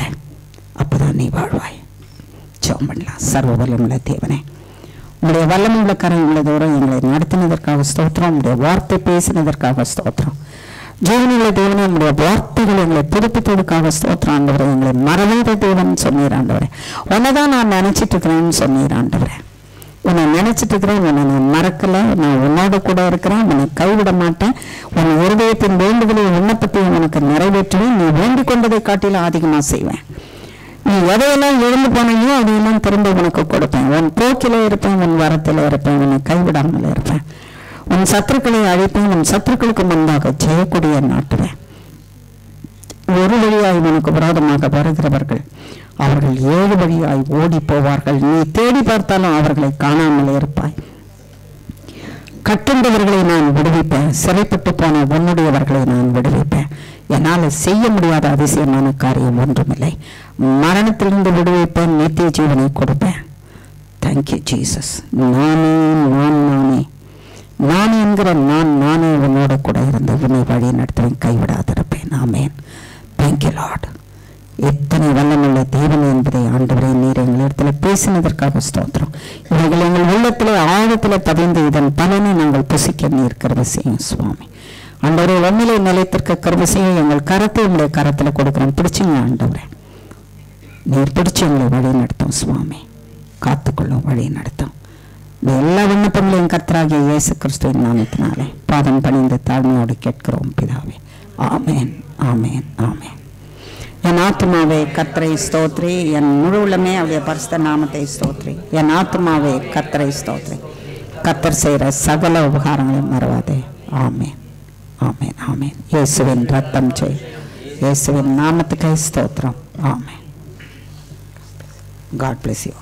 அப்பதான் நீ வாழ்வாய். ஜெபம் பண்ணலாம். சர்வபலமுள்ள தேவனே, உங்களுடைய வல்லமுள்ள கரங்களை தூரம் எங்களை நடத்தினதற்காக ஸ்தோத்திரம். உங்களுடைய வார்த்தை பேசினதற்காக ஸ்தோத்திரம். ஜீவனுள்ள தேவனே, உங்களுடைய வார்த்தைகள் எங்களை புதுப்பித்ததுக்காக ஸ்தோத்திரம். ஆண்டவரே, எங்களை மறவாத தேவன் சொன்னீர். ஆண்டவரே, உன்னைதான் நான் நினைச்சிட்டு இருக்கிறேன்னு சொன்னீர். ஆண்டவரே, உன்னை நினைச்சிட்டு இருக்கிறேன். உன்னை நான் மறக்கல. நான் உன்னோட கூட இருக்கிறேன். உன்னை கைவிட மாட்டேன். உன் இருதயத்தின் வேண்டுதலை விண்ணப்பத்தையும் உனக்கு நிறைவேற்றுவேன். நீ வேண்டிக் கொண்டதை காட்டிலும் அதிகமா செய்வேன். நீ எதையெல்லாம் எழுந்து போனையோ அதையெல்லாம் திரும்ப உனக்கு கொடுப்பேன். உன் போக்கில இருப்பேன், உன் வரத்தில் இருப்பேன், உன்னை கைவிடாமல் இருப்பேன். உன் சத்துருக்களை அழிப்பேன். உன் சத்துருக்களுக்கு முன்பாக ஜெயக்கொடியை நாட்டுவேன். ஒரு வழியாய் உனக்கு விரோதமாக வருகிறவர்கள் அவர்கள் 7 வழியாய் ஓடி போவார்கள். நீ தேடி பார்த்தாலும் அவர்களை காணாமல் இருப்பாய். கட்டுண்டவர்களை நான் விடுவிப்பேன். சிறைப்பட்டு போன உன்னுடையவர்களை நான் விடுவிப்பேன். என்னால் செய்ய முடியாத அதிசயமான காரியம் ஒன்றுமில்லை. மரணத்திலிருந்து விடுவிப்பேன். நித்திய ஜீவனை கொடுப்பேன். Thank you Jesus. நானே என்கிற நானே உன்னோட கூட இருந்து உன்னை வழி நடத்துவேன். கைவிடாதிருப்பேன். ஆமேன். Thank you Lord. எத்தனை வல்லமுள்ள தேவன் என்பதை ஆண்டவரே நீர் எங்களிடத்தில் பேசினதற்காக ஸ்தோத்திரம். இவைகள் எங்கள் உள்ளத்தில் ஆழத்தில் பதிந்து இதன் பலனை நாங்கள் புசிக்க நீர் கிருபை செய்யும் சுவாமி. ஆண்டவரே, உண்மையிலே நிலைத்திருக்க கிருபை செய்ய எங்கள் கரத்தை உங்களுடைய கரத்தில் கொடுக்குறோம். பிடிச்சிங்க ஆண்டவரே. நீர் பிடிச்சி எங்களை வழி நடத்தும் சுவாமி. காத்துக்கொள்ளும், வழி நடத்தும். இந்த எல்லா விண்ணப்பங்களையும் கர்த்தராகிய இயேசு கிறிஸ்துவின் நாமத்தினாலே பாதம் பணிந்து தாழ்மையோடு கேட்கிறோம் பிதாவே. ஆமேன், ஆமேன், ஆமேன். என் ஆத்துமாவே கர்த்தரை ஸ்தோத்ரி. என் முழு உள்ளமே அவருடைய பரிசுத்த நாமத்தை ஸ்தோத்ரி. என் ஆத்துமாவே கர்த்தரை ஸ்தோத்ரி. கர்த்தர் செய்கிற சகல உபகாரங்களையும் மறவாதே. ஆமேன், ஆமேன், ஆமேன். இயேசுவின் ரத்தம் செய். இயேசுவின் நாமத்துக்கை ஸ்தோத்திரம். ஆமேன். God bless you.